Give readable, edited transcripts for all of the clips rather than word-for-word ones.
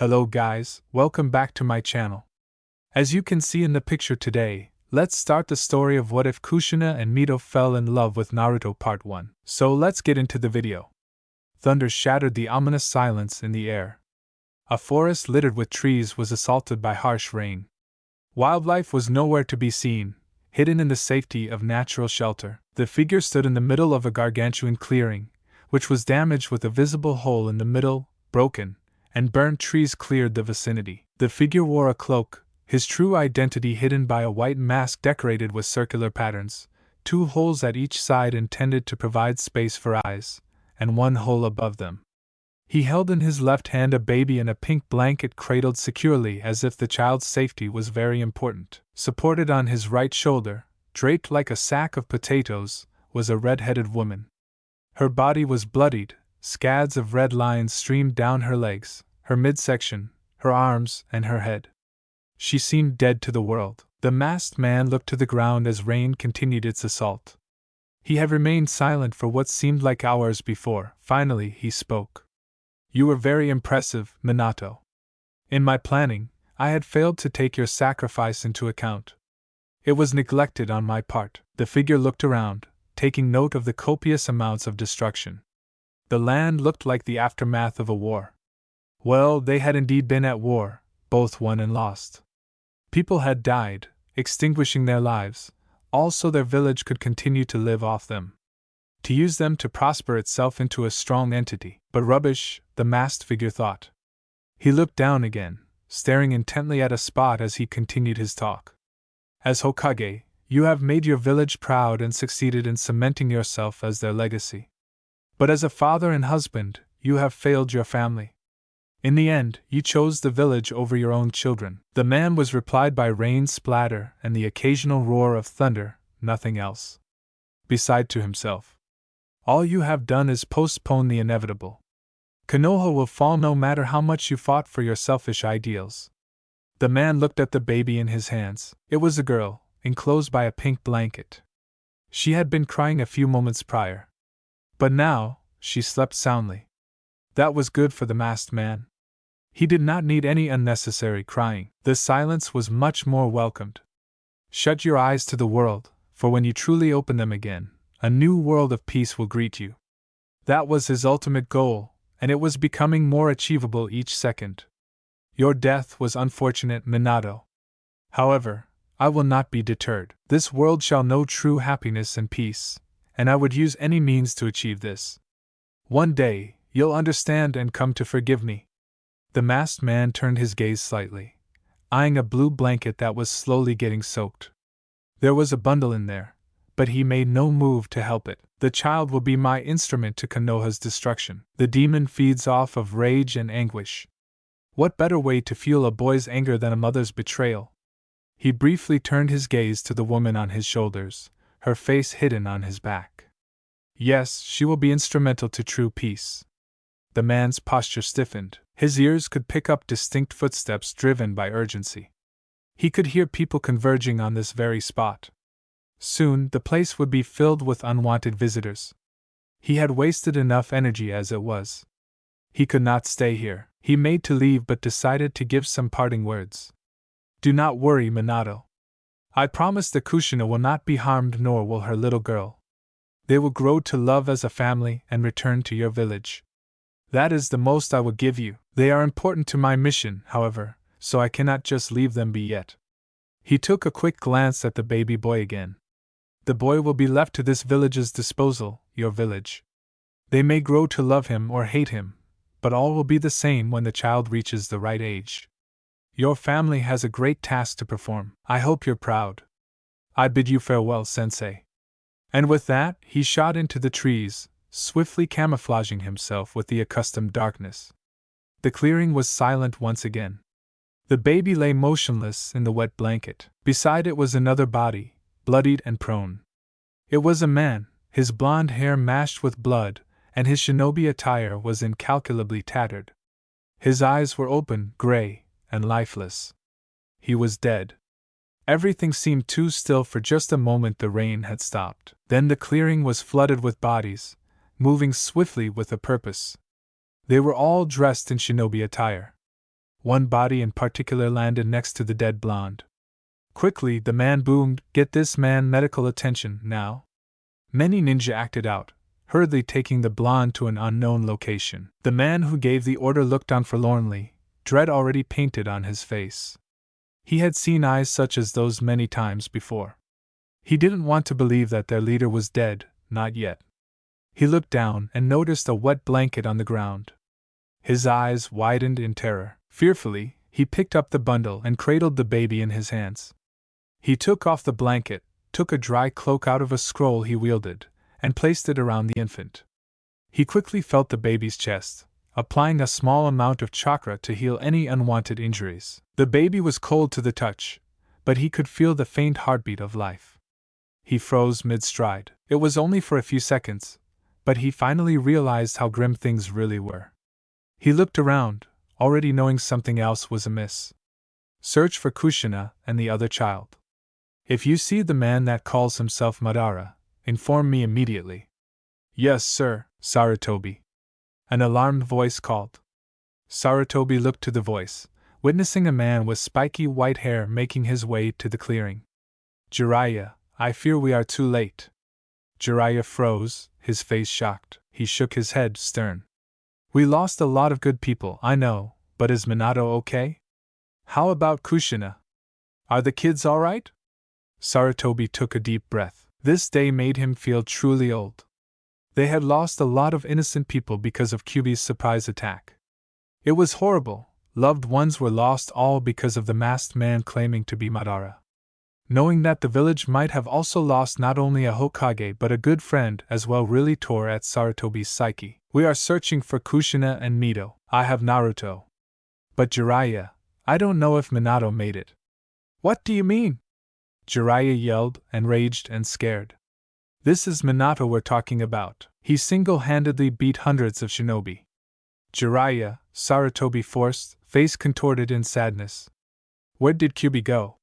Hello guys, welcome back to my channel. As you can see in the picture today, let's start the story of what if Kushina and Mito fell in love with Naruto Part 1. So let's get into the video. Thunder shattered the ominous silence in the air. A forest littered with trees was assaulted by harsh rain. Wildlife was nowhere to be seen, hidden in the safety of natural shelter. The figure stood in the middle of a gargantuan clearing, which was damaged with a visible hole in the middle, broken, and burnt trees cleared the vicinity. The figure wore a cloak, his true identity hidden by a white mask decorated with circular patterns, 2 holes at each side intended to provide space for eyes, and 1 hole above them. He held in his left hand a baby in a pink blanket cradled securely as if the child's safety was very important. Supported on his right shoulder, draped like a sack of potatoes, was a red-headed woman. Her body was bloodied, scads of red lines streamed down her legs, her midsection, her arms, and her head. She seemed dead to the world. The masked man looked to the ground as rain continued its assault. He had remained silent for what seemed like hours before. Finally, he spoke. "You were very impressive, Minato. In my planning, I had failed to take your sacrifice into account. It was neglected on my part." The figure looked around, taking note of the copious amounts of destruction. The land looked like the aftermath of a war. Well, they had indeed been at war, both won and lost. People had died, extinguishing their lives, also their village could continue to live off them. To use them to prosper itself into a strong entity. But rubbish, the masked figure thought. He looked down again, staring intently at a spot as he continued his talk. As Hokage, you have made your village proud and succeeded in cementing yourself as their legacy. But as a father and husband, you have failed your family. In the end, you chose the village over your own children. The man was replied by rain splatter and the occasional roar of thunder, nothing else. Beside to himself. All you have done is postpone the inevitable. Konoha will fall no matter how much you fought for your selfish ideals. The man looked at the baby in his hands. It was a girl, enclosed by a pink blanket. She had been crying a few moments prior. But now, she slept soundly. That was good for the masked man. He did not need any unnecessary crying. The silence was much more welcomed. Shut your eyes to the world, for when you truly open them again, a new world of peace will greet you. That was his ultimate goal, and it was becoming more achievable each second. Your death was unfortunate, Minato. However, I will not be deterred. This world shall know true happiness and peace, and I would use any means to achieve this. One day, you'll understand and come to forgive me." The masked man turned his gaze slightly, eyeing a blue blanket that was slowly getting soaked. There was a bundle in there, but he made no move to help it. "The child will be my instrument to Konoha's destruction. The demon feeds off of rage and anguish. What better way to fuel a boy's anger than a mother's betrayal?" He briefly turned his gaze to the woman on his shoulders, her face hidden on his back. "Yes, she will be instrumental to true peace." The man's posture stiffened. His ears could pick up distinct footsteps driven by urgency. He could hear people converging on this very spot. Soon, the place would be filled with unwanted visitors. He had wasted enough energy as it was. He could not stay here. He made to leave but decided to give some parting words. "Do not worry, Minato. I promise the Kushina will not be harmed, nor will her little girl. They will grow to love as a family and return to your village. That is the most I will give you. They are important to my mission, however, so I cannot just leave them be yet." He took a quick glance at the baby boy again. "The boy will be left to this village's disposal, your village. They may grow to love him or hate him, but all will be the same when the child reaches the right age. Your family has a great task to perform. I hope you're proud. I bid you farewell, Sensei." And with that, he shot into the trees, swiftly camouflaging himself with the accustomed darkness. The clearing was silent once again. The baby lay motionless in the wet blanket. Beside it was another body, bloodied and prone. It was a man, his blonde hair mashed with blood, and his shinobi attire was incalculably tattered. His eyes were open, gray, and lifeless. He was dead. Everything seemed too still for just a moment. The rain had stopped. Then the clearing was flooded with bodies, moving swiftly with a purpose. They were all dressed in shinobi attire. One body in particular landed next to the dead blonde. Quickly, the man boomed, "Get this man medical attention, now!" Many ninja acted out, hurriedly taking the blonde to an unknown location. The man who gave the order looked on forlornly, dread already painted on his face. He had seen eyes such as those many times before. He didn't want to believe that their leader was dead, not yet. He looked down and noticed a wet blanket on the ground. His eyes widened in terror. Fearfully, he picked up the bundle and cradled the baby in his hands. He took off the blanket, took a dry cloak out of a scroll he wielded, and placed it around the infant. He quickly felt the baby's chest, applying a small amount of chakra to heal any unwanted injuries. The baby was cold to the touch, but he could feel the faint heartbeat of life. He froze mid-stride. It was only for a few seconds, but he finally realized how grim things really were. He looked around, already knowing something else was amiss. Search for Kushina and the other child. If you see the man that calls himself Madara, inform me immediately. Yes, sir, Sarutobi. An alarmed voice called. Sarutobi looked to the voice, witnessing a man with spiky white hair making his way to the clearing. Jiraiya, I fear we are too late. Jiraiya froze, his face shocked. He shook his head, stern. We lost a lot of good people, I know, but is Minato okay? How about Kushina? Are the kids all right? Sarutobi took a deep breath. This day made him feel truly old. They had lost a lot of innocent people because of Kyuubi's surprise attack. It was horrible. Loved ones were lost all because of the masked man claiming to be Madara. Knowing that the village might have also lost not only a Hokage but a good friend as well really tore at Sarutobi's psyche. We are searching for Kushina and Mito. I have Naruto. But Jiraiya, I don't know if Minato made it. What do you mean? Jiraiya yelled, enraged and scared. This is Minato we're talking about. He single-handedly beat hundreds of shinobi. Jiraiya, Sarutobi forced, face contorted in sadness. Where did Kyuubi go?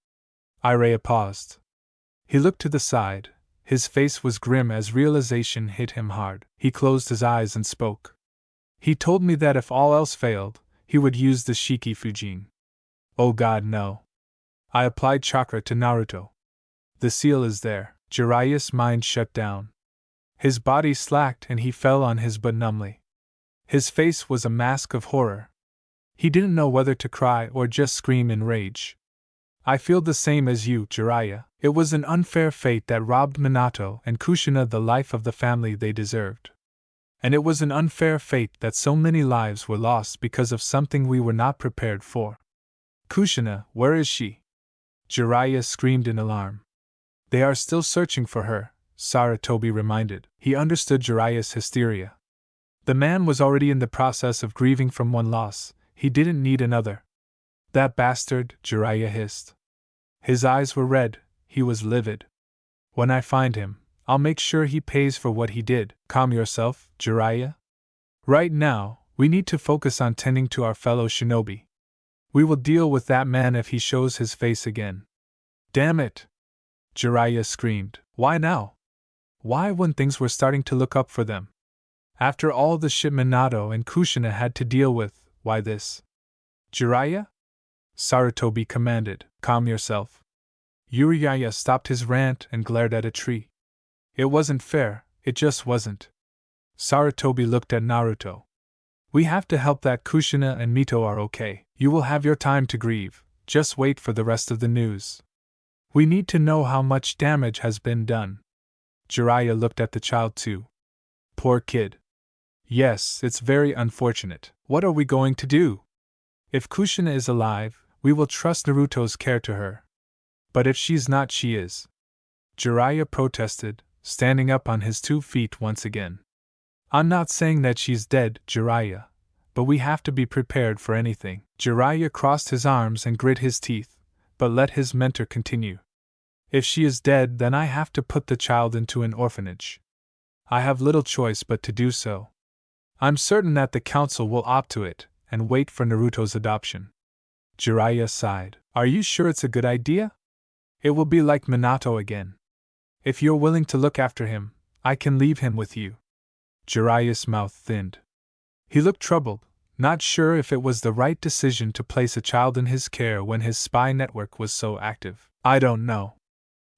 Jiraiya paused. He looked to the side. His face was grim as realization hit him hard. He closed his eyes and spoke. He told me that if all else failed, he would use the Shiki Fujin. Oh God, no. I applied chakra to Naruto. The seal is there. Jiraiya's mind shut down. His body slacked and he fell on his butt numbly. His face was a mask of horror. He didn't know whether to cry or just scream in rage. I feel the same as you, Jiraiya. It was an unfair fate that robbed Minato and Kushina the life of the family they deserved. And it was an unfair fate that so many lives were lost because of something we were not prepared for. Kushina, where is she? Jiraiya screamed in alarm. They are still searching for her, Sarutobi reminded. He understood Jiraiya's hysteria. The man was already in the process of grieving from one loss. He didn't need another. That bastard, Jiraiya hissed. His eyes were red, he was livid. When I find him, I'll make sure he pays for what he did. Calm yourself, Jiraiya. Right now, we need to focus on tending to our fellow shinobi. We will deal with that man if he shows his face again. Damn it! Jiraiya screamed. Why now? Why when things were starting to look up for them? After all the shit Minato and Kushina had to deal with, why this? Jiraiya? Sarutobi commanded. Calm yourself. Jiraiya stopped his rant and glared at a tree. It wasn't fair, it just wasn't. Sarutobi looked at Naruto. We have to help that Kushina and Mito are okay. You will have your time to grieve, just wait for the rest of the news. We need to know how much damage has been done. Jiraiya looked at the child too. Poor kid. Yes, it's very unfortunate. What are we going to do? If Kushina is alive, we will trust Naruto's care to her. But if she's not, she is. Jiraiya protested, standing up on his 2 feet once again. I'm not saying that she's dead, Jiraiya, but we have to be prepared for anything. Jiraiya crossed his arms and grit his teeth, but let his mentor continue. If she is dead, then I have to put the child into an orphanage. I have little choice but to do so. I'm certain that the council will opt to it, and wait for Naruto's adoption. Jiraiya sighed. Are you sure it's a good idea? It will be like Minato again. If you're willing to look after him, I can leave him with you. Jiraiya's mouth thinned. He looked troubled, not sure if it was the right decision to place a child in his care when his spy network was so active. I don't know.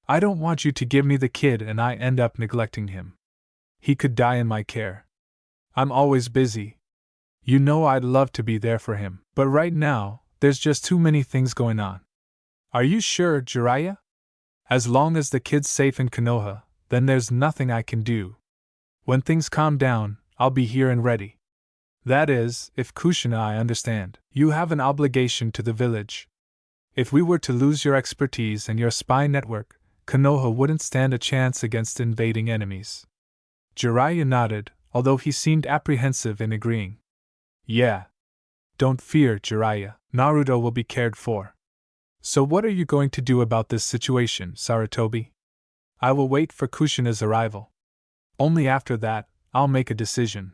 I don't want you to give me the kid and I end up neglecting him. He could die in my care. I'm always busy. You know I'd love to be there for him, but right now, there's just too many things going on. Are you sure, Jiraiya? As long as the kid's safe in Konoha, then there's nothing I can do. When things calm down, I'll be here and ready. That is, if Kushina, I understand. You have an obligation to the village. If we were to lose your expertise and your spy network, Konoha wouldn't stand a chance against invading enemies. Jiraiya nodded, although he seemed apprehensive in agreeing. Yeah. Don't fear, Jiraiya. Naruto will be cared for. So what are you going to do about this situation, Sarutobi? I will wait for Kushina's arrival. Only after that, I'll make a decision.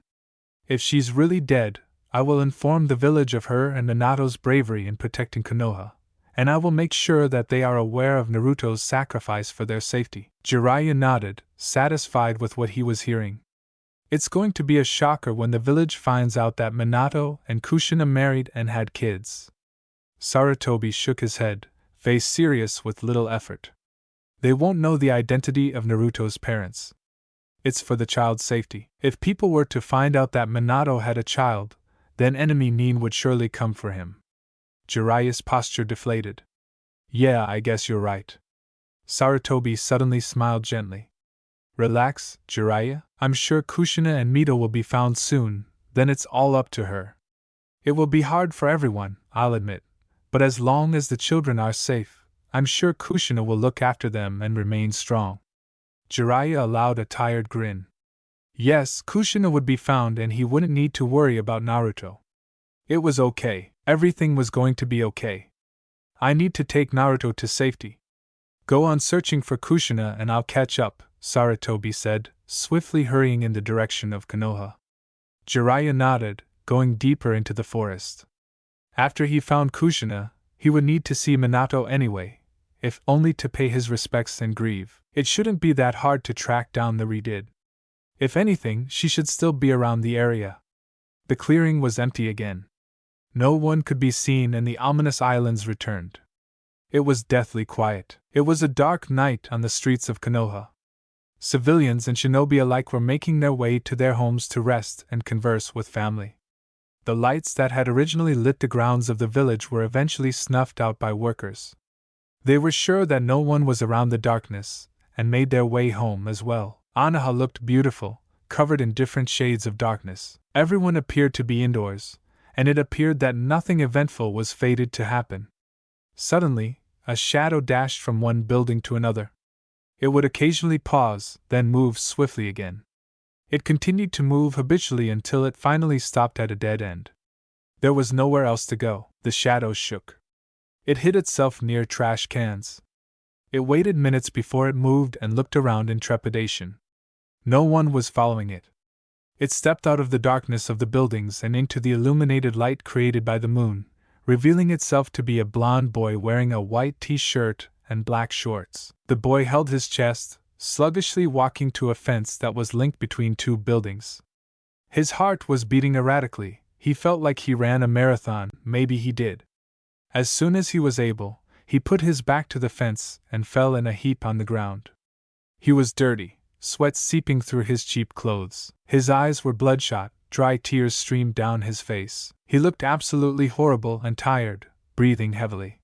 If she's really dead, I will inform the village of her and Minato's bravery in protecting Konoha, and I will make sure that they are aware of Naruto's sacrifice for their safety. Jiraiya nodded, satisfied with what he was hearing. It's going to be a shocker when the village finds out that Minato and Kushina married and had kids. Sarutobi shook his head, face serious with little effort. They won't know the identity of Naruto's parents. It's for the child's safety. If people were to find out that Minato had a child, then enemy Nin would surely come for him. Jiraiya's posture deflated. Yeah, I guess you're right. Sarutobi suddenly smiled gently. Relax, Jiraiya. I'm sure Kushina and Mito will be found soon, then it's all up to her. It will be hard for everyone, I'll admit, but as long as the children are safe, I'm sure Kushina will look after them and remain strong. Jiraiya allowed a tired grin. Yes, Kushina would be found and he wouldn't need to worry about Naruto. It was okay, everything was going to be okay. I need to take Naruto to safety. Go on searching for Kushina and I'll catch up, Sarutobi said, swiftly hurrying in the direction of Konoha. Jiraiya nodded, going deeper into the forest. After he found Kushina, he would need to see Minato anyway, if only to pay his respects and grieve. It shouldn't be that hard to track down the redid. If anything, she should still be around the area. The clearing was empty again. No one could be seen and the ominous islands returned. It was deathly quiet. It was a dark night on the streets of Konoha. Civilians and shinobi alike were making their way to their homes to rest and converse with family. The lights that had originally lit the grounds of the village were eventually snuffed out by workers. They were sure that no one was around the darkness, and made their way home as well. Anaha looked beautiful, covered in different shades of darkness. Everyone appeared to be indoors, and it appeared that nothing eventful was fated to happen. Suddenly, a shadow dashed from one building to another. It would occasionally pause, then move swiftly again. It continued to move habitually until it finally stopped at a dead end. There was nowhere else to go. The shadow shook. It hid itself near trash cans. It waited minutes before it moved and looked around in trepidation. No one was following it. It stepped out of the darkness of the buildings and into the illuminated light created by the moon, revealing itself to be a blond boy wearing a white t-shirt and black shorts. The boy held his chest, sluggishly walking to a fence that was linked between two buildings. His heart was beating erratically. He felt like he ran a marathon, maybe he did. As soon as he was able, he put his back to the fence and fell in a heap on the ground. He was dirty, sweat seeping through his cheap clothes. His eyes were bloodshot, dry tears streamed down his face. He looked absolutely horrible and tired, breathing heavily.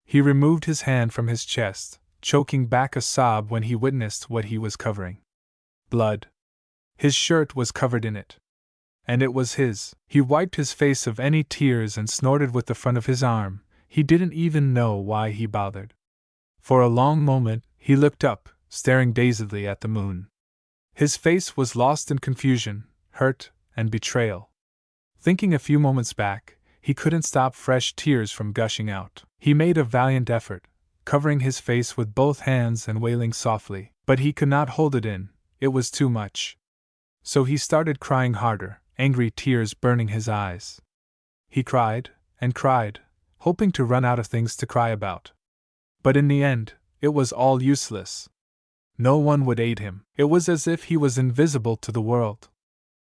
He removed his hand from his chest, choking back a sob when he witnessed what he was covering. Blood. His shirt was covered in it. And it was his. He wiped his face of any tears and snorted with the front of his arm. He didn't even know why he bothered. For a long moment, he looked up, staring dazedly at the moon. His face was lost in confusion, hurt, and betrayal. Thinking a few moments back, he couldn't stop fresh tears from gushing out. He made a valiant effort, covering his face with both hands and wailing softly, but he could not hold it in, it was too much. So he started crying harder, angry tears burning his eyes. He cried, and cried, hoping to run out of things to cry about. But in the end, it was all useless. No one would aid him. It was as if he was invisible to the world.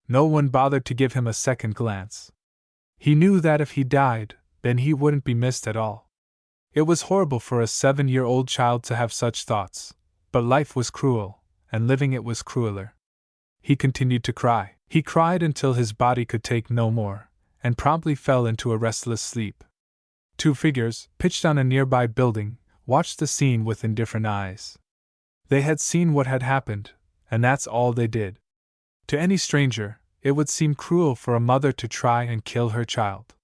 No one bothered to give him a second glance. He knew that if he died, then he wouldn't be missed at all. It was horrible for a 7-year-old child to have such thoughts, but life was cruel, and living it was crueler. He continued to cry. He cried until his body could take no more, and promptly fell into a restless sleep. Two figures, pitched on a nearby building, watched the scene with indifferent eyes. They had seen what had happened, and that's all they did. To any stranger, it would seem cruel for a mother to try and kill her child.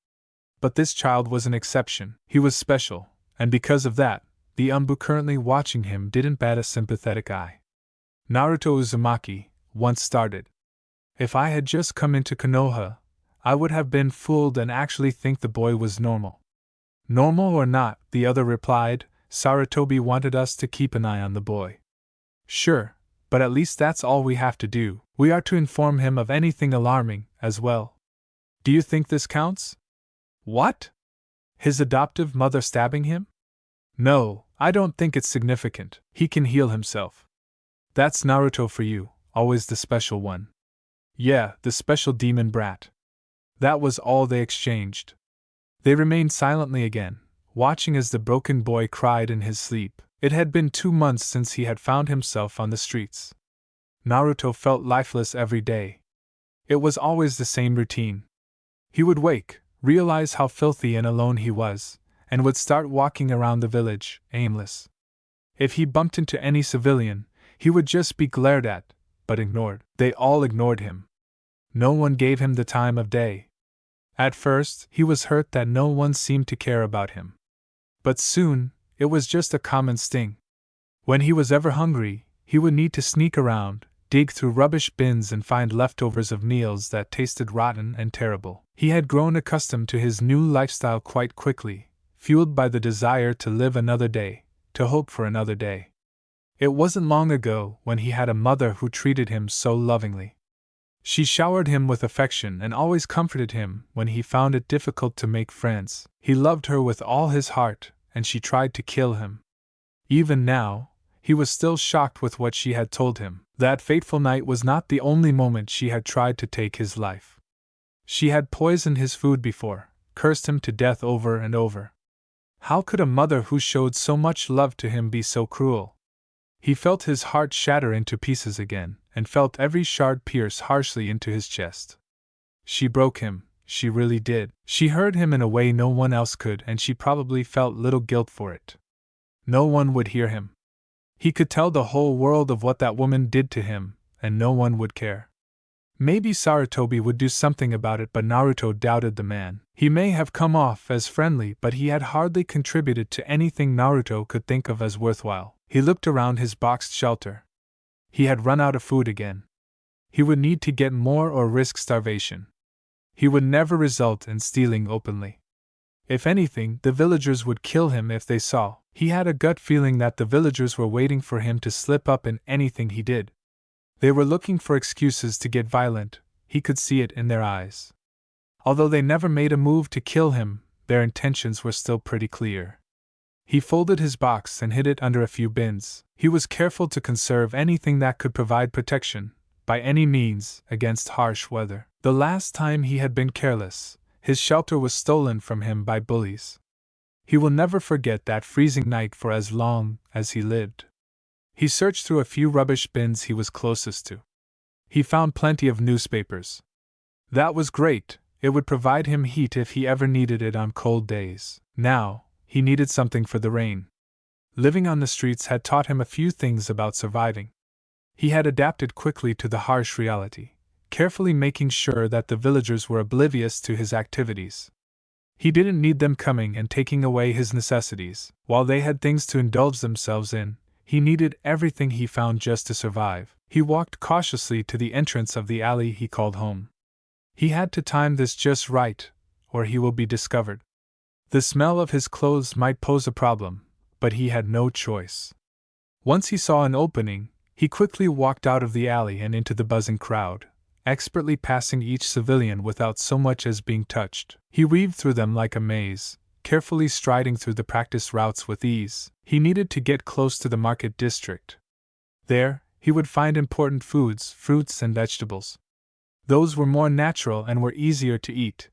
But this child was an exception. He was special, and because of that, the umbu currently watching him didn't bat a sympathetic eye. Naruto Uzumaki once started. If I had just come into Konoha, I would have been fooled and actually think the boy was normal. Normal or not, the other replied, Sarutobi wanted us to keep an eye on the boy. Sure, but at least that's all we have to do. We are to inform him of anything alarming, as well. Do you think this counts? What? His adoptive mother stabbing him? No, I don't think it's significant. He can heal himself. That's Naruto for you, always the special one. Yeah, the special demon brat. That was all they exchanged. They remained silently again, watching as the broken boy cried in his sleep. It had been 2 months since he had found himself on the streets. Naruto felt lifeless every day. It was always the same routine. He would wake, realize how filthy and alone he was, and would start walking around the village, aimless. If he bumped into any civilian, he would just be glared at, but ignored. They all ignored him. No one gave him the time of day. At first, he was hurt that no one seemed to care about him. But soon, it was just a common sting. When he was ever hungry, he would need to sneak around, dig through rubbish bins and find leftovers of meals that tasted rotten and terrible. He had grown accustomed to his new lifestyle quite quickly, fueled by the desire to live another day, to hope for another day. It wasn't long ago when he had a mother who treated him so lovingly. She showered him with affection and always comforted him when he found it difficult to make friends. He loved her with all his heart, and she tried to kill him. Even now, he was still shocked with what she had told him. That fateful night was not the only moment she had tried to take his life. She had poisoned his food before, cursed him to death over and over. How could a mother who showed so much love to him be so cruel? He felt his heart shatter into pieces again, and felt every shard pierce harshly into his chest. She broke him, she really did. She hurt him in a way no one else could, and she probably felt little guilt for it. No one would hear him. He could tell the whole world of what that woman did to him, and no one would care. Maybe Sarutobi would do something about it, but Naruto doubted the man. He may have come off as friendly, but he had hardly contributed to anything Naruto could think of as worthwhile. He looked around his boxed shelter. He had run out of food again. He would need to get more or risk starvation. He would never result in stealing openly. If anything, the villagers would kill him if they saw. He had a gut feeling that the villagers were waiting for him to slip up in anything he did. They were looking for excuses to get violent, he could see it in their eyes. Although they never made a move to kill him, their intentions were still pretty clear. He folded his box and hid it under a few bins. He was careful to conserve anything that could provide protection, by any means, against harsh weather. The last time he had been careless, his shelter was stolen from him by bullies. He will never forget that freezing night for as long as he lived. He searched through a few rubbish bins he was closest to. He found plenty of newspapers. That was great, it would provide him heat if he ever needed it on cold days. Now, he needed something for the rain. Living on the streets had taught him a few things about surviving. He had adapted quickly to the harsh reality, carefully making sure that the villagers were oblivious to his activities. He didn't need them coming and taking away his necessities. While they had things to indulge themselves in, he needed everything he found just to survive. He walked cautiously to the entrance of the alley he called home. He had to time this just right, or he will be discovered. The smell of his clothes might pose a problem, but he had no choice. Once he saw an opening, he quickly walked out of the alley and into the buzzing crowd, expertly passing each civilian without so much as being touched. He weaved through them like a maze, carefully striding through the practiced routes with ease. He needed to get close to the market district. There, he would find important foods, fruits and vegetables. Those were more natural and were easier to eat.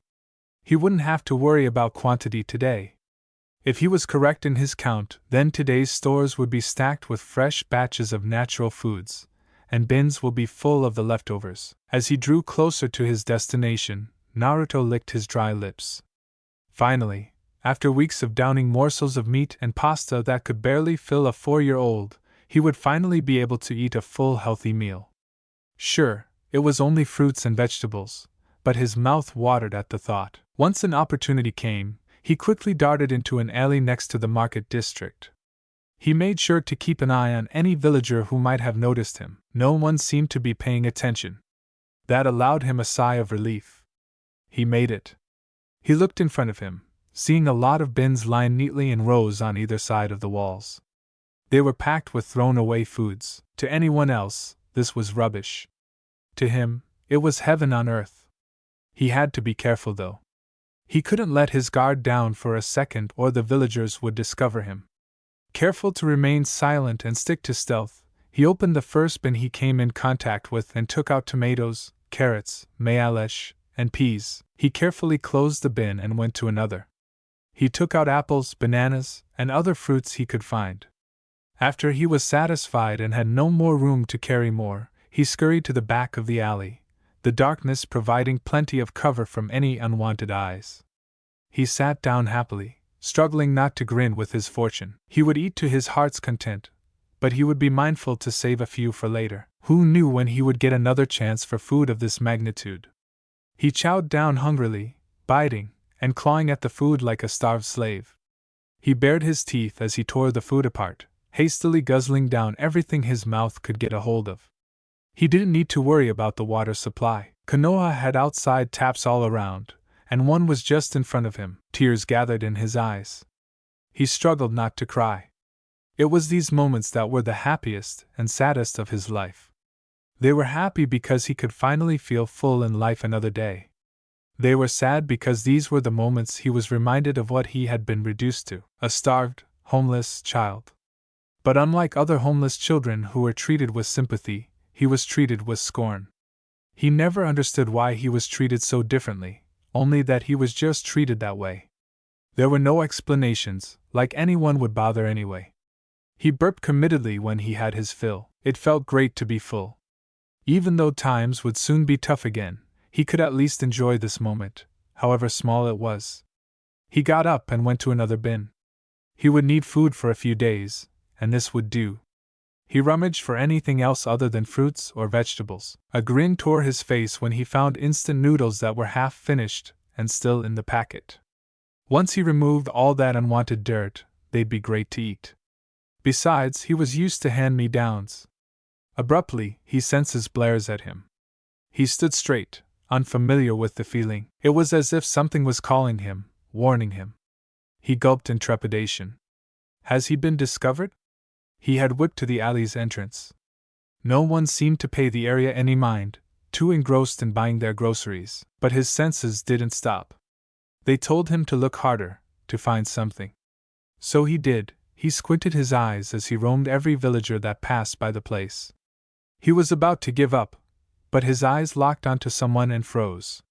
He wouldn't have to worry about quantity today. If he was correct in his count, then today's stores would be stacked with fresh batches of natural foods, and bins will be full of the leftovers. As he drew closer to his destination, Naruto licked his dry lips. Finally, after weeks of downing morsels of meat and pasta that could barely fill a 4-year-old, he would finally be able to eat a full healthy meal. Sure, it was only fruits and vegetables, but his mouth watered at the thought. Once an opportunity came, he quickly darted into an alley next to the market district. He made sure to keep an eye on any villager who might have noticed him. No one seemed to be paying attention. That allowed him a sigh of relief. He made it. He looked in front of him, seeing a lot of bins lined neatly in rows on either side of the walls. They were packed with thrown-away foods. To anyone else, this was rubbish. To him, it was heaven on earth. He had to be careful, though. He couldn't let his guard down for a second or the villagers would discover him. Careful to remain silent and stick to stealth, he opened the first bin he came in contact with and took out tomatoes, carrots, mayalesh, and peas. He carefully closed the bin and went to another. He took out apples, bananas, and other fruits he could find. After he was satisfied and had no more room to carry more, he scurried to the back of the alley, the darkness providing plenty of cover from any unwanted eyes. He sat down happily, struggling not to grin with his fortune. He would eat to his heart's content, but he would be mindful to save a few for later. Who knew when he would get another chance for food of this magnitude? He chowed down hungrily, biting and clawing at the food like a starved slave. He bared his teeth as he tore the food apart, hastily guzzling down everything his mouth could get a hold of. He didn't need to worry about the water supply. Konoha had outside taps all around, and one was just in front of him. Tears gathered in his eyes. He struggled not to cry. It was these moments that were the happiest and saddest of his life. They were happy because he could finally feel full in life another day. They were sad because these were the moments he was reminded of what he had been reduced to, a starved, homeless child. But unlike other homeless children who were treated with sympathy, he was treated with scorn. He never understood why he was treated so differently, only that he was just treated that way. There were no explanations, like anyone would bother anyway. He burped committedly when he had his fill. It felt great to be full. Even though times would soon be tough again, he could at least enjoy this moment, however small it was. He got up and went to another bin. He would need food for a few days, and this would do. He rummaged for anything else other than fruits or vegetables. A grin tore his face when he found instant noodles that were half finished and still in the packet. Once he removed all that unwanted dirt, they'd be great to eat. Besides, he was used to hand-me-downs. Abruptly, he sensed his blares at him. He stood straight, unfamiliar with the feeling. It was as if something was calling him, warning him. He gulped in trepidation. Has he been discovered? He had whipped to the alley's entrance. No one seemed to pay the area any mind, too engrossed in buying their groceries. But his senses didn't stop. They told him to look harder, to find something. So he did. He squinted his eyes as he roamed every villager that passed by the place. He was about to give up, but his eyes locked onto someone and froze.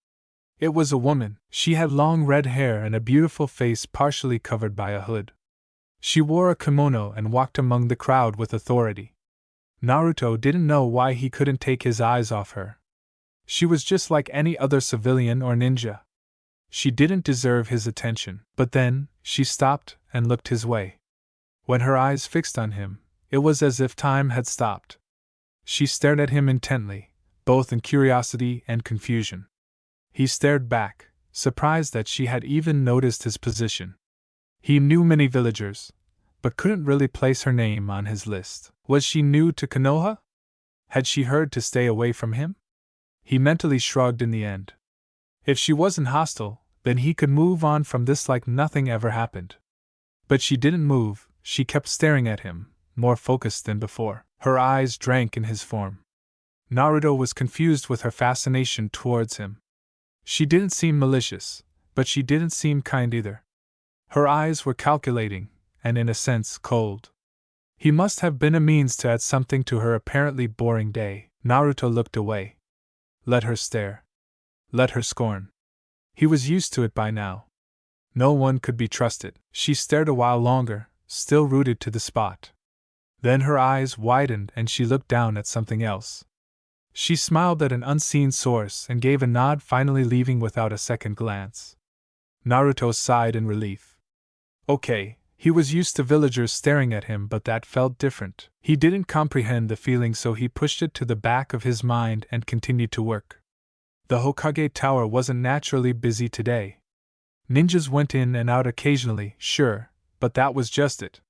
It was a woman. She had long red hair and a beautiful face partially covered by a hood. She wore a kimono and walked among the crowd with authority. Naruto didn't know why he couldn't take his eyes off her. She was just like any other civilian or ninja. She didn't deserve his attention. But then, she stopped and looked his way. When her eyes fixed on him, it was as if time had stopped. She stared at him intently, both in curiosity and confusion. He stared back, surprised that she had even noticed his position. He knew many villagers, but couldn't really place her name on his list. Was she new to Konoha? Had she heard to stay away from him? He mentally shrugged in the end. If she wasn't hostile, then he could move on from this like nothing ever happened. But she didn't move. She kept staring at him, more focused than before. Her eyes drank in his form. Naruto was confused with her fascination towards him. She didn't seem malicious, but she didn't seem kind either. Her eyes were calculating, and in a sense cold. He must have been a means to add something to her apparently boring day. Naruto looked away. Let her stare. Let her scorn. He was used to it by now. No one could be trusted. She stared a while longer, still rooted to the spot. Then her eyes widened and she looked down at something else. She smiled at an unseen source and gave a nod, finally leaving without a second glance. Naruto sighed in relief. Okay, he was used to villagers staring at him, but that felt different. He didn't comprehend the feeling, so he pushed it to the back of his mind and continued to work. The Hokage Tower wasn't naturally busy today. Ninjas went in and out occasionally, sure, but that was just it.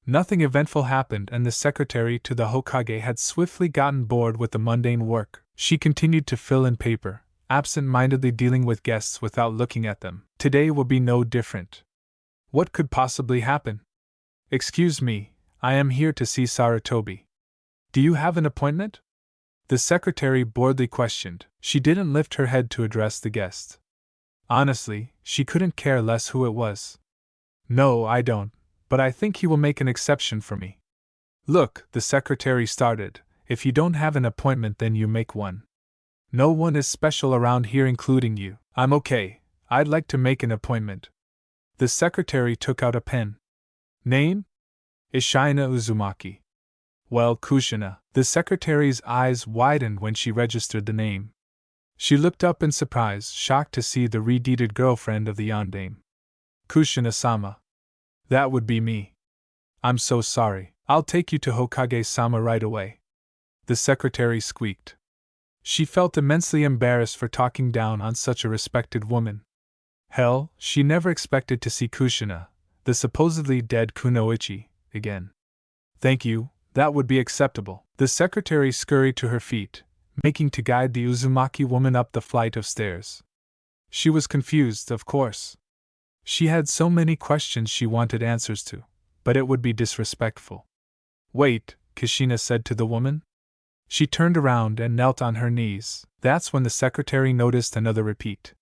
Nothing eventful happened, and the secretary to the Hokage had swiftly gotten bored with the mundane work. She continued to fill in paper, absent-mindedly dealing with guests without looking at them. Today will be no different. What could possibly happen? Excuse me, I am here to see Sarutobi. Do you have an appointment? The secretary boredly questioned. She didn't lift her head to address the guest. Honestly, she couldn't care less who it was. No, I don't, but I think he will make an exception for me. Look, the secretary started, if you don't have an appointment then you make one. No one is special around here including you. I'm okay, I'd like to make an appointment. The secretary took out a pen. Name? Kushina Uzumaki. Well, Kushina. The secretary's eyes widened when she registered the name. She looked up in surprise, shocked to see the redeeded girlfriend of the yondaime. Kushina-sama. That would be me. I'm so sorry. I'll take you to Hokage-sama right away. The secretary squeaked. She felt immensely embarrassed for talking down on such a respected woman. Hell, she never expected to see Kushina, the supposedly dead kunoichi, again. Thank you, that would be acceptable. The secretary scurried to her feet, making to guide the Uzumaki woman up the flight of stairs. She was confused, of course. She had so many questions she wanted answers to, but it would be disrespectful. Wait, Kushina said to the woman. She turned around and knelt on her knees. That's when the secretary noticed another repeat.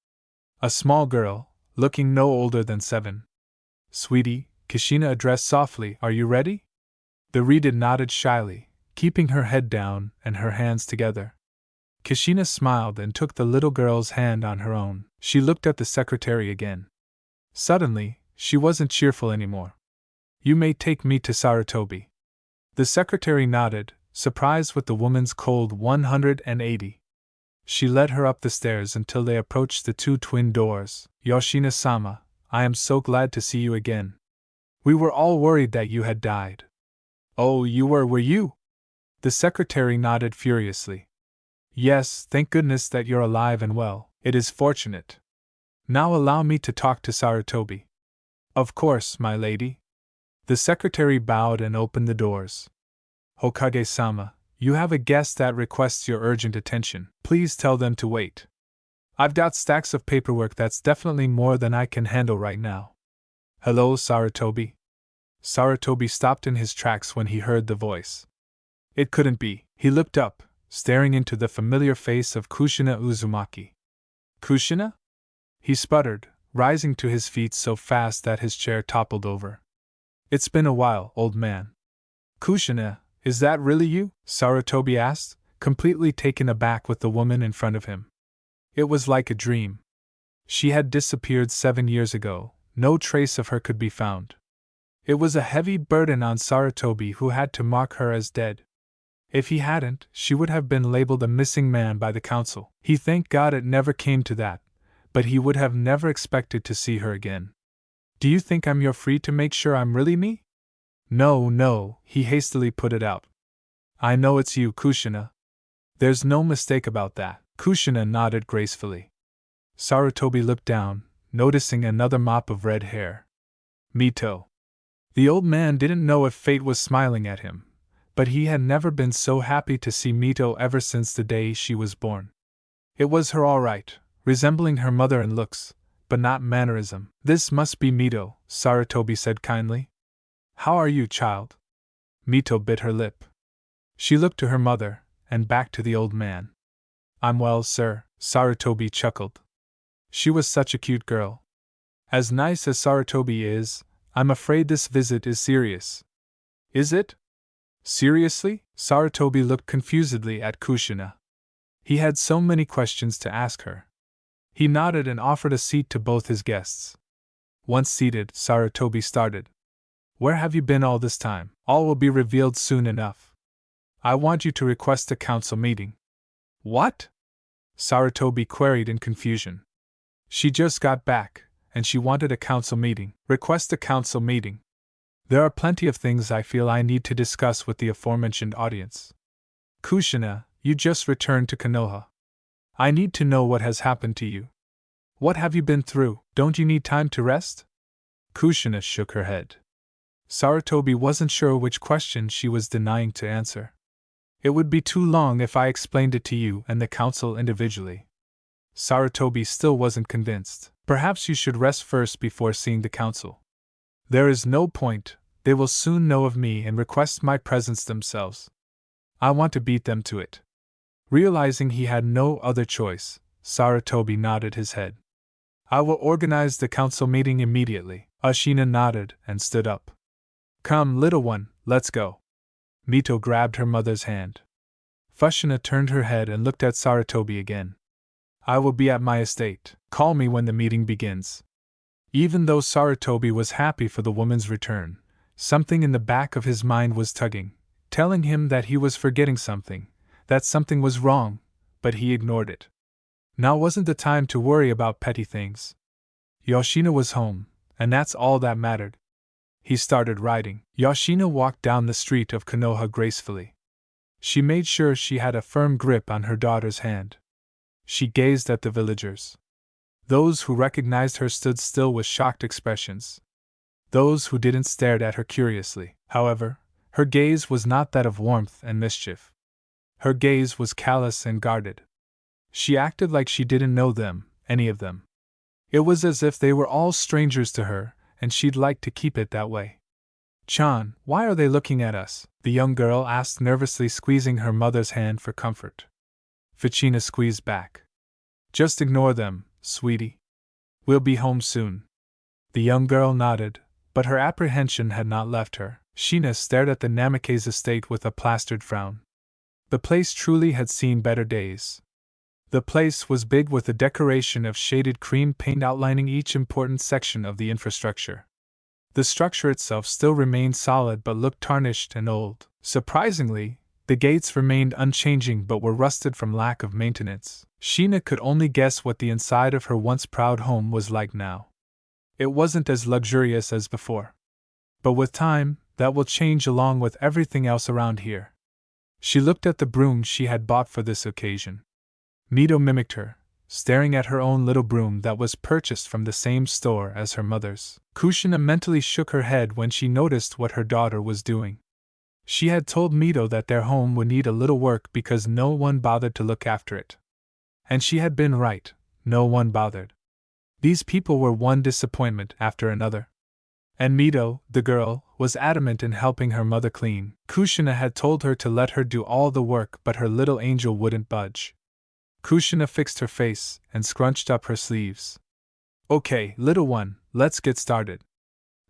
A small girl, looking no older than 7. Sweetie, Kushina addressed softly, are you ready? The reader nodded shyly, keeping her head down and her hands together. Kushina smiled and took the little girl's hand on her own. She looked at the secretary again. Suddenly, she wasn't cheerful anymore. You may take me to Sarutobi. The secretary nodded, surprised with the woman's cold 180. She led her up the stairs until they approached the 2 twin doors. Yoshina-sama, I am so glad to see you again. We were all worried that you had died. Oh, you were you? The secretary nodded furiously. Yes, thank goodness that you're alive and well. It is fortunate. Now allow me to talk to Sarutobi. Of course, my lady. The secretary bowed and opened the doors. Hokage-sama, you have a guest that requests your urgent attention. Please tell them to wait. I've got stacks of paperwork that's definitely more than I can handle right now. Hello, Sarutobi. Sarutobi stopped in his tracks when he heard the voice. It couldn't be. He looked up, staring into the familiar face of Kushina Uzumaki. Kushina? He sputtered, rising to his feet so fast that his chair toppled over. It's been a while, old man. Kushina, is that really you? Sarutobi asked, completely taken aback with the woman in front of him. It was like a dream. She had disappeared 7 years ago, no trace of her could be found. It was a heavy burden on Sarutobi, who had to mark her as dead. If he hadn't, she would have been labeled a missing man by the council. He thanked God it never came to that, but he would have never expected to see her again. Do you think you're free to make sure I'm really me? No, he hastily put it out. I know it's you, Kushina. There's no mistake about that. Kushina nodded gracefully. Sarutobi looked down, noticing another mop of red hair. Mito. The old man didn't know if fate was smiling at him, but he had never been so happy to see Mito ever since the day she was born. It was her all right, resembling her mother in looks, but not mannerism. This must be Mito, Sarutobi said kindly. How are you, child? Mito bit her lip. She looked to her mother, and back to the old man. I'm well, sir, Sarutobi chuckled. She was such a cute girl. As nice as Sarutobi is, I'm afraid this visit is serious. Is it? Seriously? Sarutobi looked confusedly at Kushina. He had so many questions to ask her. He nodded and offered a seat to both his guests. Once seated, Sarutobi started. Where have you been all this time? All will be revealed soon enough. I want you to request a council meeting. What? Sarutobi queried in confusion. She just got back, and she wanted a council meeting. Request a council meeting. There are plenty of things I feel I need to discuss with the aforementioned audience. Kushina, you just returned to Konoha. I need to know what has happened to you. What have you been through? Don't you need time to rest? Kushina shook her head. Sarutobi wasn't sure which question she was denying to answer. It would be too long if I explained it to you and the council individually. Sarutobi still wasn't convinced. Perhaps you should rest first before seeing the council. There is no point, they will soon know of me and request my presence themselves. I want to beat them to it. Realizing he had no other choice, Sarutobi nodded his head. I will organize the council meeting immediately. Kushina nodded and stood up. Come, little one, let's go. Mito grabbed her mother's hand. Kushina turned her head and looked at Sarutobi again. I will be at my estate. Call me when the meeting begins. Even though Sarutobi was happy for the woman's return, something in the back of his mind was tugging, telling him that he was forgetting something, that something was wrong, but he ignored it. Now wasn't the time to worry about petty things. Yoshina was home, and that's all that mattered. He started riding. Yoshina walked down the street of Konoha gracefully. She made sure she had a firm grip on her daughter's hand. She gazed at the villagers. Those who recognized her stood still with shocked expressions. Those who didn't stared at her curiously. However, her gaze was not that of warmth and mischief. Her gaze was callous and guarded. She acted like she didn't know them, any of them. It was as if they were all strangers to her, and she'd like to keep it that way. Chan, why are they looking at us? The young girl asked nervously, squeezing her mother's hand for comfort. Kushina squeezed back. Just ignore them, sweetie. We'll be home soon. The young girl nodded, but her apprehension had not left her. Shina stared at the Namikaze estate with a plastered frown. The place truly had seen better days. The place was big with a decoration of shaded cream paint outlining each important section of the infrastructure. The structure itself still remained solid but looked tarnished and old. Surprisingly, the gates remained unchanging but were rusted from lack of maintenance. Sheena could only guess what the inside of her once proud home was like now. It wasn't as luxurious as before. But with time, that will change along with everything else around here. She looked at the broom she had bought for this occasion. Mito mimicked her, staring at her own little broom that was purchased from the same store as her mother's. Kushina mentally shook her head when she noticed what her daughter was doing. She had told Mito that their home would need a little work because no one bothered to look after it. And she had been right, no one bothered. These people were one disappointment after another. And Mito, the girl, was adamant in helping her mother clean. Kushina had told her to let her do all the work, but her little angel wouldn't budge. Kushina fixed her face and scrunched up her sleeves. Okay, little one, let's get started.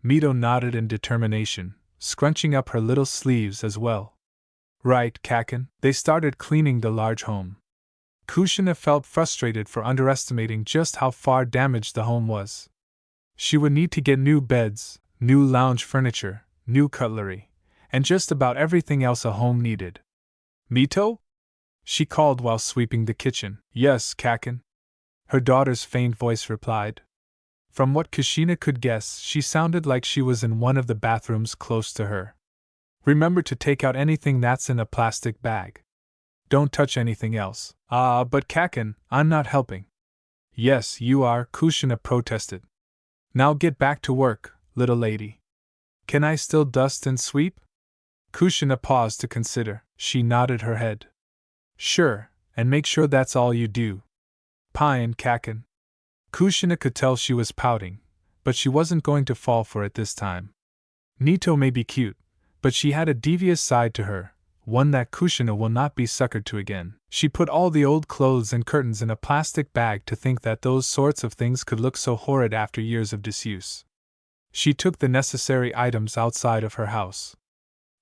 Mito nodded in determination, scrunching up her little sleeves as well. Right, Kaken. They started cleaning the large home. Kushina felt frustrated for underestimating just how far damaged the home was. She would need to get new beds, new lounge furniture, new cutlery, and just about everything else a home needed. Mito? She called while sweeping the kitchen. Yes, Kaken. Her daughter's faint voice replied. From what Kushina could guess, she sounded like she was in one of the bathrooms close to her. Remember to take out anything that's in a plastic bag. Don't touch anything else. But Kaken, I'm not helping. Yes, you are, Kushina protested. Now get back to work, little lady. Can I still dust and sweep? Kushina paused to consider. She nodded her head. Sure, and make sure that's all you do. Pine, Kaken. Kushina could tell she was pouting, but she wasn't going to fall for it this time. Nito may be cute, but she had a devious side to her, one that Kushina will not be suckered to again. She put all the old clothes and curtains in a plastic bag to think that those sorts of things could look so horrid after years of disuse. She took the necessary items outside of her house.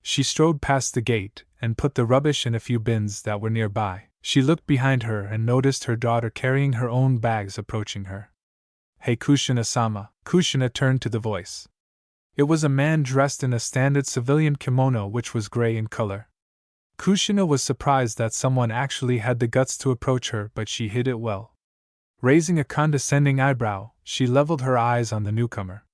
She strode past the gate and put the rubbish in a few bins that were nearby. She looked behind her and noticed her daughter carrying her own bags approaching her. Hey Kushina-sama, Kushina turned to the voice. It was a man dressed in a standard civilian kimono which was gray in color. Kushina was surprised that someone actually had the guts to approach her, but she hid it well. Raising a condescending eyebrow, she leveled her eyes on the newcomer.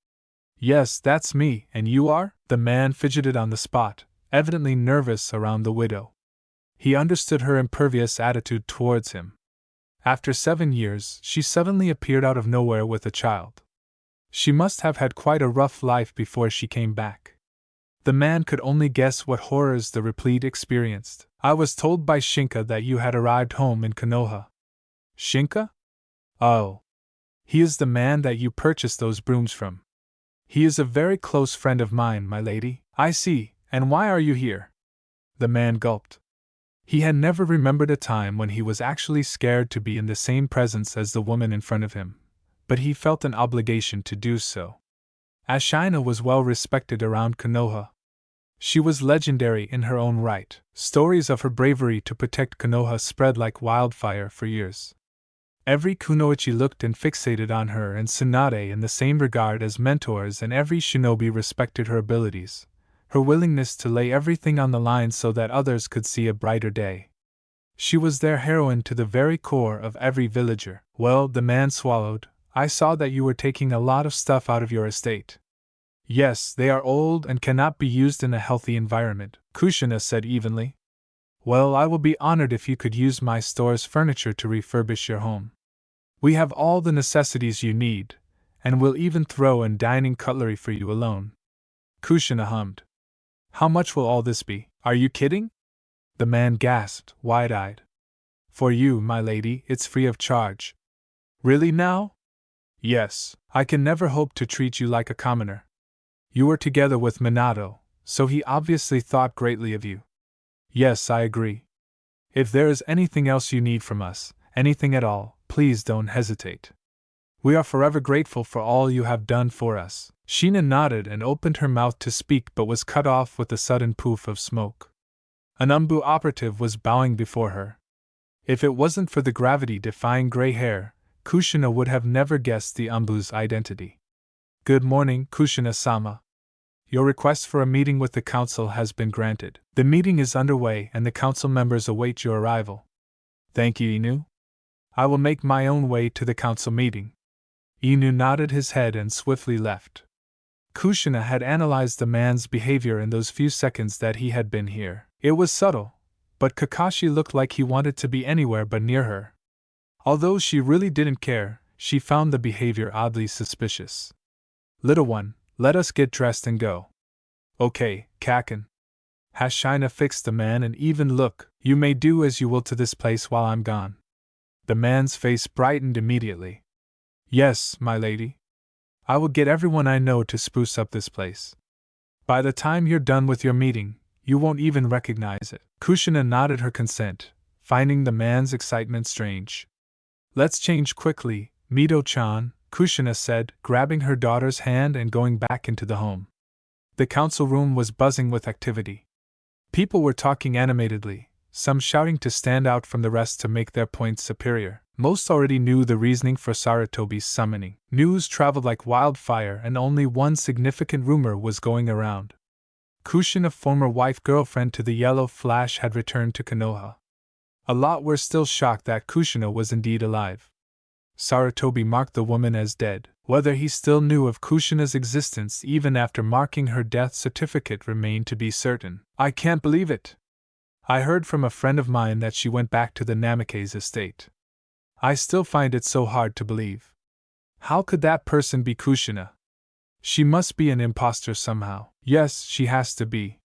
Yes, that's me, and you are? The man fidgeted on the spot, evidently nervous around the widow. He understood her impervious attitude towards him. After 7 years, she suddenly appeared out of nowhere with a child. She must have had quite a rough life before she came back. The man could only guess what horrors the replete experienced. I was told by Shinka that you had arrived home in Konoha. Shinka? Oh. He is the man that you purchased those brooms from. He is a very close friend of mine, my lady. I see, and why are you here? The man gulped. He had never remembered a time when he was actually scared to be in the same presence as the woman in front of him, but he felt an obligation to do so. Ashina was well respected around Konoha. She was legendary in her own right. Stories of her bravery to protect Konoha spread like wildfire for years. Every kunoichi looked and fixated on her and Tsunade in the same regard as mentors, and every shinobi respected her abilities, her willingness to lay everything on the line so that others could see a brighter day. She was their heroine to the very core of every villager. Well, the man swallowed. I saw that you were taking a lot of stuff out of your estate. Yes, they are old and cannot be used in a healthy environment, Kushina said evenly. Well, I will be honored if you could use my store's furniture to refurbish your home. We have all the necessities you need, and we'll even throw in dining cutlery for you alone. Kushina hummed. How much will all this be? Are you kidding? The man gasped, wide-eyed. For you, my lady, it's free of charge. Really now? Yes, I can never hope to treat you like a commoner. You were together with Minato, so he obviously thought greatly of you. Yes, I agree. If there is anything else you need from us, anything at all, please don't hesitate. We are forever grateful for all you have done for us. Sheena nodded and opened her mouth to speak but was cut off with a sudden poof of smoke. An Umbu operative was bowing before her. If it wasn't for the gravity-defying gray hair, Kushina would have never guessed the Umbu's identity. Good morning, Kushina-sama. Your request for a meeting with the council has been granted. The meeting is underway and the council members await your arrival. Thank you, Inu. I will make my own way to the council meeting. Inu nodded his head and swiftly left. Kushina had analyzed the man's behavior in those few seconds that he had been here. It was subtle, but Kakashi looked like he wanted to be anywhere but near her. Although she really didn't care, she found the behavior oddly suspicious. Little one, let us get dressed and go. Okay, Kaken. Hashina fixed the man an even look. You may do as you will to this place while I'm gone. The man's face brightened immediately. Yes, my lady. I will get everyone I know to spruce up this place. By the time you're done with your meeting, you won't even recognize it. Kushina nodded her consent, finding the man's excitement strange. Let's change quickly, Mito-chan, Kushina said, grabbing her daughter's hand and going back into the home. The council room was buzzing with activity. People were talking animatedly, some shouting to stand out from the rest to make their points superior. Most already knew the reasoning for Saratobi's summoning. News traveled like wildfire and only one significant rumor was going around. Kushina, former wife-girlfriend to the Yellow Flash, had returned to Konoha. A lot were still shocked that Kushina was indeed alive. Saratobi marked the woman as dead. Whether he still knew of Kushina's existence even after marking her death certificate remained to be certain. I can't believe it. I heard from a friend of mine that she went back to the Namikaze estate. I still find it so hard to believe. How could that person be Kushina? She must be an imposter somehow. Yes, she has to be.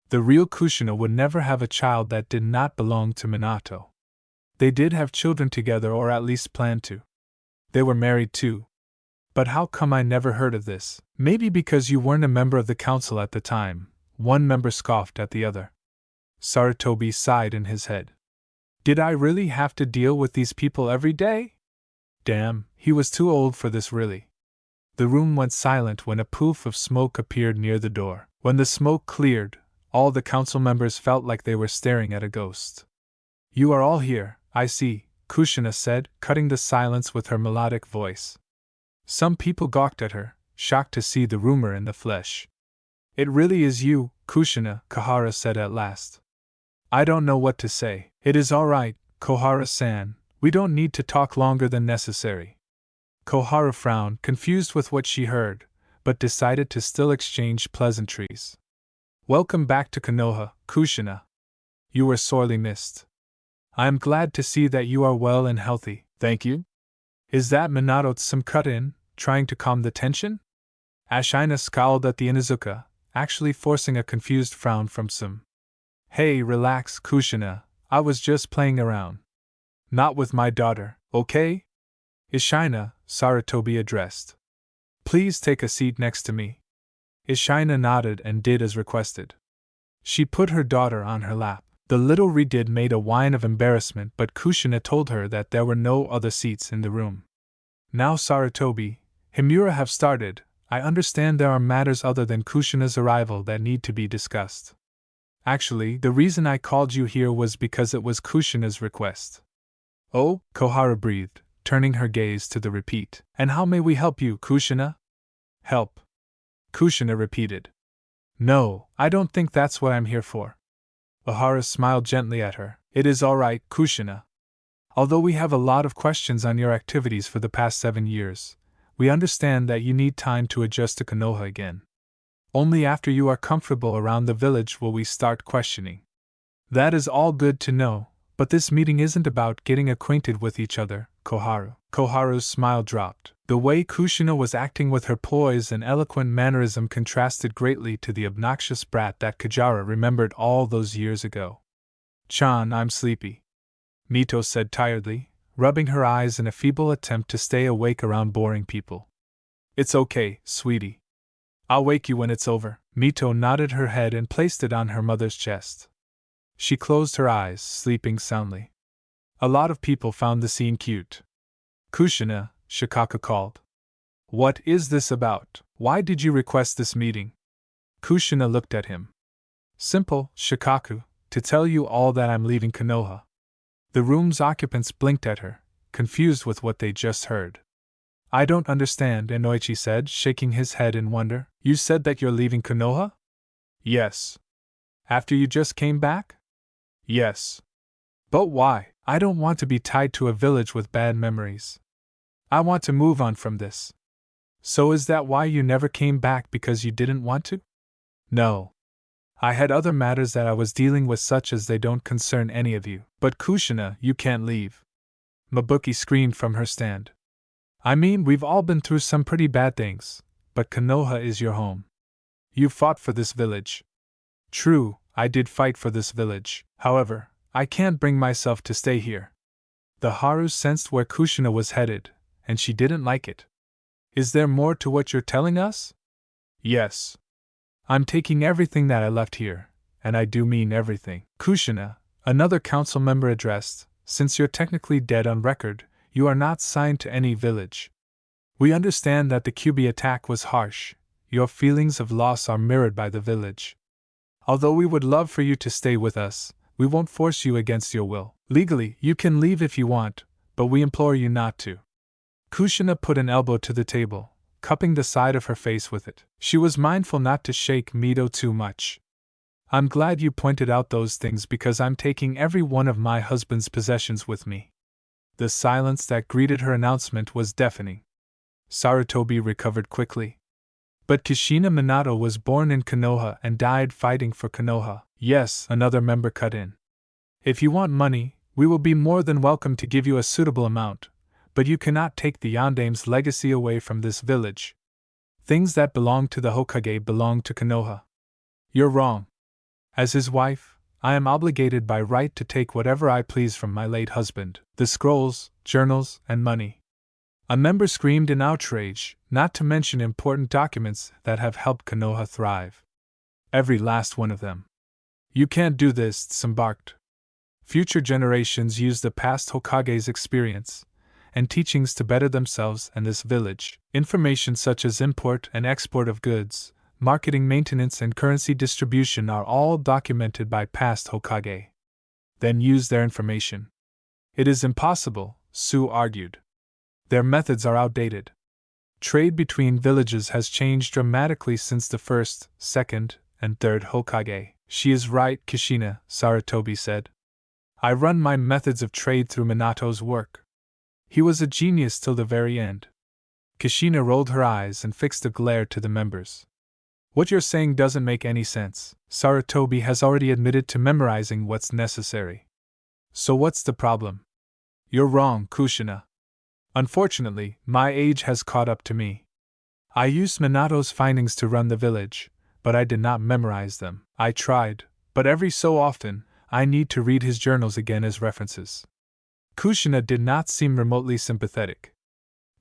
The real Kushina would never have a child that did not belong to Minato. They did have children together, or at least planned to. They were married too. But how come I never heard of this? Maybe because you weren't a member of the council at the time, one member scoffed at the other. Saratobi sighed in his head. Did I really have to deal with these people every day? Damn, he was too old for this really. The room went silent when a poof of smoke appeared near the door. When the smoke cleared, all the council members felt like they were staring at a ghost. You are all here, I see, Kushina said, cutting the silence with her melodic voice. Some people gawked at her, shocked to see the rumor in the flesh. It really is you, Kushina, Kohara said at last. I don't know what to say. It is all right, Kohara-san, we don't need to talk longer than necessary. Kohara frowned, confused with what she heard, but decided to still exchange pleasantries. Welcome back to Konoha, Kushina. You were sorely missed. I am glad to see that you are well and healthy. Thank you. Is that Minato-san cut in, trying to calm the tension? Ashina scowled at the Inuzuka, actually forcing a confused frown from Sum. Hey, relax, Kushina, I was just playing around. Not with my daughter, okay? Ishina, Sarutobi addressed. Please take a seat next to me. Ishina nodded and did as requested. She put her daughter on her lap. The little redid made a whine of embarrassment, but Kushina told her that there were no other seats in the room. Now Sarutobi, Himura have started. I understand there are matters other than Kushina's arrival that need to be discussed. Actually, the reason I called you here was because it was Kushina's request. Oh, Kohara breathed, turning her gaze to the repeat. And how may we help you, Kushina? Help. Kushina repeated. No, I don't think that's what I'm here for. Ohara smiled gently at her. It is all right, Kushina. Although we have a lot of questions on your activities for the past 7 years, we understand that you need time to adjust to Konoha again. Only after you are comfortable around the village will we start questioning. That is all good to know, but this meeting isn't about getting acquainted with each other, Koharu. Koharu's smile dropped. The way Kushina was acting with her poise and eloquent mannerism contrasted greatly to the obnoxious brat that Kajara remembered all those years ago. Chan, I'm sleepy, Mito said tiredly, rubbing her eyes in a feeble attempt to stay awake around boring people. It's okay, sweetie. I'll wake you when it's over. Mito nodded her head and placed it on her mother's chest. She closed her eyes, sleeping soundly. A lot of people found the scene cute. Kushina, Shikaka called. What is this about? Why did you request this meeting? Kushina looked at him. Simple, Shikaku, to tell you all that I'm leaving Konoha. The room's occupants blinked at her, confused with what they just heard. I don't understand, Inoichi said, shaking his head in wonder. You said that you're leaving Konoha? Yes. After you just came back? Yes. But why? I don't want to be tied to a village with bad memories. I want to move on from this. So is that why you never came back, because you didn't want to? No. I had other matters that I was dealing with, such as they don't concern any of you. But Kushina, you can't leave. Mabuki screamed from her stand. I mean, we've all been through some pretty bad things, but Konoha is your home. You fought for this village. True, I did fight for this village. However, I can't bring myself to stay here. The Haru sensed where Kushina was headed, and she didn't like it. Is there more to what you're telling us? Yes. I'm taking everything that I left here, and I do mean everything. Kushina, another council member addressed, since you're technically dead on record, you are not signed to any village. We understand that the Kyubi attack was harsh. Your feelings of loss are mirrored by the village. Although we would love for you to stay with us, we won't force you against your will. Legally, you can leave if you want, but we implore you not to. Kushina put an elbow to the table, cupping the side of her face with it. She was mindful not to shake Mito too much. I'm glad you pointed out those things, because I'm taking every one of my husband's possessions with me. The silence that greeted her announcement was deafening. Sarutobi recovered quickly. But Kushina Minato was born in Konoha and died fighting for Konoha. Yes, another member cut in. If you want money, we will be more than welcome to give you a suitable amount, but you cannot take the Yandame's legacy away from this village. Things that belong to the Hokage belong to Konoha. You're wrong. As his wife, I am obligated by right to take whatever I please from my late husband, the scrolls, journals, and money. A member screamed in outrage, not to mention important documents that have helped Konoha thrive. Every last one of them. You can't do this, Tsum barked. Future generations use the past Hokage's experience and teachings to better themselves and this village. Information such as import and export of goods, marketing, maintenance, and currency distribution are all documented by past Hokage. then use their information. It is impossible, Sue argued. Their methods are outdated. Trade between villages has changed dramatically since the first, second, and third Hokage. She is right, Kushina, Sarutobi said. I run my methods of trade through Minato's work. He was a genius till the very end. Kushina rolled her eyes and fixed a glare to the members. What you're saying doesn't make any sense. Sarutobi has already admitted to memorizing what's necessary. So what's the problem? You're wrong, Kushina. Unfortunately, my age has caught up to me. I used Minato's findings to run the village, but I did not memorize them. I tried, but every so often, I need to read his journals again as references. Kushina did not seem remotely sympathetic.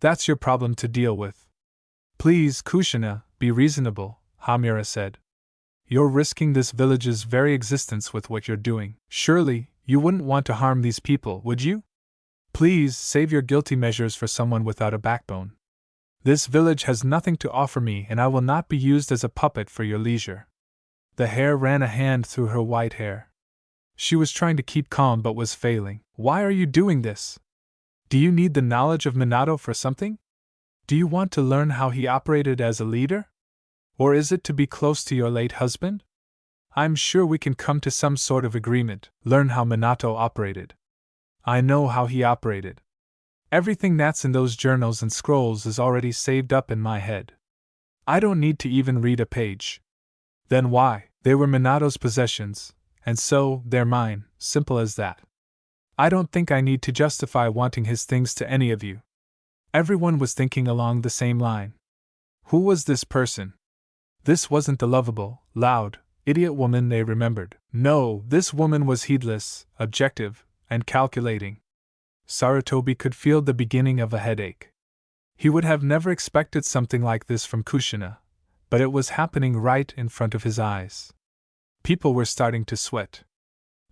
That's your problem to deal with. Please, Kushina, be reasonable, Hamura said. You're risking this village's very existence with what you're doing. Surely, you wouldn't want to harm these people, would you? Please save your guilty measures for someone without a backbone. This village has nothing to offer me, and I will not be used as a puppet for your leisure. The hare ran a hand through her white hair. She was trying to keep calm but was failing. Why are you doing this? Do you need the knowledge of Minato for something? Do you want to learn how he operated as a leader? Or is it to be close to your late husband? I'm sure we can come to some sort of agreement. Learn how Minato operated. I know how he operated. Everything that's in those journals and scrolls is already saved up in my head. I don't need to even read a page. Then why? They were Minato's possessions, and so, they're mine, simple as that. I don't think I need to justify wanting his things to any of you. Everyone was thinking along the same line. Who was this person? This wasn't the lovable, loud, idiot woman they remembered. No, this woman was heedless, objective, and calculating. Sarutobi could feel the beginning of a headache. He would have never expected something like this from Kushina, but it was happening right in front of his eyes. People were starting to sweat.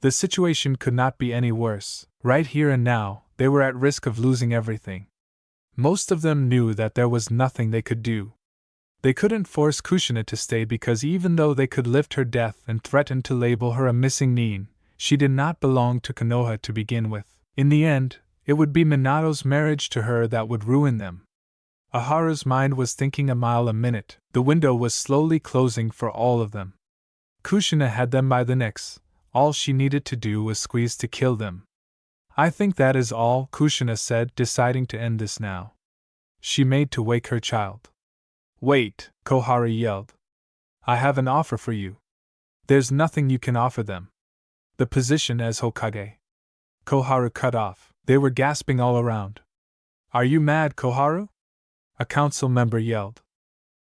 The situation could not be any worse. Right here and now, they were at risk of losing everything. Most of them knew that there was nothing they could do. They couldn't force Kushina to stay because even though they could lift her death and threaten to label her a missing nin, she did not belong to Konoha to begin with. In the end, it would be Minato's marriage to her that would ruin them. Aharu's mind was thinking a mile a minute. The window was slowly closing for all of them. Kushina had them by the necks. All she needed to do was squeeze to kill them. I think that is all, Kushina said, deciding to end this now. She made to wake her child. Wait, Koharu yelled. I have an offer for you. There's nothing you can offer them. The position as Hokage. Koharu cut off. They were gasping all around. Are you mad, Koharu? A council member yelled.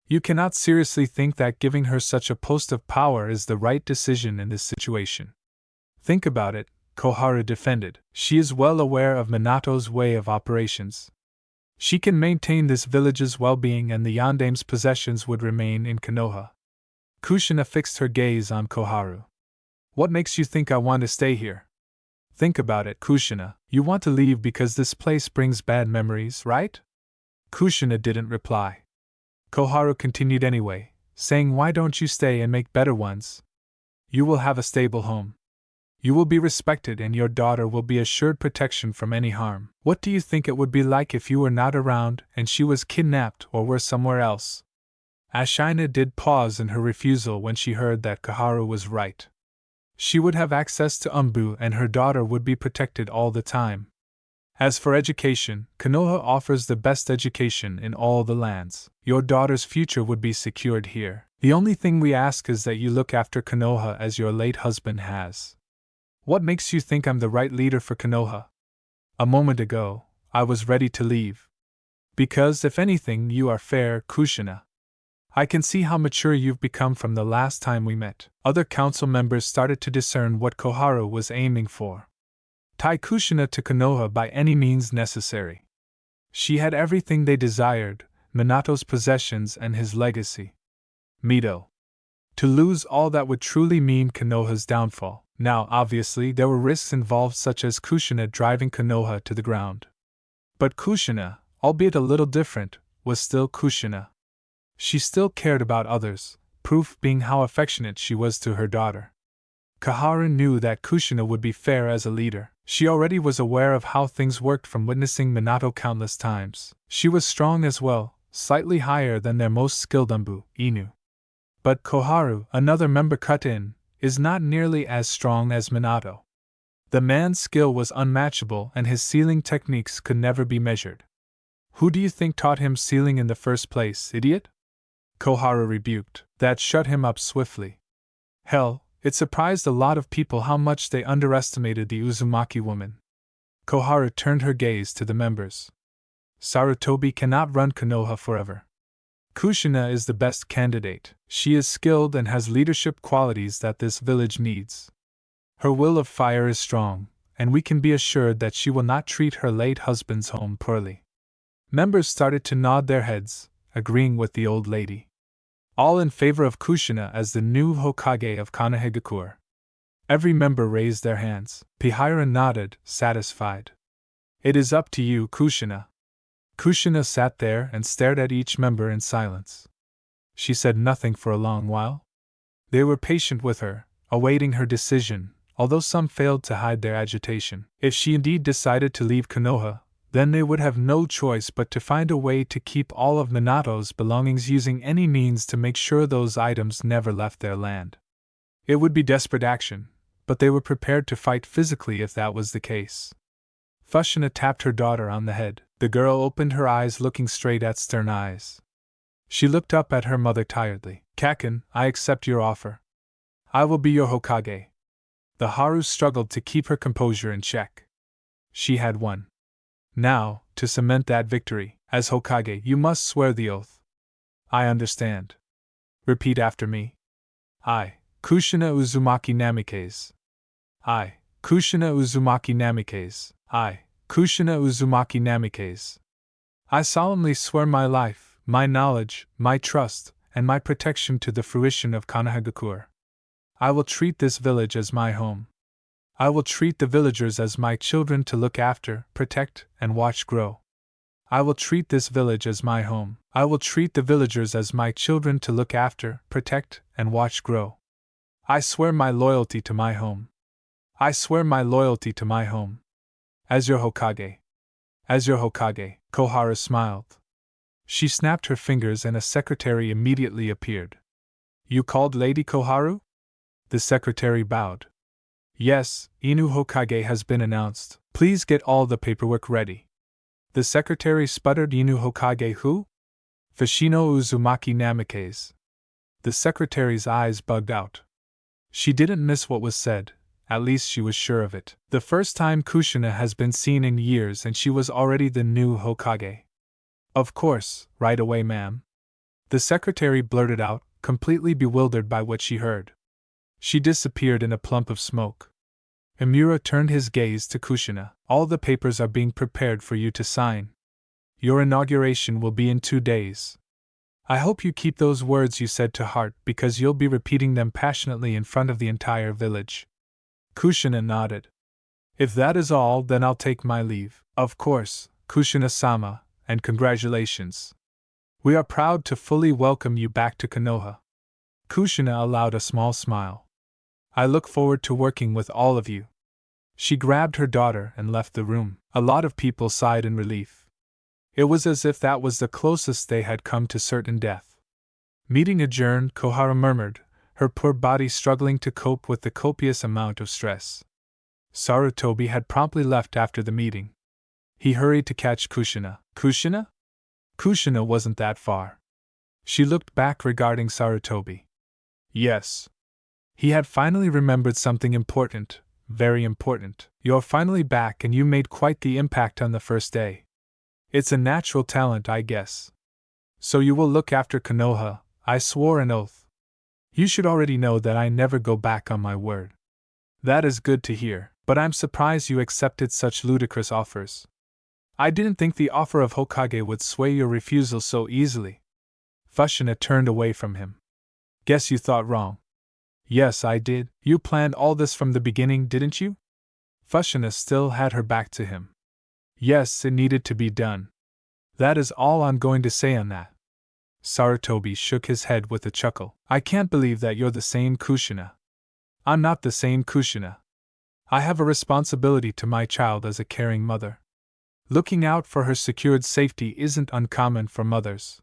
You cannot seriously think that giving her such a post of power is the right decision in this situation. Think about it, Koharu defended. She is well aware of Minato's way of operations. She can maintain this village's well-being and the Yandame's possessions would remain in Konoha. Kushina fixed her gaze on Koharu. What makes you think I want to stay here? Think about it, Kushina. You want to leave because this place brings bad memories, right? Kushina didn't reply. Koharu continued anyway, saying, why don't you stay and make better ones? You will have a stable home. You will be respected and your daughter will be assured protection from any harm. What do you think it would be like if you were not around and she was kidnapped or were somewhere else? Ashina did pause in her refusal when she heard that Koharu was right. She would have access to Umbu and her daughter would be protected all the time. As for education, Konoha offers the best education in all the lands. Your daughter's future would be secured here. The only thing we ask is that you look after Konoha as your late husband has. What makes you think I'm the right leader for Konoha? A moment ago, I was ready to leave. Because, if anything, you are fair, Kushina. I can see how mature you've become from the last time we met. Other council members started to discern what Koharu was aiming for. Tie Kushina to Konoha by any means necessary. She had everything they desired, Minato's possessions and his legacy. Mito. To lose all that would truly mean Konoha's downfall. Now, obviously, there were risks involved such as Kushina driving Konoha to the ground. But Kushina, albeit a little different, was still Kushina. She still cared about others, proof being how affectionate she was to her daughter. Kaharu knew that Kushina would be fair as a leader. She already was aware of how things worked from witnessing Minato countless times. She was strong as well, slightly higher than their most skilled Anbu, Inu. But Koharu, another member cut in, is not nearly as strong as Minato. The man's skill was unmatchable and his sealing techniques could never be measured. Who do you think taught him sealing in the first place, idiot? Koharu rebuked. That shut him up swiftly. Hell, it surprised a lot of people how much they underestimated the Uzumaki woman. Koharu turned her gaze to the members. Sarutobi cannot run Konoha forever. Kushina is the best candidate. She is skilled and has leadership qualities that this village needs. Her will of fire is strong, and we can be assured that she will not treat her late husband's home poorly. Members started to nod their heads, agreeing with the old lady. All in favor of Kushina as the new Hokage of Konohagakure. Every member raised their hands. Pihira nodded, satisfied. It is up to you, Kushina. Kushina sat there and stared at each member in silence. She said nothing for a long while. They were patient with her, awaiting her decision, although some failed to hide their agitation. If she indeed decided to leave Konoha, then they would have no choice but to find a way to keep all of Minato's belongings using any means to make sure those items never left their land. It would be desperate action, but they were prepared to fight physically if that was the case. Fushina tapped her daughter on the head. The girl opened her eyes, looking straight at stern eyes. She looked up at her mother tiredly. Kaken, I accept your offer. I will be your Hokage. The Haru struggled to keep her composure in check. She had won. Now, to cement that victory, as Hokage, you must swear the oath. I understand. Repeat after me. I, Kushina Uzumaki Namikaze. I, Kushina Uzumaki Namikaze. I, Kushina Uzumaki Namikaze. I solemnly swear my life, my knowledge, my trust, and my protection to the fruition of Konohagakure. I will treat this village as my home. I will treat the villagers as my children to look after, protect, and watch grow. I will treat this village as my home. I will treat the villagers as my children to look after, protect, and watch grow. I swear my loyalty to my home. I swear my loyalty to my home. As your Hokage. As your Hokage, Koharu smiled. She snapped her fingers and a secretary immediately appeared. You called Lady Koharu? The secretary bowed. Yes, Inu Hokage has been announced. Please get all the paperwork ready. The secretary sputtered. Inu Hokage who? Fushino Uzumaki Namikaze. The secretary's eyes bugged out. She didn't miss what was said, at least she was sure of it. The first time Kushina has been seen in years and she was already the new Hokage. Of course, right away, ma'am. The secretary blurted out, completely bewildered by what she heard. She disappeared in a plump of smoke. Imura turned his gaze to Kushina. All the papers are being prepared for you to sign. Your inauguration will be in 2 days. I hope you keep those words you said to heart because you'll be repeating them passionately in front of the entire village. Kushina nodded. If that is all, then I'll take my leave. Of course, Kushina-sama, and congratulations. We are proud to fully welcome you back to Konoha. Kushina allowed a small smile. I look forward to working with all of you. She grabbed her daughter and left the room. A lot of people sighed in relief. It was as if that was the closest they had come to certain death. Meeting adjourned, Koharu murmured, her poor body struggling to cope with the copious amount of stress. Sarutobi had promptly left after the meeting. He hurried to catch Kushina. Kushina? Kushina wasn't that far. She looked back regarding Sarutobi. Yes. He had finally remembered something important, very important. You're finally back and you made quite the impact on the first day. It's a natural talent, I guess. So you will look after Konoha, I swore an oath. You should already know that I never go back on my word. That is good to hear, but I'm surprised you accepted such ludicrous offers. I didn't think the offer of Hokage would sway your refusal so easily. Fushina turned away from him. Guess you thought wrong. Yes, I did. You planned all this from the beginning, didn't you? Fushina still had her back to him. Yes, it needed to be done. That is all I'm going to say on that. Sarutobi shook his head with a chuckle. I can't believe that you're the same Kushina. I'm not the same Kushina. I have a responsibility to my child as a caring mother. Looking out for her secured safety isn't uncommon for mothers.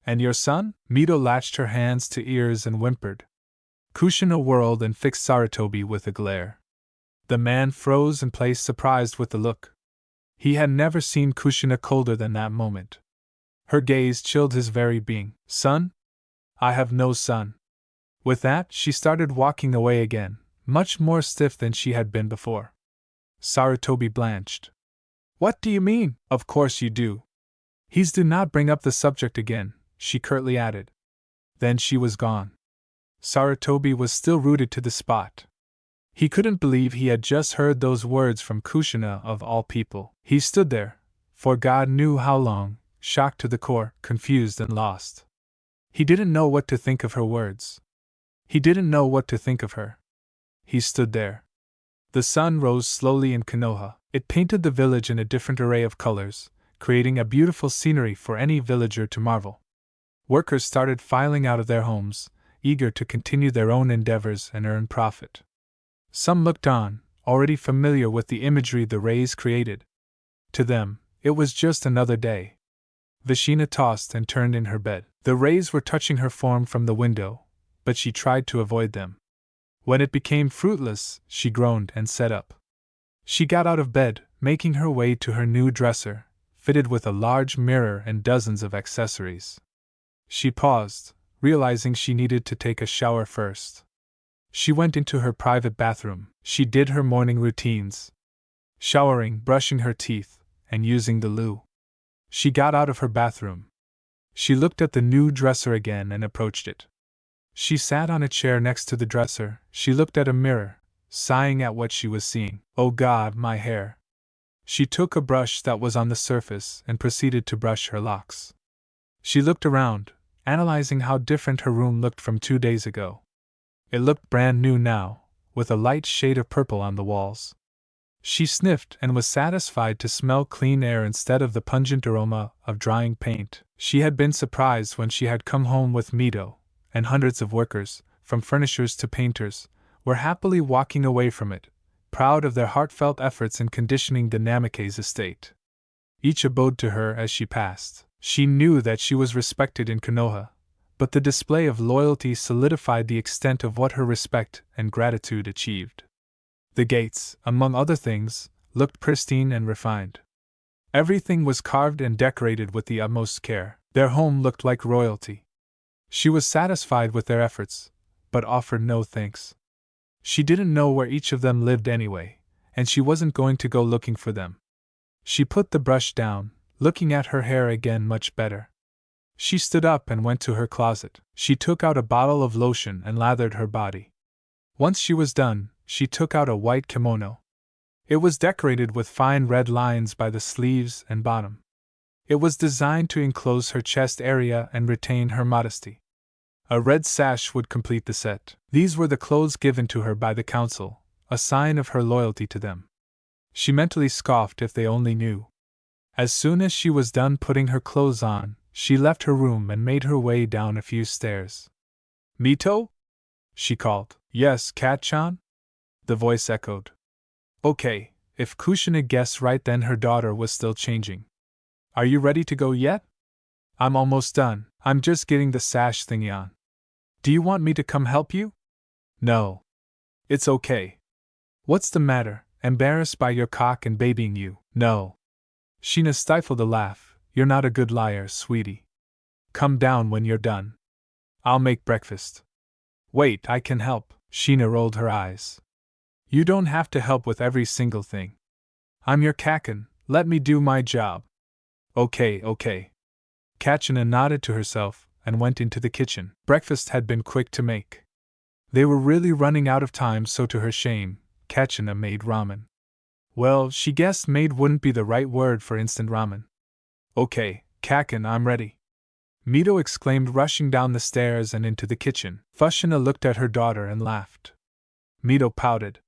And your son? Mito latched her hands to ears and whimpered. Kushina whirled and fixed Sarutobi with a glare. The man froze in place, surprised with the look. He had never seen Kushina colder than that moment. Her gaze chilled his very being. Son? I have no son. With that, she started walking away again, much more stiff than she had been before. Sarutobi blanched. What do you mean? Of course you do. Do not bring up the subject again, she curtly added. Then she was gone. Sarutobi was still rooted to the spot. He couldn't believe he had just heard those words from Kushina of all people. He stood there, for God knew how long, shocked to the core, confused and lost. He didn't know what to think of her words. He didn't know what to think of her. He stood there. The sun rose slowly in Konoha. It painted the village in a different array of colors, creating a beautiful scenery for any villager to marvel. Workers started filing out of their homes, eager to continue their own endeavors and earn profit. Some looked on, already familiar with the imagery the rays created. To them, it was just another day. Kushina tossed and turned in her bed. The rays were touching her form from the window, but she tried to avoid them. When it became fruitless, she groaned and sat up. She got out of bed, making her way to her new dresser, fitted with a large mirror and dozens of accessories. She paused, realizing she needed to take a shower first. She went into her private bathroom. She did her morning routines, showering, brushing her teeth, and using the loo. She got out of her bathroom. She looked at the new dresser again and approached it. She sat on a chair next to the dresser. She looked at a mirror, sighing at what she was seeing. Oh God, my hair. She took a brush that was on the surface and proceeded to brush her locks. She looked around, analyzing how different her room looked from 2 days ago. It looked brand new now, with a light shade of purple on the walls. She sniffed and was satisfied to smell clean air instead of the pungent aroma of drying paint. She had been surprised when she had come home with Mito, and hundreds of workers, from furnishers to painters, were happily walking away from it, proud of their heartfelt efforts in conditioning the Namikaze estate. Each bowed to her as she passed. She knew that she was respected in Konoha, but the display of loyalty solidified the extent of what her respect and gratitude achieved. The gates, among other things, looked pristine and refined. Everything was carved and decorated with the utmost care. Their home looked like royalty. She was satisfied with their efforts, but offered no thanks. She didn't know where each of them lived anyway, and she wasn't going to go looking for them. She put the brush down, looking at her hair again much better. She stood up and went to her closet. She took out a bottle of lotion and lathered her body. Once she was done, she took out a white kimono. It was decorated with fine red lines by the sleeves and bottom. It was designed to enclose her chest area and retain her modesty. A red sash would complete the set. These were the clothes given to her by the council, a sign of her loyalty to them. She mentally scoffed if they only knew. As soon as she was done putting her clothes on, she left her room and made her way down a few stairs. Mito? She called. Yes, Cat-chan? The voice echoed. Okay, if Kushina guessed right, then her daughter was still changing. Are you ready to go yet? I'm almost done. I'm just getting the sash thingy on. Do you want me to come help you? No. It's okay. What's the matter? Embarrassed by your cock and babying you? No. Sheena stifled a laugh. You're not a good liar, sweetie. Come down when you're done. I'll make breakfast. Wait, I can help. Sheena rolled her eyes. You don't have to help with every single thing. I'm your kaken, let me do my job. Okay. Kachina nodded to herself and went into the kitchen. Breakfast had been quick to make. They were really running out of time, so to her shame, Kachina made ramen. Well, she guessed made wouldn't be the right word for instant ramen. Okay, Kaken, I'm ready. Mito exclaimed, rushing down the stairs and into the kitchen. Fushina looked at her daughter and laughed. Mito pouted.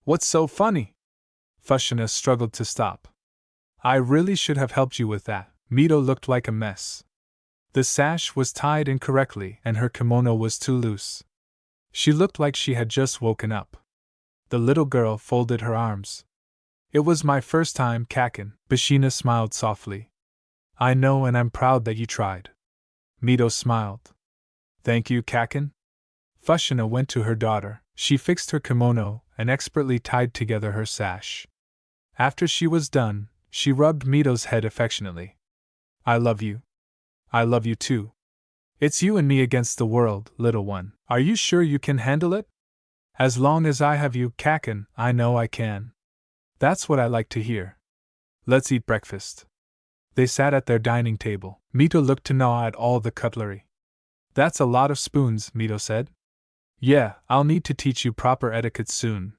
What's so funny? Fushina struggled to stop. I really should have helped you with that. Mito looked like a mess. The sash was tied incorrectly and her kimono was too loose. She looked like she had just woken up. The little girl folded her arms. It was my first time, Kakin. Kushina smiled softly. I know, and I'm proud that you tried. Mito smiled. Thank you, Kakin. Kushina went to her daughter. She fixed her kimono and expertly tied together her sash. After she was done, she rubbed Mito's head affectionately. I love you. I love you too. It's you and me against the world, little one. Are you sure you can handle it? As long as I have you, Kakin, I know I can. That's what I like to hear. Let's eat breakfast. They sat at their dining table. Mito looked to gnaw at all the cutlery. That's a lot of spoons, Mito said. Yeah, I'll need to teach you proper etiquette soon.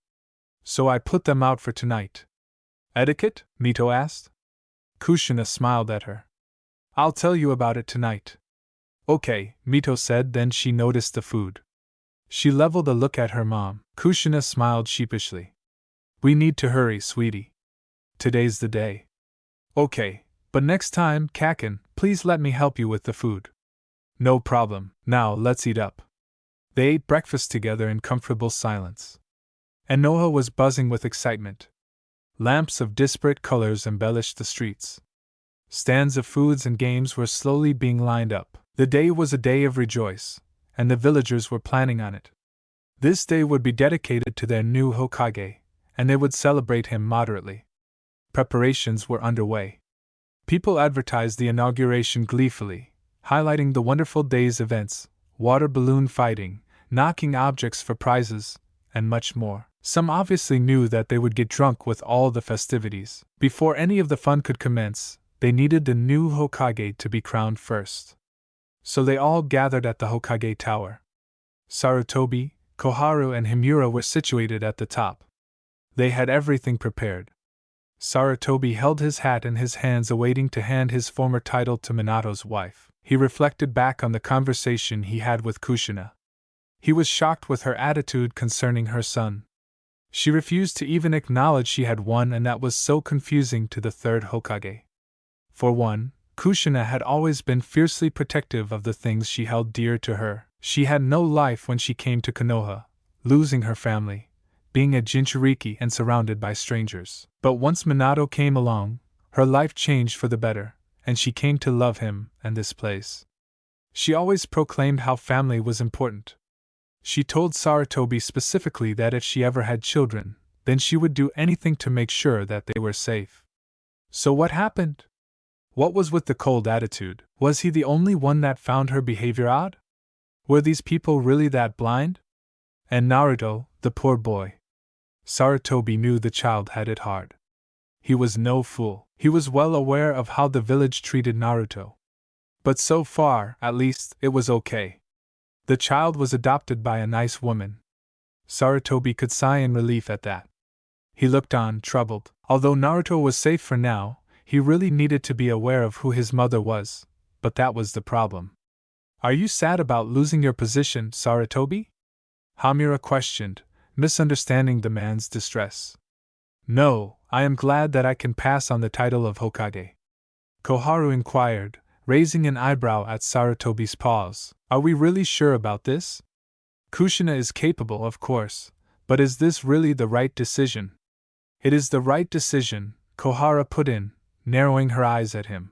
So I put them out for tonight. Etiquette? Mito asked. Kushina smiled at her. I'll tell you about it tonight. Okay, Mito said, then she noticed the food. She leveled a look at her mom. Kushina smiled sheepishly. We need to hurry, sweetie. Today's the day. Okay, but next time, Kakin, please let me help you with the food. No problem, now let's eat up. They ate breakfast together in comfortable silence. And Noha was buzzing with excitement. Lamps of disparate colors embellished the streets. Stands of foods and games were slowly being lined up. The day was a day of rejoice, and the villagers were planning on it. This day would be dedicated to their new Hokage, and they would celebrate him moderately. Preparations were underway. People advertised the inauguration gleefully, highlighting the wonderful day's events, water balloon fighting, knocking objects for prizes, and much more. Some obviously knew that they would get drunk with all the festivities. Before any of the fun could commence, they needed the new Hokage to be crowned first. So they all gathered at the Hokage Tower. Sarutobi, Koharu, and Himura were situated at the top. They had everything prepared. Sarutobi held his hat in his hands, awaiting to hand his former title to Minato's wife. He reflected back on the conversation he had with Kushina. He was shocked with her attitude concerning her son. She refused to even acknowledge she had one, and that was so confusing to the third Hokage. For one, Kushina had always been fiercely protective of the things she held dear to her. She had no life when she came to Konoha, losing her family, being a Jinchuriki and surrounded by strangers. But once Minato came along, her life changed for the better, and she came to love him and this place. She always proclaimed how family was important. She told Sarutobi specifically that if she ever had children, then she would do anything to make sure that they were safe. So what happened? What was with the cold attitude? Was he the only one that found her behavior odd? Were these people really that blind? And Naruto, the poor boy. Sarutobi knew the child had it hard. He was no fool. He was well aware of how the village treated Naruto. But so far, at least, it was okay. The child was adopted by a nice woman. Sarutobi could sigh in relief at that. He looked on, troubled. Although Naruto was safe for now, he really needed to be aware of who his mother was, but that was the problem. Are you sad about losing your position, Sarutobi? Hamura questioned, misunderstanding the man's distress. No, I am glad that I can pass on the title of Hokage. Koharu inquired, raising an eyebrow at Sarutobi's pause. Are we really sure about this? Kushina is capable, of course, but is this really the right decision? It is the right decision, Koharu put in, narrowing her eyes at him.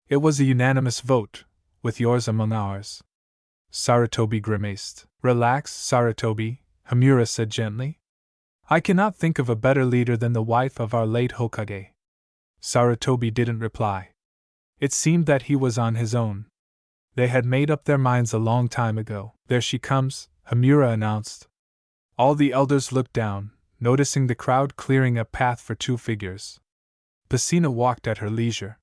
It was a unanimous vote, with yours among ours. Sarutobi grimaced. Relax, Sarutobi, Hamura said gently. I cannot think of a better leader than the wife of our late Hokage. Sarutobi didn't reply. It seemed that he was on his own. They had made up their minds a long time ago. There she comes, Hamura announced. All the elders looked down, noticing the crowd clearing a path for two figures. Kushina walked at her leisure.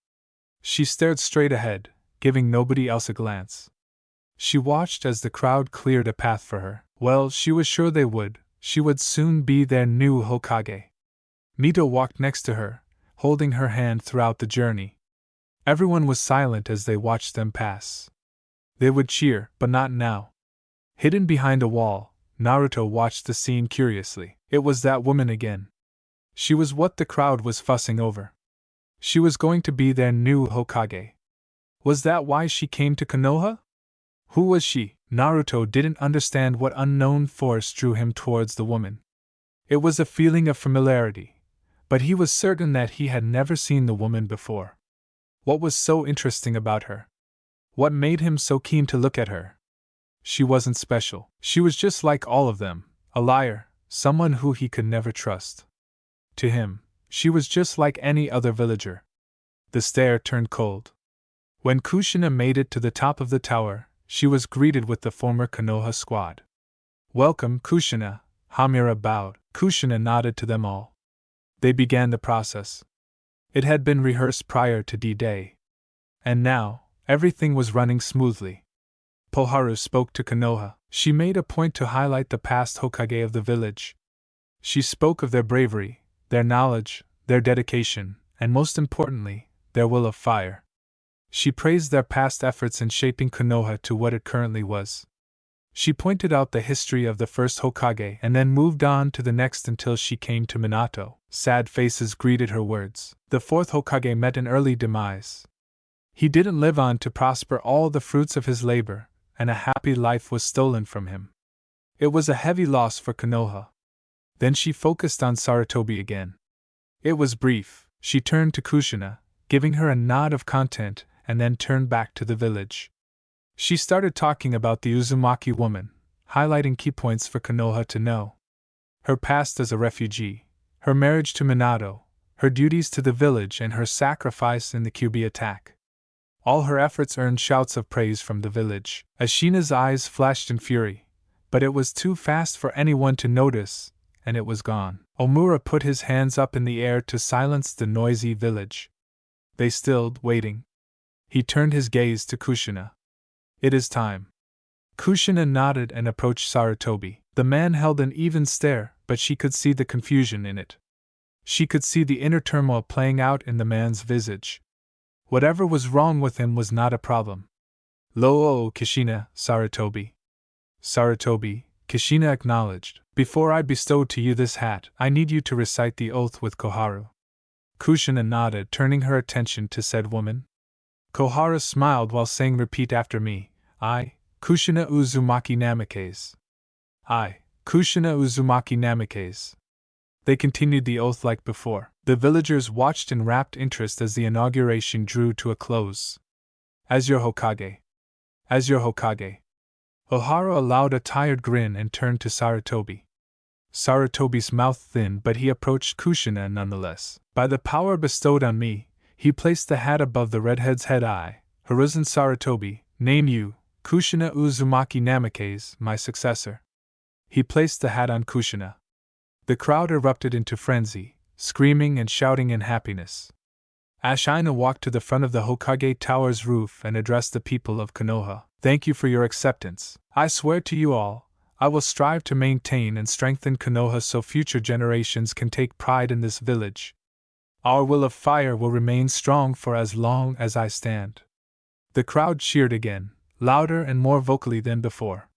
She stared straight ahead, giving nobody else a glance. She watched as the crowd cleared a path for her. Well, she was sure they would. She would soon be their new Hokage. Mito walked next to her, holding her hand throughout the journey. Everyone was silent as they watched them pass. They would cheer, but not now. Hidden behind a wall, Naruto watched the scene curiously. It was that woman again. She was what the crowd was fussing over. She was going to be their new Hokage. Was that why she came to Konoha? Who was she? Naruto didn't understand what unknown force drew him towards the woman. It was a feeling of familiarity, but he was certain that he had never seen the woman before. What was so interesting about her? What made him so keen to look at her? She wasn't special. She was just like all of them, a liar, someone who he could never trust. To him, she was just like any other villager. The stare turned cold. When Kushina made it to the top of the tower, she was greeted with the former Konoha squad. "Welcome, Kushina," Hamura bowed. Kushina nodded to them all. They began the process. It had been rehearsed prior to D-Day. And now, everything was running smoothly. Poharu spoke to Konoha. She made a point to highlight the past Hokage of the village. She spoke of their bravery, their knowledge, their dedication, and most importantly, their will of fire. She praised their past efforts in shaping Konoha to what it currently was. She pointed out the history of the first Hokage and then moved on to the next until she came to Minato. Sad faces greeted her words. The fourth Hokage met an early demise. He didn't live on to prosper all the fruits of his labor, and a happy life was stolen from him. It was a heavy loss for Konoha. Then she focused on Sarutobi again. It was brief. She turned to Kushina, giving her a nod of content, and then turned back to the village. She started talking about the Uzumaki woman, highlighting key points for Konoha to know. Her past as a refugee, her marriage to Minato, her duties to the village, and her sacrifice in the Kyuubi attack. All her efforts earned shouts of praise from the village. Ashina's eyes flashed in fury, but it was too fast for anyone to notice, and it was gone. Omura put his hands up in the air to silence the noisy village. They stilled, waiting. He turned his gaze to Kushina. "It is time." Kushina nodded and approached Sarutobi. The man held an even stare, but she could see the confusion in it. She could see the inner turmoil playing out in the man's visage. Whatever was wrong with him was not a problem. "Lo, Kushina, Sarutobi." "Sarutobi," Kushina acknowledged. "Before I bestow to you this hat, I need you to recite the oath with Koharu." Kushina nodded, turning her attention to said woman. Koharu smiled while saying, "Repeat after me. I, Kushina Uzumaki Namikaze. I, Kushina Uzumaki Namikaze." They continued the oath like before. The villagers watched in rapt interest as the inauguration drew to a close. "As your Hokage. As your Hokage." Koharu allowed a tired grin and turned to Sarutobi. Sarutobi's mouth thinned, but he approached Kushina nonetheless. "By the power bestowed on me," he placed the hat above the redhead's head. "I, Hiruzen Sarutobi, name you, Kushina Uzumaki Namikaze, my successor." He placed the hat on Kushina. The crowd erupted into frenzy, screaming and shouting in happiness. Ashina walked to the front of the Hokage Tower's roof and addressed the people of Konoha. "Thank you for your acceptance. I swear to you all, I will strive to maintain and strengthen Konoha so future generations can take pride in this village. Our will of fire will remain strong for as long as I stand." The crowd cheered again, louder and more vocally than before.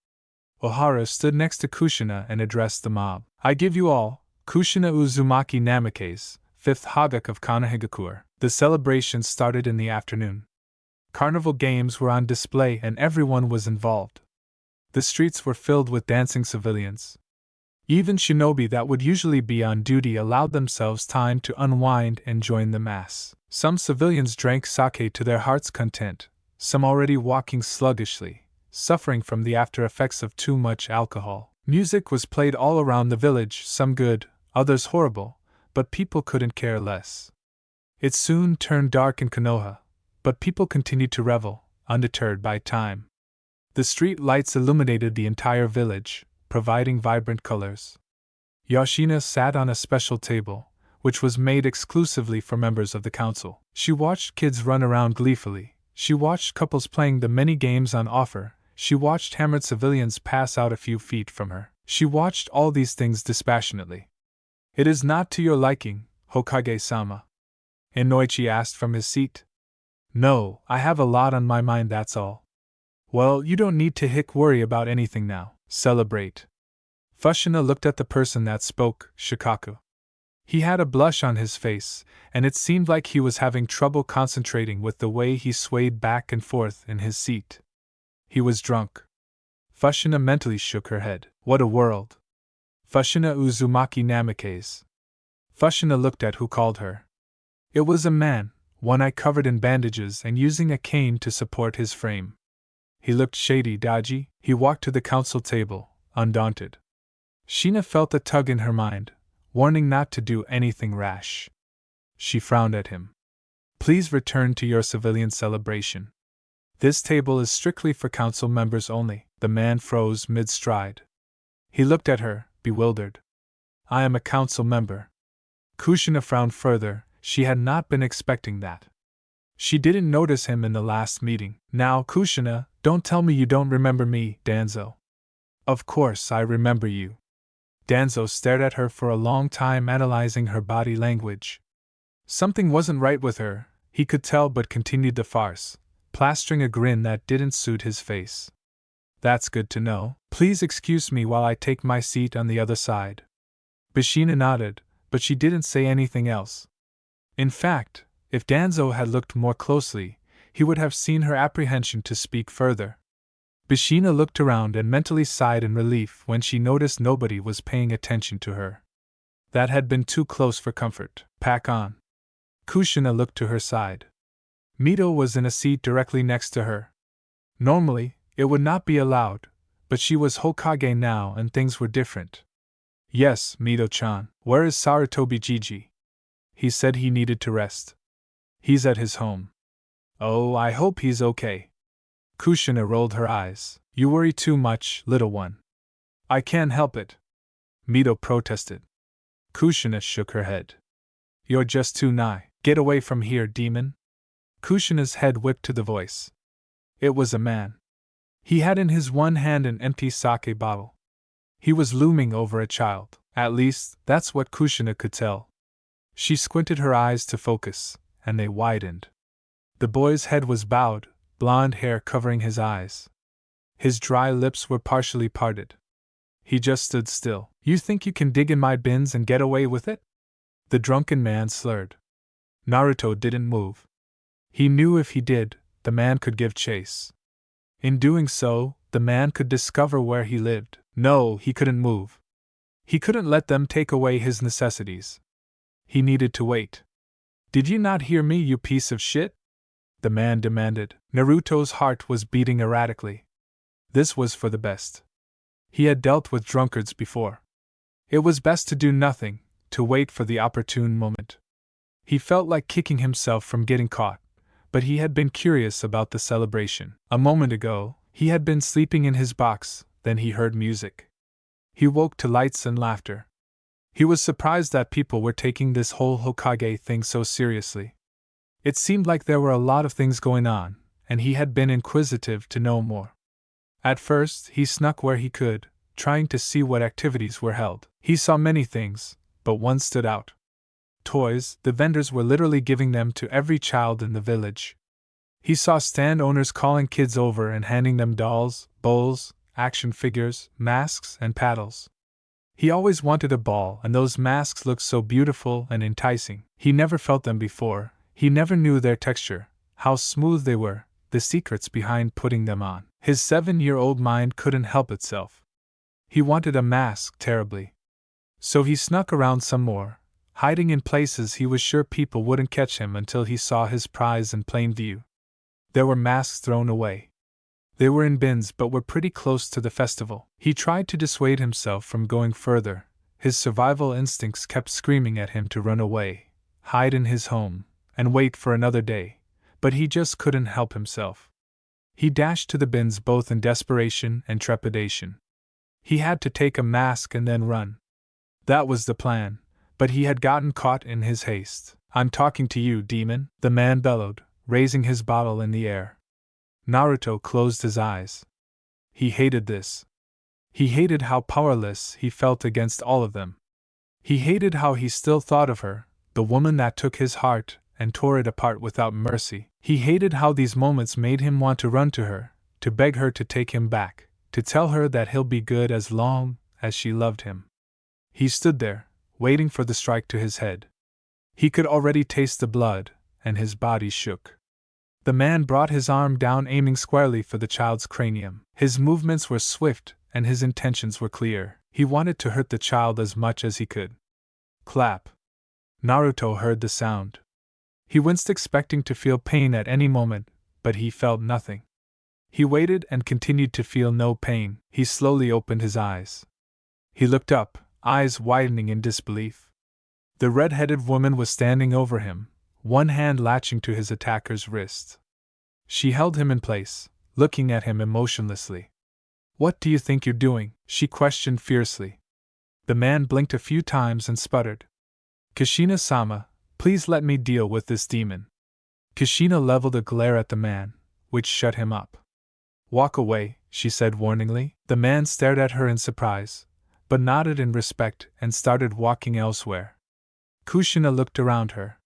Ohara stood next to Kushina and addressed the mob. "I give you all, Kushina Uzumaki Namikaze, 5th Hagak of Konohagakure." The celebrations started in the afternoon. Carnival games were on display and everyone was involved. The streets were filled with dancing civilians. Even shinobi that would usually be on duty allowed themselves time to unwind and join the mass. Some civilians drank sake to their heart's content, some already walking sluggishly, suffering from the after effects of too much alcohol. Music was played all around the village, some good, others horrible, but people couldn't care less. It soon turned dark in Konoha, but people continued to revel, undeterred by time. The street lights illuminated the entire village, providing vibrant colors. Yoshina sat on a special table, which was made exclusively for members of the council. She watched kids run around gleefully, she watched couples playing the many games on offer, she watched hammered civilians pass out a few feet from her. She watched all these things dispassionately. "It is not to your liking, Hokage-sama?" Inoichi asked from his seat. "No, I have a lot on my mind, that's all." "Well, you don't need to worry about anything now. Celebrate." Fushina looked at the person that spoke, Shikaku. He had a blush on his face, and it seemed like he was having trouble concentrating with the way he swayed back and forth in his seat. He was drunk. Fushina mentally shook her head. What a world! Fushina uzumaki namikaze. Fushina looked at who called her. It was a man, one eye covered in bandages and using a cane to support his frame. He looked shady dodgy. He walked to the council table, undaunted. Sheena felt a tug in her mind, warning not to do anything rash. She frowned at him. Please return to your civilian celebration. This table is strictly for council members only. The man froze mid-stride. He looked at her, bewildered. I am a council member. Kushina frowned further. She had not been expecting that. She didn't notice him in the last meeting. Now, Kushina, don't tell me you don't remember me, Danzo. Of course I remember you. Danzo stared at her for a long time, analyzing her body language. Something wasn't right with her, he could tell, but continued the farce, plastering a grin that didn't suit his face. That's good to know. Please excuse me while I take my seat on the other side. Kushina nodded, but she didn't say anything else. In fact, if Danzo had looked more closely, he would have seen her apprehension to speak further. Kushina looked around and mentally sighed in relief when she noticed nobody was paying attention to her. That had been too close for comfort. Pack on. Kushina looked to her side. Mito was in a seat directly next to her. Normally, it would not be allowed, but she was Hokage now and things were different. Yes, Mito-chan, where is Sarutobi Gigi? He said he needed to rest. He's at his home. Oh, I hope he's okay. Kushina rolled her eyes. You worry too much, little one. I can't help it. Mito protested. Kushina shook her head. You're just too nigh. Get away from here, demon. Kushina's head whipped to the voice. It was a man. He had in his one hand an empty sake bottle. He was looming over a child. At least, that's what Kushina could tell. She squinted her eyes to focus, and they widened. The boy's head was bowed, blonde hair covering his eyes. His dry lips were partially parted. He just stood still. You think you can dig in my bins and get away with it? The drunken man slurred. Naruto didn't move. He knew if he did, the man could give chase. In doing so, the man could discover where he lived. No, he couldn't move. He couldn't let them take away his necessities. He needed to wait. Did you not hear me, you piece of shit? The man demanded. Naruto's heart was beating erratically. This was for the best. He had dealt with drunkards before. It was best to do nothing, to wait for the opportune moment. He felt like kicking himself from getting caught, but he had been curious about the celebration. A moment ago, he had been sleeping in his box, then he heard music. He woke to lights and laughter. He was surprised that people were taking this whole Hokage thing so seriously. It seemed like there were a lot of things going on, and he had been inquisitive to know more. At first, he snuck where he could, trying to see what activities were held. He saw many things, but one stood out. Toys, the vendors were literally giving them to every child in the village. He saw stand owners calling kids over and handing them dolls, bowls, action figures, masks, and paddles. He always wanted a ball, and those masks looked so beautiful and enticing. He never felt them before, he never knew their texture, how smooth they were, the secrets behind putting them on. His 7-year-old mind couldn't help itself. He wanted a mask terribly. So he snuck around some more, hiding in places he was sure people wouldn't catch him until he saw his prize in plain view. There were masks thrown away. They were in bins but were pretty close to the festival. He tried to dissuade himself from going further. His survival instincts kept screaming at him to run away, hide in his home, and wait for another day, but he just couldn't help himself. He dashed to the bins both in desperation and trepidation. He had to take a mask and then run. That was the plan, but he had gotten caught in his haste. I'm talking to you, demon, the man bellowed, raising his bottle in the air. Naruto closed his eyes. He hated this. He hated how powerless he felt against all of them. He hated how he still thought of her, the woman that took his heart and tore it apart without mercy. He hated how these moments made him want to run to her, to beg her to take him back, to tell her that he'll be good as long as she loved him. He stood there, waiting for the strike to his head. He could already taste the blood, and his body shook. The man brought his arm down, aiming squarely for the child's cranium. His movements were swift, and his intentions were clear. He wanted to hurt the child as much as he could. Clap. Naruto heard the sound. He winced, expecting to feel pain at any moment, but he felt nothing. He waited and continued to feel no pain. He slowly opened his eyes. He looked up, eyes widening in disbelief. The red-headed woman was standing over him, one hand latching to his attacker's wrist. She held him in place, looking at him emotionlessly. "What do you think you're doing?" she questioned fiercely. The man blinked a few times and sputtered. "Kushina-sama, please let me deal with this demon." Kushina leveled a glare at the man, which shut him up. "Walk away," she said warningly. The man stared at her in surprise, but nodded in respect and started walking elsewhere. Kushina looked around her.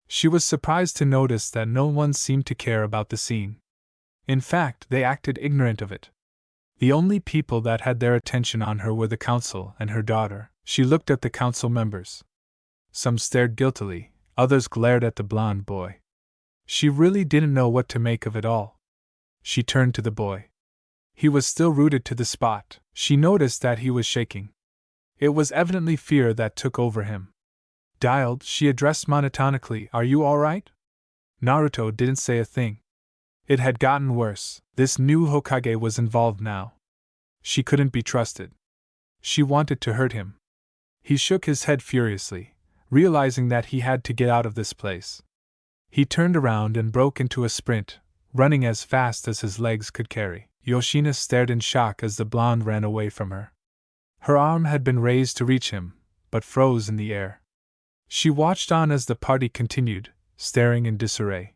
She was surprised to notice that no one seemed to care about the scene. In fact, they acted ignorant of it. The only people that had their attention on her were the council and her daughter. She looked at the council members. Some stared guiltily, others glared at the blonde boy. She really didn't know what to make of it all. She turned to the boy. He was still rooted to the spot. She noticed that he was shaking. It was evidently fear that took over him. Dialed, she addressed monotonically, "Are you all right?" Naruto didn't say a thing. It had gotten worse. This new Hokage was involved now. She couldn't be trusted. She wanted to hurt him. He shook his head furiously, realizing that he had to get out of this place. He turned around and broke into a sprint, running as fast as his legs could carry. Yoshina stared in shock as the blonde ran away from her. Her arm had been raised to reach him, but froze in the air. She watched on as the party continued, staring in disarray.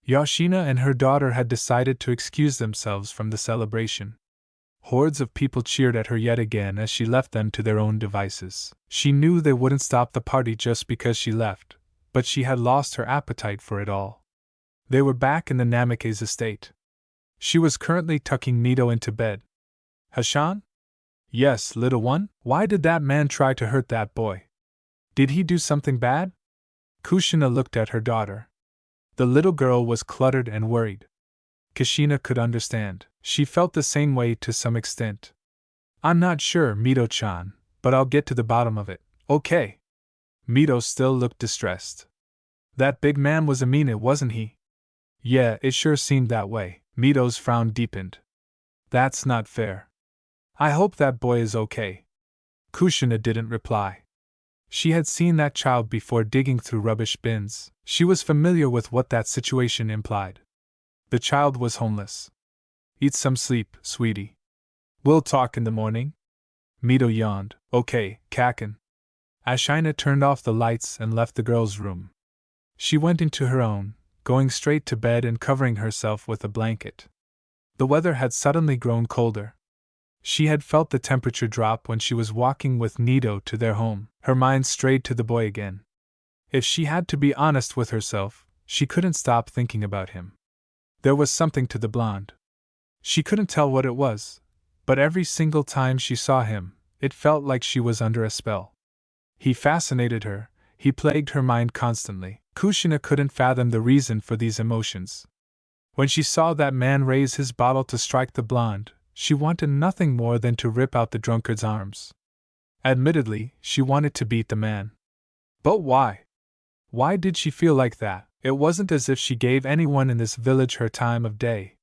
Yoshina and her daughter had decided to excuse themselves from the celebration. Hordes of people cheered at her yet again as she left them to their own devices. She knew they wouldn't stop the party just because she left, but she had lost her appetite for it all. They were back in the Namake's estate. She was currently tucking Mito into bed. "Hashan?" "Yes, little one?" "Why did that man try to hurt that boy? Did he do something bad?" Kushina looked at her daughter. The little girl was cluttered and worried. Kushina could understand. She felt the same way to some extent. "I'm not sure, Mito-chan, but I'll get to the bottom of it, okay?" Mito still looked distressed. "That big man was a mean, wasn't he?" "Yeah, it sure seemed that way." Mito's frown deepened. "That's not fair. I hope that boy is okay." Kushina didn't reply. She had seen that child before digging through rubbish bins. She was familiar with what that situation implied. The child was homeless. "Eat some sleep, sweetie. We'll talk in the morning." Mito yawned. "Okay, Kaken." Ashina turned off the lights and left the girl's room. She went into her own, going straight to bed and covering herself with a blanket. The weather had suddenly grown colder. She had felt the temperature drop when she was walking with Nito to their home. Her mind strayed to the boy again. If she had to be honest with herself, she couldn't stop thinking about him. There was something to the blonde. She couldn't tell what it was, but every single time she saw him, it felt like she was under a spell. He fascinated her, he plagued her mind constantly. Kushina couldn't fathom the reason for these emotions. When she saw that man raise his bottle to strike the blonde, she wanted nothing more than to rip out the drunkard's arms. Admittedly, she wanted to beat the man. But why? Why did she feel like that? It wasn't as if she gave anyone in this village her time of day.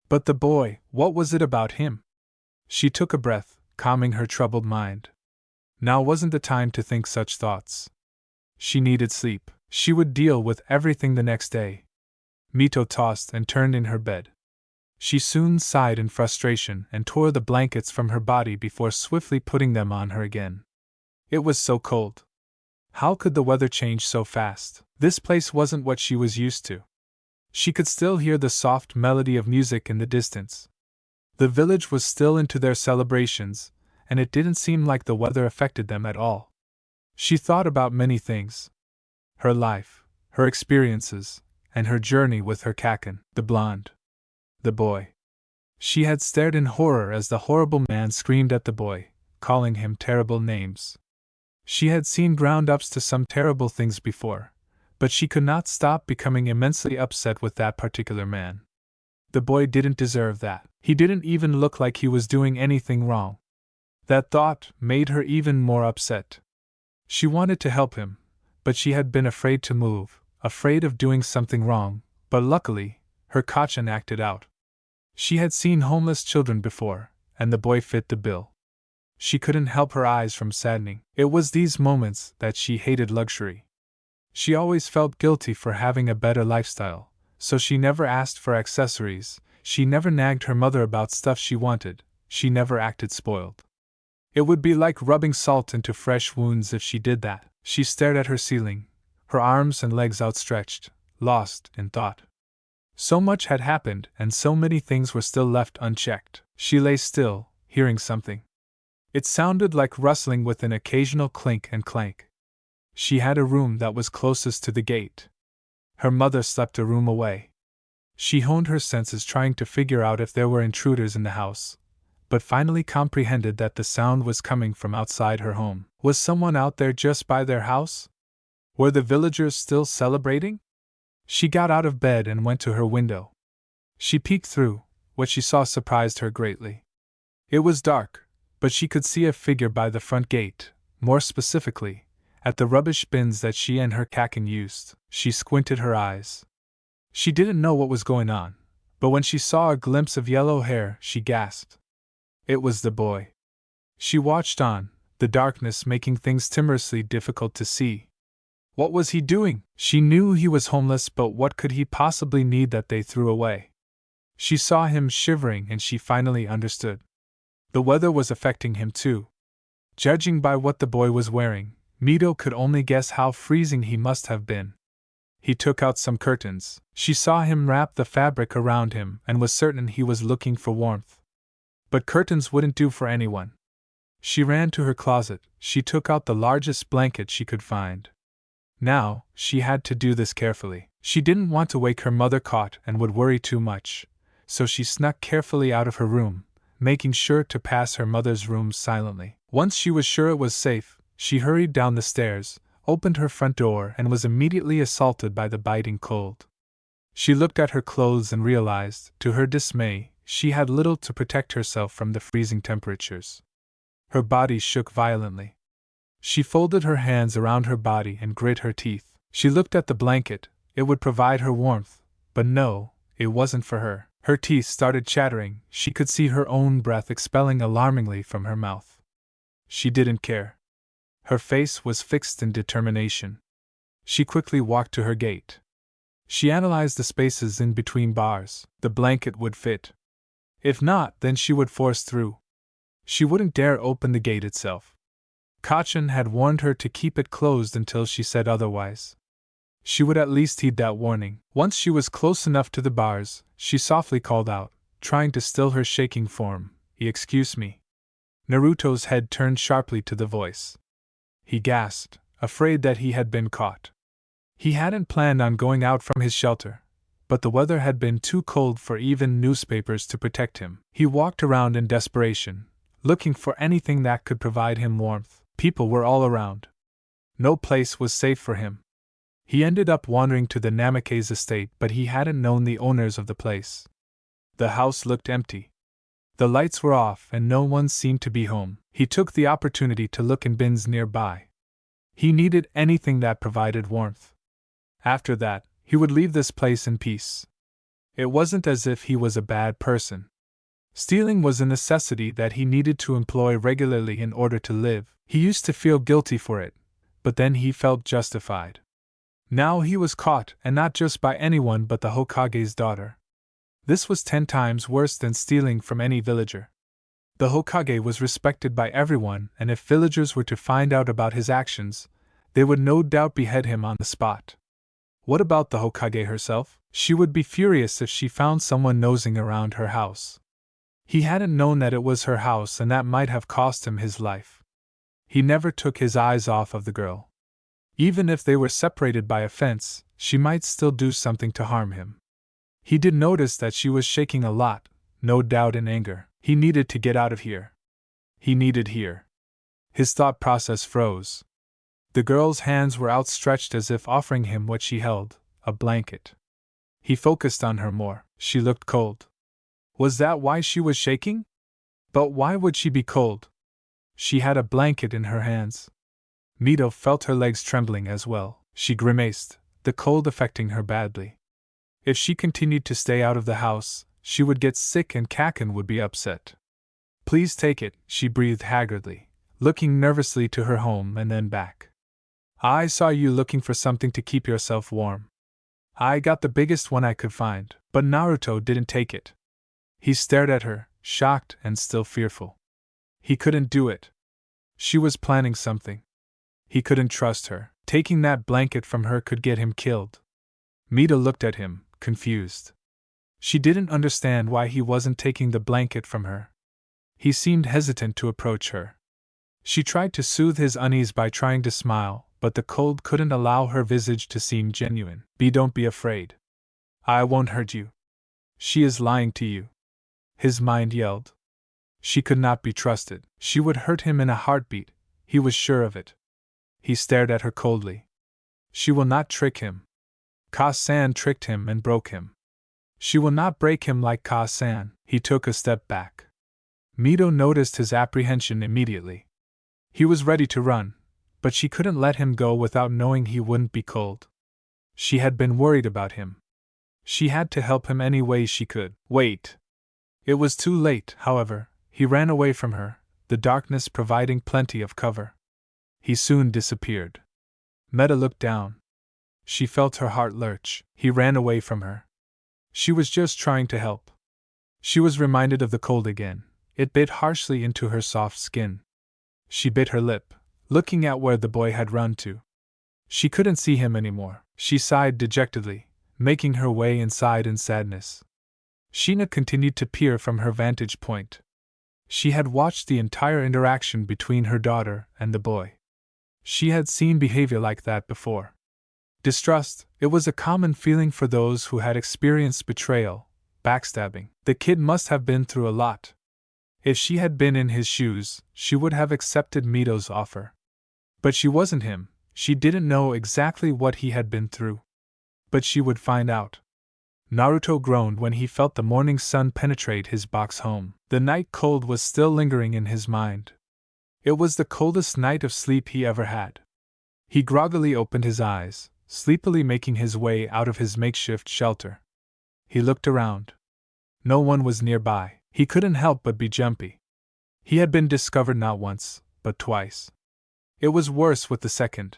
But the boy, what was it about him? She took a breath, calming her troubled mind. Now wasn't the time to think such thoughts. She needed sleep. She would deal with everything the next day. Mito tossed and turned in her bed. She soon sighed in frustration and tore the blankets from her body before swiftly putting them on her again. It was so cold. How could the weather change so fast? This place wasn't what she was used to. She could still hear the soft melody of music in the distance. The village was still into their celebrations, and it didn't seem like the weather affected them at all. She thought about many things. Her life, her experiences, and her journey with her Kaken, the blonde. The boy. She had stared in horror as the horrible man screamed at the boy, calling him terrible names. She had seen ground-ups to some terrible things before, But she could not stop becoming immensely upset with that particular man. The boy didn't deserve that. He didn't even look like he was doing anything wrong. That thought made her even more upset. She wanted to help him, but she had been afraid to move, afraid of doing something wrong, but luckily, her caution acted out. She had seen homeless children before, and the boy fit the bill. She couldn't help her eyes from saddening. It was these moments that she hated luxury. She always felt guilty for having a better lifestyle, so she never asked for accessories, she never nagged her mother about stuff she wanted, she never acted spoiled. It would be like rubbing salt into fresh wounds if she did that. She stared at her ceiling, her arms and legs outstretched, lost in thought. So much had happened, and so many things were still left unchecked. She lay still, hearing something. It sounded like rustling with an occasional clink and clank. She had a room that was closest to the gate. Her mother slept a room away. She honed her senses trying to figure out if there were intruders in the house, but finally comprehended that the sound was coming from outside her home. Was someone out there just by their house? Were the villagers still celebrating? She got out of bed and went to her window. She peeked through. What she saw surprised her greatly. It was dark, but she could see a figure by the front gate, more specifically, at the rubbish bins that she and her kakin used. She squinted her eyes. She didn't know what was going on, but when she saw a glimpse of yellow hair, she gasped. It was the boy. She watched on, the darkness making things timorously difficult to see. What was he doing? She knew he was homeless, but what could he possibly need that they threw away? She saw him shivering and she finally understood. The weather was affecting him too. Judging by what the boy was wearing, Mito could only guess how freezing he must have been. He took out some curtains. She saw him wrap the fabric around him and was certain he was looking for warmth. But curtains wouldn't do for anyone. She ran to her closet. She took out the largest blanket she could find. Now, she had to do this carefully. She didn't want to wake her mother caught and would worry too much, so she snuck carefully out of her room, making sure to pass her mother's room silently. Once she was sure it was safe, she hurried down the stairs, opened her front door and was immediately assaulted by the biting cold. She looked at her clothes and realized, to her dismay, she had little to protect herself from the freezing temperatures. Her body shook violently. She folded her hands around her body and grit her teeth. She looked at the blanket. It would provide her warmth, but no, it wasn't for her. Her teeth started chattering. She could see her own breath expelling alarmingly from her mouth. She didn't care. Her face was fixed in determination. She quickly walked to her gate. She analyzed the spaces in between bars. The blanket would fit. If not, then she would force through. She wouldn't dare open the gate itself. Kachin had warned her to keep it closed until she said otherwise. She would at least heed that warning. Once she was close enough to the bars, she softly called out, trying to still her shaking form, "Excuse me." Naruto's head turned sharply to the voice. He gasped, afraid that he had been caught. He hadn't planned on going out from his shelter, but the weather had been too cold for even newspapers to protect him. He walked around in desperation, looking for anything that could provide him warmth. People were all around. No place was safe for him. He ended up wandering to the Namake's estate, but he hadn't known the owners of the place. The house looked empty. The lights were off and no one seemed to be home. He took the opportunity to look in bins nearby. He needed anything that provided warmth. After that, he would leave this place in peace. It wasn't as if he was a bad person. Stealing was a necessity that he needed to employ regularly in order to live. He used to feel guilty for it, but then he felt justified. Now he was caught, and not just by anyone but the Hokage's daughter. This was 10 times worse than stealing from any villager. The Hokage was respected by everyone, and if villagers were to find out about his actions, they would no doubt behead him on the spot. What about the Hokage herself? She would be furious if she found someone nosing around her house. He hadn't known that it was her house, and that might have cost him his life. He never took his eyes off of the girl. Even if they were separated by a fence, she might still do something to harm him. He did notice that she was shaking a lot, no doubt in anger. He needed to get out of here. He needed here. His thought process froze. The girl's hands were outstretched as if offering him what she held, a blanket. He focused on her more. She looked cold. Was that why she was shaking? But why would she be cold? She had a blanket in her hands. Mito felt her legs trembling as well. She grimaced, the cold affecting her badly. If she continued to stay out of the house, she would get sick and Kaken would be upset. Please take it, she breathed haggardly, looking nervously to her home and then back. I saw you looking for something to keep yourself warm. I got the biggest one I could find, but Naruto didn't take it. He stared at her, shocked and still fearful. He couldn't do it. She was planning something. He couldn't trust her. Taking that blanket from her could get him killed. Mito looked at him, confused. She didn't understand why he wasn't taking the blanket from her. He seemed hesitant to approach her. She tried to soothe his unease by trying to smile, but the cold couldn't allow her visage to seem genuine. Don't be afraid. I won't hurt you. She is lying to you. His mind yelled. She could not be trusted. She would hurt him in a heartbeat, he was sure of it. He stared at her coldly. She will not trick him. Ka-san tricked him and broke him. She will not break him like Ka-san. He took a step back. Mito noticed his apprehension immediately. He was ready to run, but she couldn't let him go without knowing he wouldn't be cold. She had been worried about him. She had to help him any way she could. Wait. It was too late, however. He ran away from her, the darkness providing plenty of cover. He soon disappeared. Meta looked down. She felt her heart lurch. He ran away from her. She was just trying to help. She was reminded of the cold again. It bit harshly into her soft skin. She bit her lip, looking at where the boy had run to. She couldn't see him anymore. She sighed dejectedly, making her way inside in sadness. Sheena continued to peer from her vantage point. She had watched the entire interaction between her daughter and the boy. She had seen behavior like that before. Distrust, it was a common feeling for those who had experienced betrayal, backstabbing. The kid must have been through a lot. If she had been in his shoes, she would have accepted Mito's offer. But she wasn't him. She didn't know exactly what he had been through. But she would find out. Naruto groaned when he felt the morning sun penetrate his box home. The night cold was still lingering in his mind. It was the coldest night of sleep he ever had. He groggily opened his eyes, sleepily making his way out of his makeshift shelter. He looked around. No one was nearby. He couldn't help but be jumpy. He had been discovered not once, but twice. It was worse with the second.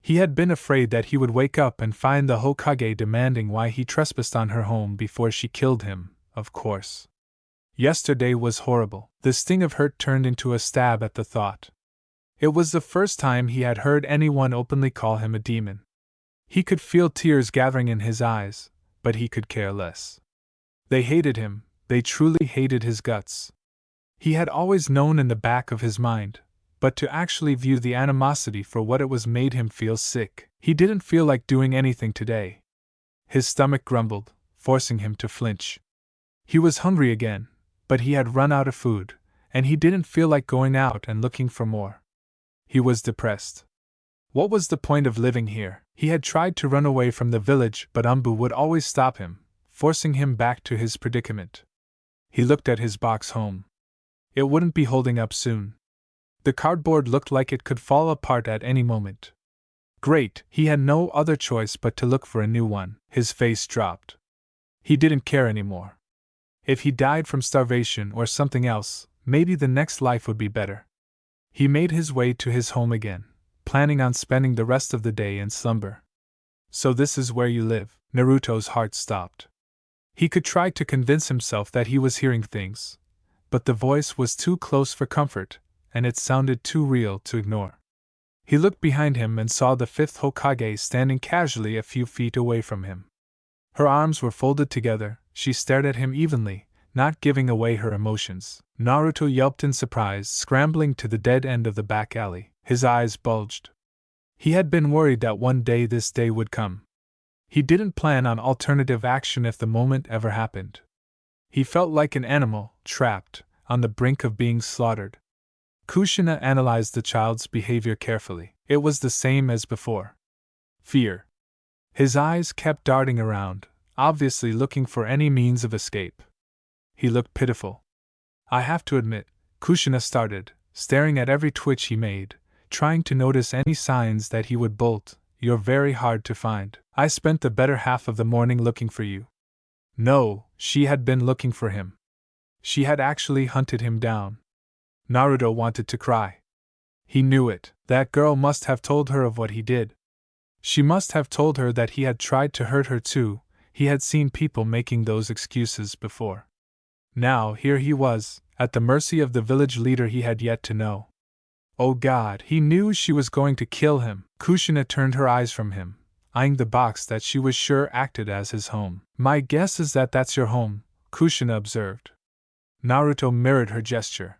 He had been afraid that he would wake up and find the Hokage demanding why he trespassed on her home before she killed him, of course. Yesterday was horrible. The sting of hurt turned into a stab at the thought. It was the first time he had heard anyone openly call him a demon. He could feel tears gathering in his eyes, but he could care less. They hated him, they truly hated his guts. He had always known in the back of his mind, but to actually view the animosity for what it was made him feel sick. He didn't feel like doing anything today. His stomach grumbled, forcing him to flinch. He was hungry again, but he had run out of food, and he didn't feel like going out and looking for more. He was depressed. What was the point of living here? He had tried to run away from the village, but Umbu would always stop him, forcing him back to his predicament. He looked at his box home. It wouldn't be holding up soon. The cardboard looked like it could fall apart at any moment. Great, he had no other choice but to look for a new one. His face dropped. He didn't care anymore. If he died from starvation or something else, maybe the next life would be better. He made his way to his home again, planning on spending the rest of the day in slumber. So this is where you live. Naruto's heart stopped. He could try to convince himself that he was hearing things, but the voice was too close for comfort, and it sounded too real to ignore. He looked behind him and saw the fifth Hokage standing casually a few feet away from him. Her arms were folded together, she stared at him evenly, not giving away her emotions. Naruto yelped in surprise, scrambling to the dead end of the back alley. His eyes bulged. He had been worried that one day this day would come. He didn't plan on alternative action if the moment ever happened. He felt like an animal, trapped, on the brink of being slaughtered. Kushina analyzed the child's behavior carefully. It was the same as before. Fear. His eyes kept darting around, obviously looking for any means of escape. He looked pitiful. I have to admit, Kushina started, staring at every twitch he made, trying to notice any signs that he would bolt. You're very hard to find. I spent the better half of the morning looking for you. No, she had been looking for him. She had actually hunted him down. Naruto wanted to cry. He knew it. That girl must have told her of what he did. She must have told her that he had tried to hurt her too. He had seen people making those excuses before. Now here he was, at the mercy of the village leader he had yet to know. Oh God, he knew she was going to kill him. Kushina turned her eyes from him, eyeing the box that she was sure acted as his home. My guess is that that's your home, Kushina observed. Naruto mirrored her gesture.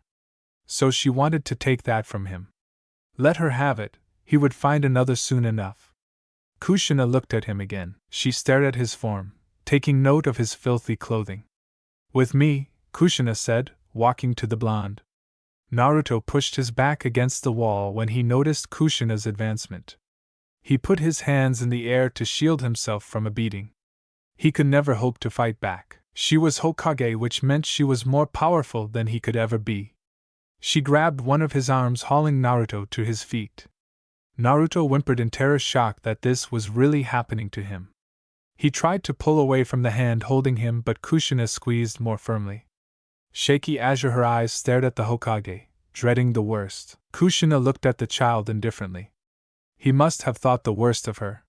So she wanted to take that from him. Let her have it, he would find another soon enough. Kushina looked at him again. She stared at his form, taking note of his filthy clothing. With me, Kushina said, walking to the blonde. Naruto pushed his back against the wall when he noticed Kushina's advancement. He put his hands in the air to shield himself from a beating. He could never hope to fight back. She was Hokage, which meant she was more powerful than he could ever be. She grabbed one of his arms, hauling Naruto to his feet. Naruto whimpered in terror, shocked that this was really happening to him. He tried to pull away from the hand holding him, but Kushina squeezed more firmly. Shaky azure, her eyes stared at the Hokage, dreading the worst. Kushina looked at the child indifferently. He must have thought the worst of her.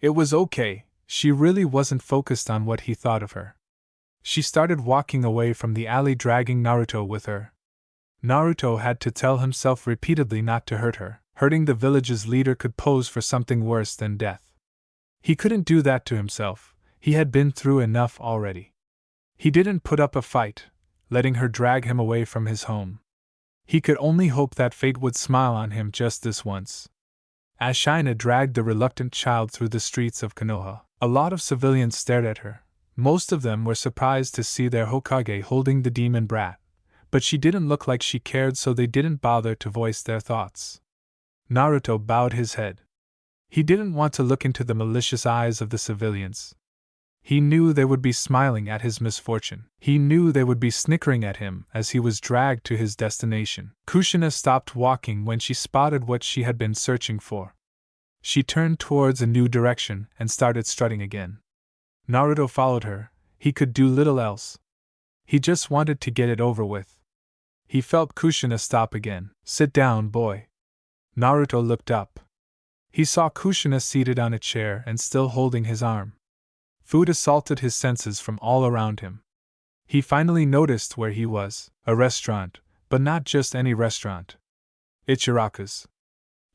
It was okay, she really wasn't focused on what he thought of her. She started walking away from the alley, dragging Naruto with her. Naruto had to tell himself repeatedly not to hurt her. Hurting the village's leader could pose for something worse than death. He couldn't do that to himself, he had been through enough already. He didn't put up a fight, letting her drag him away from his home. He could only hope that fate would smile on him just this once. As Shina dragged the reluctant child through the streets of Konoha, a lot of civilians stared at her. Most of them were surprised to see their Hokage holding the demon brat, but she didn't look like she cared, so they didn't bother to voice their thoughts. Naruto bowed his head. He didn't want to look into the malicious eyes of the civilians. He knew they would be smiling at his misfortune. He knew they would be snickering at him as he was dragged to his destination. Kushina stopped walking when she spotted what she had been searching for. She turned towards a new direction and started strutting again. Naruto followed her. He could do little else. He just wanted to get it over with. He felt Kushina stop again. Sit down, boy. Naruto looked up. He saw Kushina seated on a chair and still holding his arm. Food assaulted his senses from all around him. He finally noticed where he was, a restaurant, but not just any restaurant. Ichiraku's.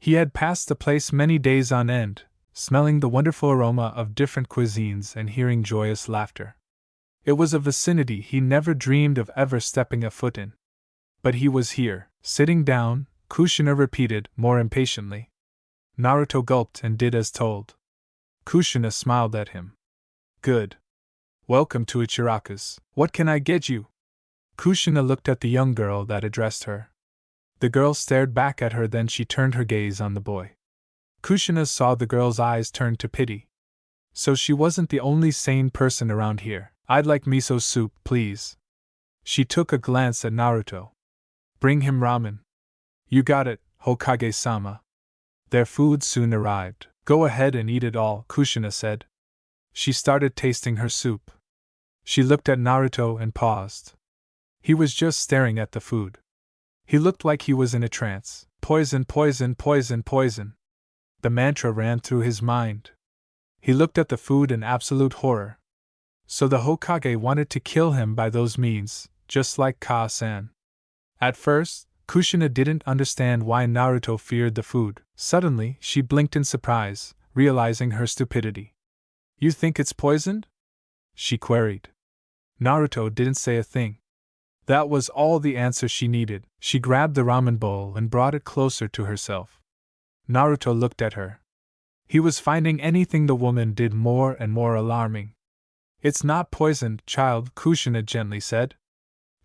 He had passed the place many days on end, smelling the wonderful aroma of different cuisines and hearing joyous laughter. It was a vicinity he never dreamed of ever stepping a foot in. But he was here. Sitting down, Kushina repeated, more impatiently. Naruto gulped and did as told. Kushina smiled at him. Good. Welcome to Ichiraku's. What can I get you? Kushina looked at the young girl that addressed her. The girl stared back at her, then she turned her gaze on the boy. Kushina saw the girl's eyes turn to pity. So she wasn't the only sane person around here. I'd like miso soup, please. She took a glance at Naruto. Bring him ramen. You got it, Hokage-sama. Their food soon arrived. Go ahead and eat it all, Kushina said. She started tasting her soup. She looked at Naruto and paused. He was just staring at the food. He looked like he was in a trance. Poison, poison, poison, poison. The mantra ran through his mind. He looked at the food in absolute horror. So the Hokage wanted to kill him by those means, just like Ka-san. At first, Kushina didn't understand why Naruto feared the food. Suddenly, she blinked in surprise, realizing her stupidity. You think it's poisoned? She queried. Naruto didn't say a thing. That was all the answer she needed. She grabbed the ramen bowl and brought it closer to herself. Naruto looked at her. He was finding anything the woman did more and more alarming. It's not poisoned, child, Kushina gently said.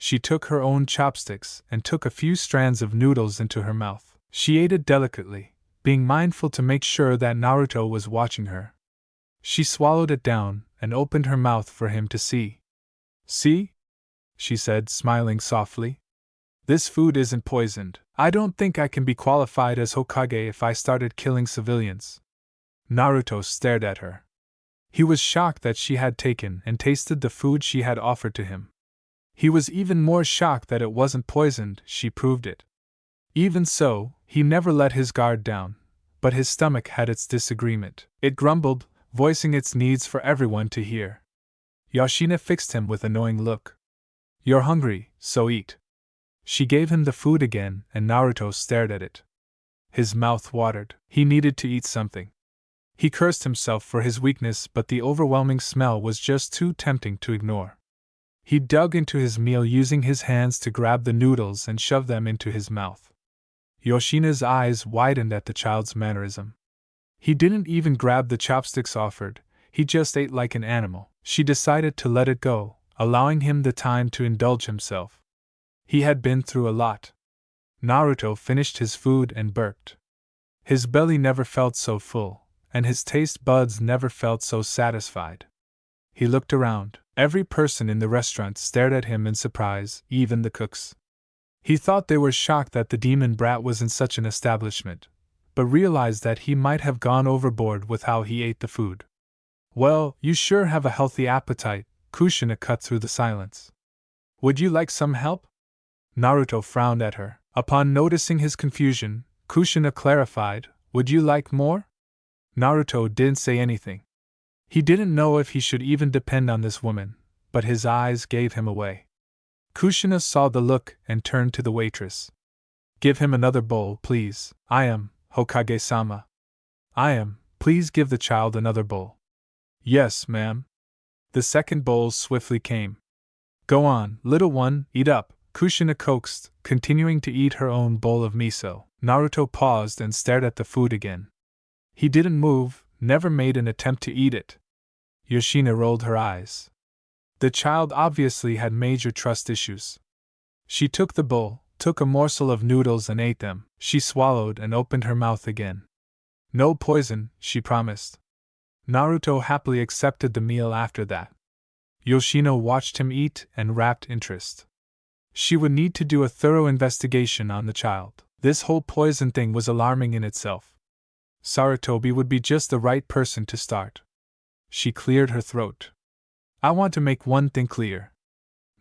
She took her own chopsticks and took a few strands of noodles into her mouth. She ate it delicately, being mindful to make sure that Naruto was watching her. She swallowed it down and opened her mouth for him to see. See? She said, smiling softly. This food isn't poisoned. I don't think I can be qualified as Hokage if I started killing civilians. Naruto stared at her. He was shocked that she had taken and tasted the food she had offered to him. He was even more shocked that it wasn't poisoned. She proved it. Even so, he never let his guard down, but his stomach had its disagreement. It grumbled, voicing its needs for everyone to hear. Kushina fixed him with an annoying look. You're hungry, so eat. She gave him the food again, and Naruto stared at it. His mouth watered. He needed to eat something. He cursed himself for his weakness, but the overwhelming smell was just too tempting to ignore. He dug into his meal using his hands to grab the noodles and shove them into his mouth. Kushina's eyes widened at the child's mannerism. He didn't even grab the chopsticks offered, he just ate like an animal. She decided to let it go, allowing him the time to indulge himself. He had been through a lot. Naruto finished his food and burped. His belly never felt so full, and his taste buds never felt so satisfied. He looked around. Every person in the restaurant stared at him in surprise, even the cooks. He thought they were shocked that the demon brat was in such an establishment, but realized that he might have gone overboard with how he ate the food. Well, you sure have a healthy appetite, Kushina cut through the silence. Would you like some help? Naruto frowned at her. Upon noticing his confusion, Kushina clarified, would you like more? Naruto didn't say anything. He didn't know if he should even depend on this woman, but his eyes gave him away. Kushina saw the look and turned to the waitress. Give him another bowl, please. I am, Hokage-sama. Please give the child another bowl. Yes, ma'am. The second bowl swiftly came. Go on, little one, eat up, Kushina coaxed, continuing to eat her own bowl of miso. Naruto paused and stared at the food again. He didn't move, never made an attempt to eat it. Kushina rolled her eyes. The child obviously had major trust issues. She took the bowl, took a morsel of noodles and ate them. She swallowed and opened her mouth again. No poison, she promised. Naruto happily accepted the meal after that. Kushina watched him eat and rapt interest. She would need to do a thorough investigation on the child. This whole poison thing was alarming in itself. Sarutobi would be just the right person to start. She cleared her throat. I want to make one thing clear.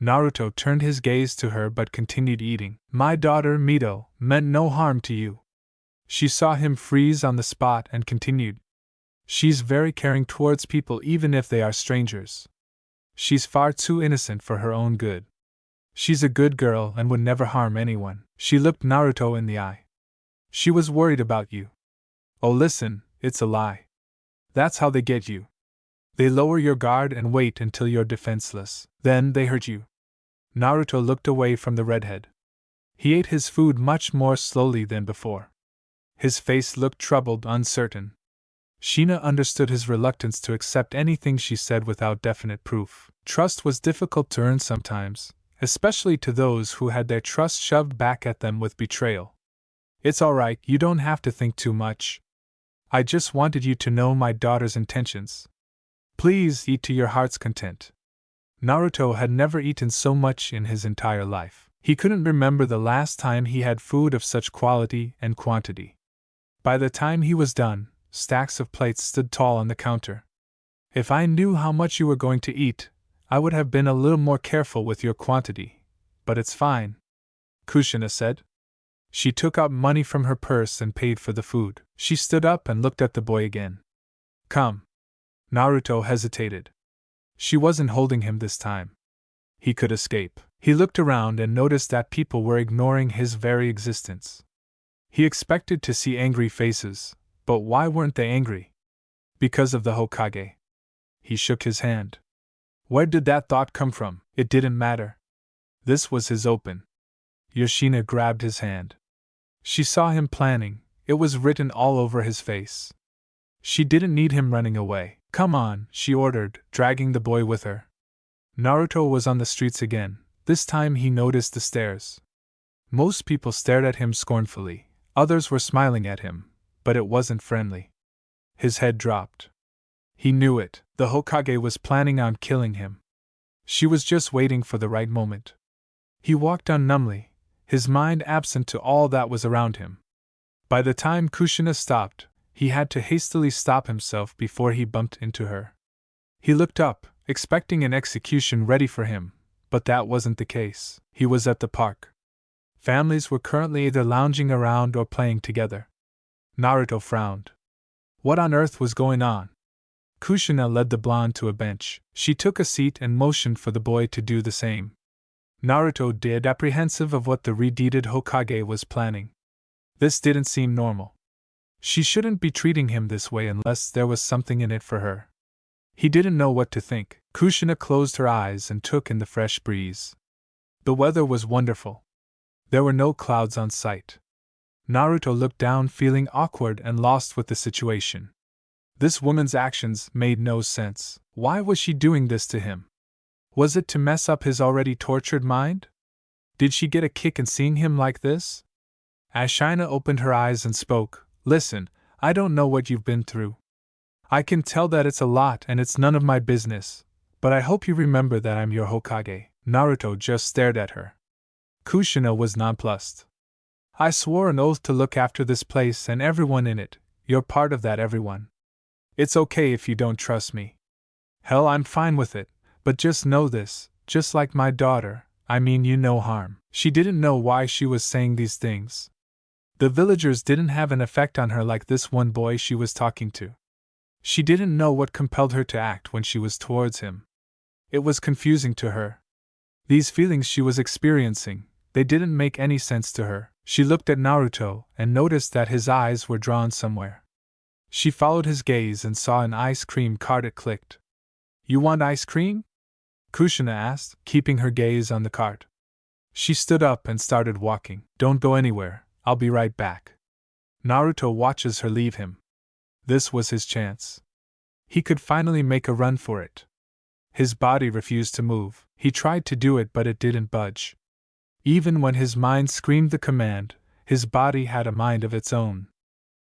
Naruto turned his gaze to her but continued eating. My daughter Mito meant no harm to you. She saw him freeze on the spot and continued. She's very caring towards people even if they are strangers. She's far too innocent for her own good. She's a good girl and would never harm anyone. She looked Naruto in the eye. She was worried about you. Oh listen, it's a lie. That's how they get you. They lower your guard and wait until you're defenseless. Then they hurt you. Naruto looked away from the redhead. He ate his food much more slowly than before. His face looked troubled, uncertain. Kushina understood his reluctance to accept anything she said without definite proof. Trust was difficult to earn sometimes, especially to those who had their trust shoved back at them with betrayal. It's alright, you don't have to think too much. I just wanted you to know my daughter's intentions. Please eat to your heart's content. Naruto had never eaten so much in his entire life. He couldn't remember the last time he had food of such quality and quantity. By the time he was done, stacks of plates stood tall on the counter. If I knew how much you were going to eat, I would have been a little more careful with your quantity, but it's fine, Kushina said. She took out money from her purse and paid for the food. She stood up and looked at the boy again. Come. Naruto hesitated. She wasn't holding him this time. He could escape. He looked around and noticed that people were ignoring his very existence. He expected to see angry faces, but why weren't they angry? Because of the Hokage. He shook his hand. Where did that thought come from? It didn't matter. This was his open. Kushina grabbed his hand. She saw him planning, it was written all over his face. She didn't need him running away. Come on, she ordered, dragging the boy with her. Naruto was on the streets again. This time he noticed the stares. Most people stared at him scornfully, others were smiling at him, but it wasn't friendly. His head dropped. He knew it. The Hokage was planning on killing him. She was just waiting for the right moment. He walked on numbly, his mind absent to all that was around him. By the time Kushina stopped, he had to hastily stop himself before he bumped into her. He looked up, expecting an execution ready for him, but that wasn't the case. He was at the park. Families were currently either lounging around or playing together. Naruto frowned. What on earth was going on? Kushina led the blonde to a bench. She took a seat and motioned for the boy to do the same. Naruto did, apprehensive of what the redeeted Hokage was planning. This didn't seem normal. She shouldn't be treating him this way unless there was something in it for her. He didn't know what to think. Kushina closed her eyes and took in the fresh breeze. The weather was wonderful. There were no clouds on sight. Naruto looked down, feeling awkward and lost with the situation. This woman's actions made no sense. Why was she doing this to him? Was it to mess up his already tortured mind? Did she get a kick in seeing him like this? Ashina opened her eyes and spoke. Listen, I don't know what you've been through. I can tell that it's a lot and it's none of my business, but I hope you remember that I'm your Hokage. Naruto just stared at her. Kushina was nonplussed. I swore an oath to look after this place and everyone in it. You're part of that everyone. It's okay if you don't trust me. Hell, I'm fine with it, but just know this, just like my daughter, I mean you no harm. She didn't know why she was saying these things. The villagers didn't have an effect on her like this one boy she was talking to. She didn't know what compelled her to act when she was towards him. It was confusing to her. These feelings she was experiencing, they didn't make any sense to her. She looked at Naruto and noticed that his eyes were drawn somewhere. She followed his gaze and saw an ice cream cart. It clicked. You want ice cream? Kushina asked, keeping her gaze on the cart. She stood up and started walking. Don't go anywhere, I'll be right back. Naruto watches her leave him. This was his chance. He could finally make a run for it. His body refused to move. He tried to do it, but it didn't budge. Even when his mind screamed the command, his body had a mind of its own.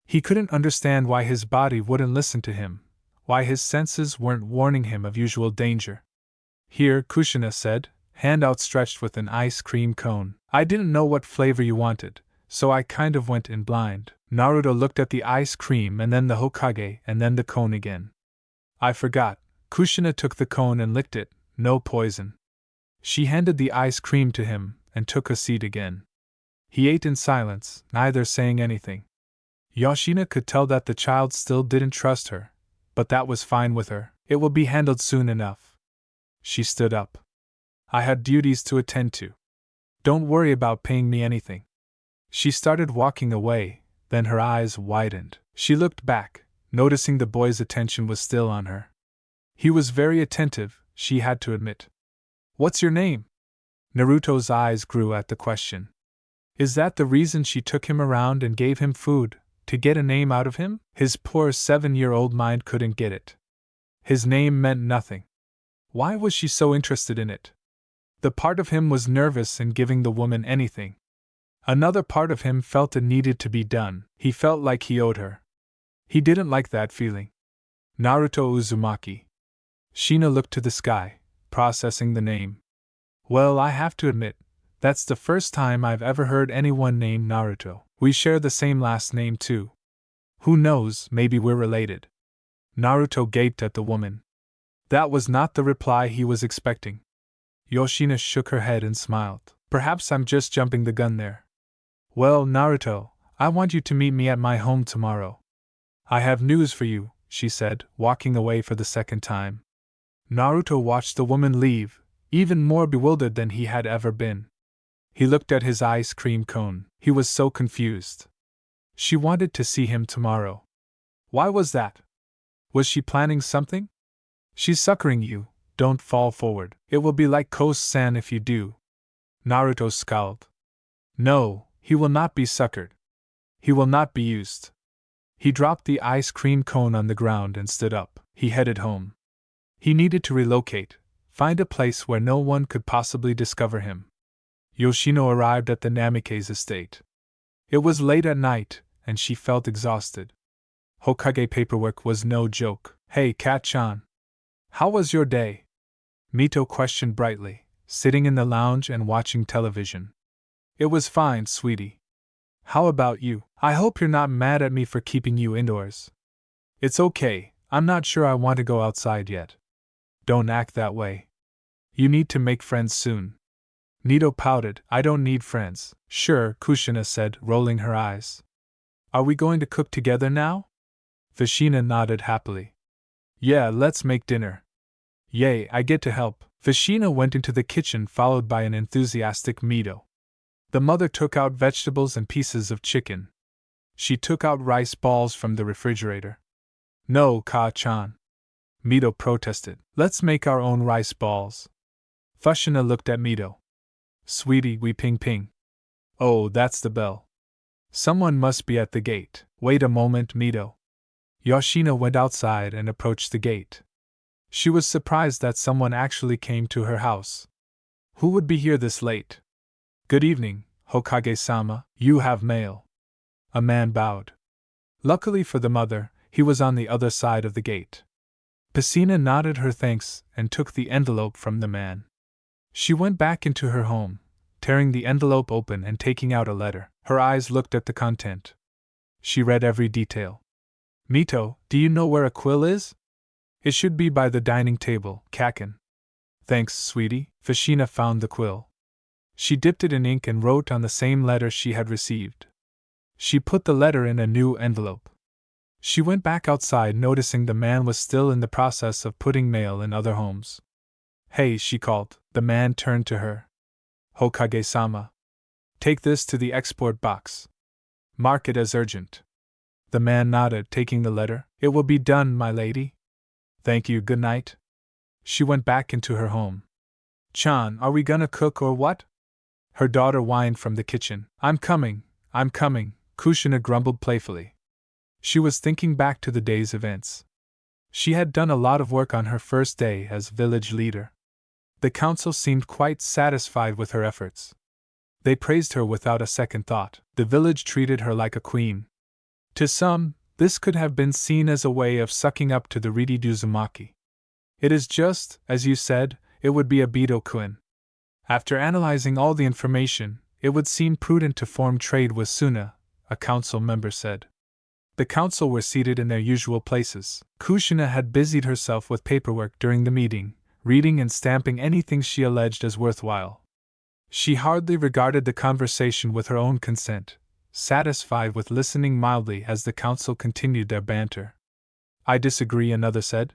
He couldn't understand why his body wouldn't listen to him, why his senses weren't warning him of usual danger. Here, Kushina said, hand outstretched with an ice cream cone. I didn't know what flavor you wanted, so I kind of went in blind. Naruto looked at the ice cream and then the Hokage and then the cone again. I forgot. Kushina took the cone and licked it. No poison. She handed the ice cream to him and took a seat again. He ate in silence, neither saying anything. Yoshina could tell that the child still didn't trust her, but that was fine with her. It will be handled soon enough. She stood up. I had duties to attend to. Don't worry about paying me anything. She started walking away, then her eyes widened. She looked back, noticing the boy's attention was still on her. He was very attentive, she had to admit. What's your name? Naruto's eyes grew at the question. Is that the reason she took him around and gave him food, to get a name out of him? His poor 7-year-old mind couldn't get it. His name meant nothing. Why was she so interested in it? The part of him was nervous in giving the woman anything. Another part of him felt it needed to be done. He felt like he owed her. He didn't like that feeling. Naruto Uzumaki. Shina looked to the sky, processing the name. Well, I have to admit, that's the first time I've ever heard anyone named Naruto. We share the same last name too. Who knows, maybe we're related. Naruto gaped at the woman. That was not the reply he was expecting. Yoshina shook her head and smiled. Perhaps I'm just jumping the gun there. Well, Naruto, I want you to meet me at my home tomorrow. I have news for you, she said, walking away for the second time. Naruto watched the woman leave, even more bewildered than he had ever been. He looked at his ice cream cone. He was so confused. She wanted to see him tomorrow. Why was that? Was she planning something? She's suckering you. Don't fall forward. It will be like Kose-san if you do. Naruto scowled. No, he will not be suckered. He will not be used. He dropped the ice cream cone on the ground and stood up. He headed home. He needed to relocate, find a place where no one could possibly discover him. Yoshino arrived at the Namikaze estate. It was late at night, and she felt exhausted. Hokage paperwork was no joke. Hey, Kat-chan. How was your day? Mito questioned brightly, sitting in the lounge and watching television. It was fine, sweetie. How about you? I hope you're not mad at me for keeping you indoors. It's okay, I'm not sure I want to go outside yet. Don't act that way. You need to make friends soon. Nito pouted. I don't need friends. Sure, Kushina said, rolling her eyes. Are we going to cook together now? Kushina nodded happily. Yeah, let's make dinner. Yay, I get to help. Kushina went into the kitchen followed by an enthusiastic Mito. The mother took out vegetables and pieces of chicken. She took out rice balls from the refrigerator. No, Ka-chan. Mito protested. Let's make our own rice balls. Kushina looked at Mito. Sweetie, we ping. Oh, that's the bell. Someone must be at the gate. Wait a moment, Mito. Yoshino went outside and approached the gate. She was surprised that someone actually came to her house. Who would be here this late? Good evening, Hokage-sama, you have mail. A man bowed. Luckily for the mother, he was on the other side of the gate. Kushina nodded her thanks and took the envelope from the man. She went back into her home, tearing the envelope open and taking out a letter. Her eyes looked at the content. She read every detail. Mito, do you know where a quill is? It should be by the dining table, Kaken. Thanks, sweetie. Kushina found the quill. She dipped it in ink and wrote on the same letter she had received. She put the letter in a new envelope. She went back outside, noticing the man was still in the process of putting mail in other homes. Hey, she called. The man turned to her. Hokage-sama. Take this to the export box. Mark it as urgent. The man nodded, taking the letter. It will be done, my lady. Thank you, good night. She went back into her home. Chan, are we gonna cook or what? Her daughter whined from the kitchen. I'm coming, Kushina grumbled playfully. She was thinking back to the day's events. She had done a lot of work on her first day as village leader. The council seemed quite satisfied with her efforts. They praised her without a second thought. The village treated her like a queen. To some, this could have been seen as a way of sucking up to the reedy uzumaki. It is just, as you said, it would be a Bido-kun. After analyzing all the information, it would seem prudent to form trade with Suna, a council member said. The council were seated in their usual places. Kushina had busied herself with paperwork during the meeting, reading and stamping anything she alleged as worthwhile. She hardly regarded the conversation with her own consent, satisfied with listening mildly as the council continued their banter. I disagree, another said.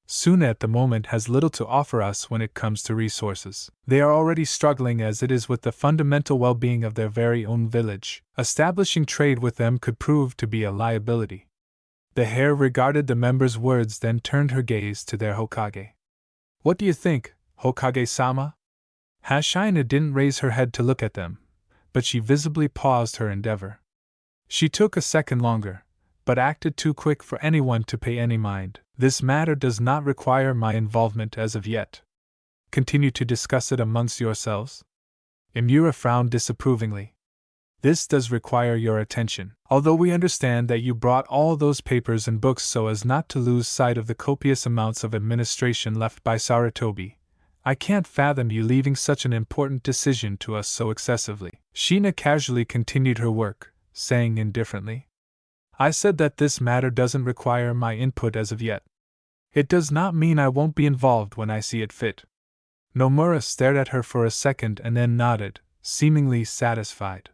Suna at the moment has little to offer us when it comes to resources. They are already struggling as it is with the fundamental well-being of their very own village. Establishing trade with them could prove to be a liability. The hare regarded the members' words, then turned her gaze to their Hokage. What do you think, Hokage-sama? Hashina didn't raise her head to look at them, but she visibly paused her endeavor. She took a second longer, but acted too quick for anyone to pay any mind. This matter does not require my involvement as of yet. Continue to discuss it amongst yourselves. Imura frowned disapprovingly. This does require your attention. Although we understand that you brought all those papers and books so as not to lose sight of the copious amounts of administration left by Sarutobi, I can't fathom you leaving such an important decision to us so excessively. Shina casually continued her work, saying indifferently, I said that this matter doesn't require my input as of yet. It does not mean I won't be involved when I see it fit. Nomura stared at her for a second and then nodded, seemingly satisfied.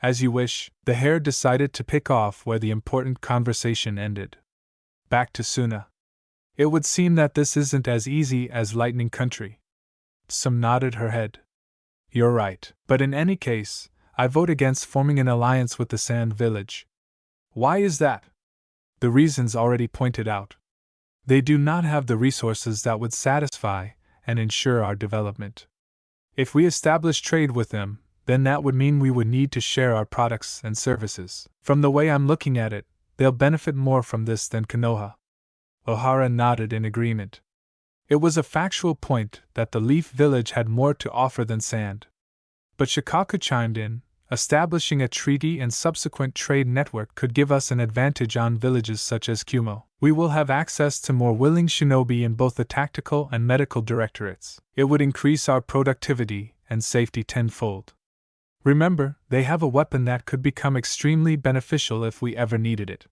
As you wish. The hare decided to pick off where the important conversation ended. Back to Suna. It would seem that this isn't as easy as Lightning Country. Some nodded her head. You're right, but in any case, I vote against forming an alliance with the Sand Village. Why is that? The reasons already pointed out. They do not have the resources that would satisfy and ensure our development. If we establish trade with them, then that would mean we would need to share our products and services. From the way I'm looking at it, they'll benefit more from this than Konoha. Ohara nodded in agreement. It was a factual point that the Leaf Village had more to offer than Sand. But Shikaku chimed in, Establishing a treaty and subsequent trade network could give us an advantage on villages such as Kumo. We will have access to more willing shinobi in both the tactical and medical directorates. It would increase our productivity and safety tenfold. Remember, they have a weapon that could become extremely beneficial if we ever needed it.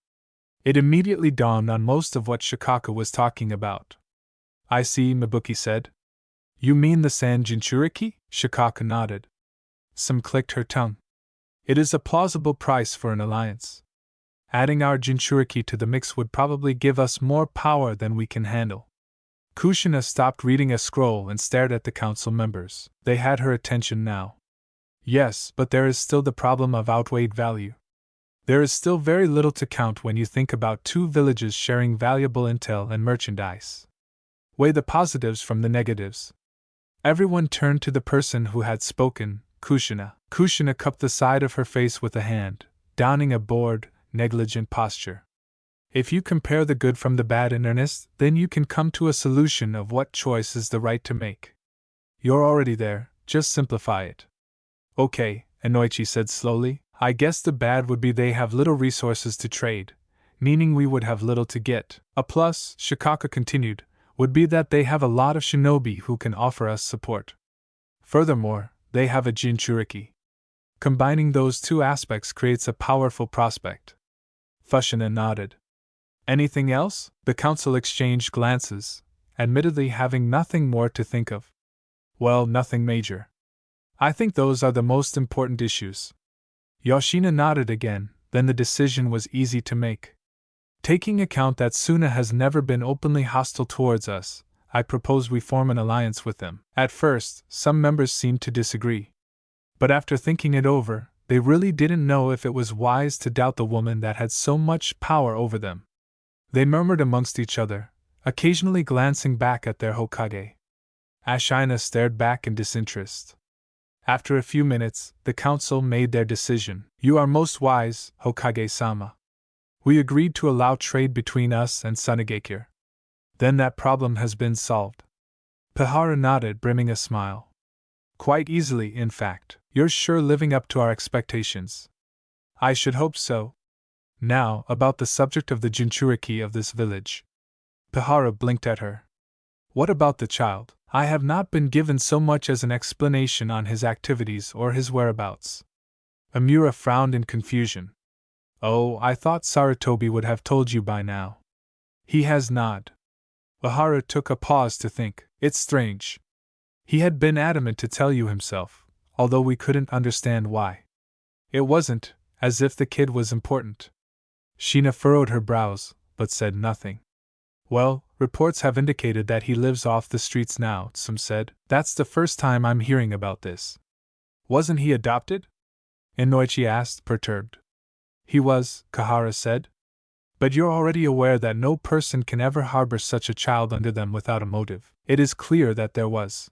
It immediately dawned on most of what Shikaka was talking about. I see, Mibuki said. You mean the San Jinchuriki? Shikaka nodded. Some clicked her tongue. It is a plausible price for an alliance. Adding our Jinchuriki to the mix would probably give us more power than we can handle. Kushina stopped reading a scroll and stared at the council members. They had her attention now. Yes, but there is still the problem of outweighed value. There is still very little to count when you think about two villages sharing valuable intel and merchandise. Weigh the positives from the negatives. Everyone turned to the person who had spoken, Kushina. Kushina cupped the side of her face with a hand, donning a bored, negligent posture. If you compare the good from the bad in earnest, then you can come to a solution of what choice is the right to make. You're already there, just simplify it. Okay, Inoichi said slowly, I guess the bad would be they have little resources to trade, meaning we would have little to get. A plus, Shikaka continued, would be that they have a lot of shinobi who can offer us support. Furthermore, they have a Jinchuriki. Combining those two aspects creates a powerful prospect. Fushina nodded. Anything else? The council exchanged glances, admittedly having nothing more to think of. Well, nothing major. I think those are the most important issues. Yoshina nodded again, then the decision was easy to make. Taking account that Suna has never been openly hostile towards us, I propose we form an alliance with them. At first, some members seemed to disagree. But after thinking it over, they really didn't know if it was wise to doubt the woman that had so much power over them. They murmured amongst each other, occasionally glancing back at their Hokage. Ashina stared back in disinterest. After a few minutes, the council made their decision. You are most wise, Hokage-sama. We agreed to allow trade between us and Sunagakure. Then that problem has been solved. Pahara nodded, brimming a smile. Quite easily, in fact. You're sure living up to our expectations. I should hope so. Now, about the subject of the Jinchuriki of this village. Pahara blinked at her. What about the child? I have not been given so much as an explanation on his activities or his whereabouts. Amura frowned in confusion. Oh, I thought Sarutobi would have told you by now. He has not. Ahara took a pause to think. It's strange. He had been adamant to tell you himself, although we couldn't understand why. It wasn't as if the kid was important. Sheena furrowed her brows, but said nothing. Well, reports have indicated that he lives off the streets now, some said. That's the first time I'm hearing about this. Wasn't he adopted? Inoichi asked, perturbed. He was, Kahara said. But you're already aware that no person can ever harbor such a child under them without a motive. It is clear that there was.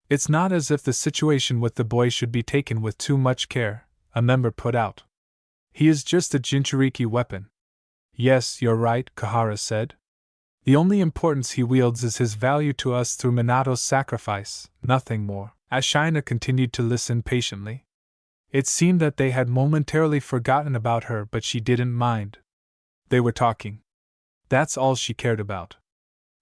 It's not as if the situation with the boy should be taken with too much care, a member put out. He is just a Jinchuriki weapon. Yes, you're right, Kahara said. The only importance he wields is his value to us through Minato's sacrifice, nothing more. Ashina continued to listen patiently. It seemed that they had momentarily forgotten about her, but she didn't mind. They were talking. That's all she cared about.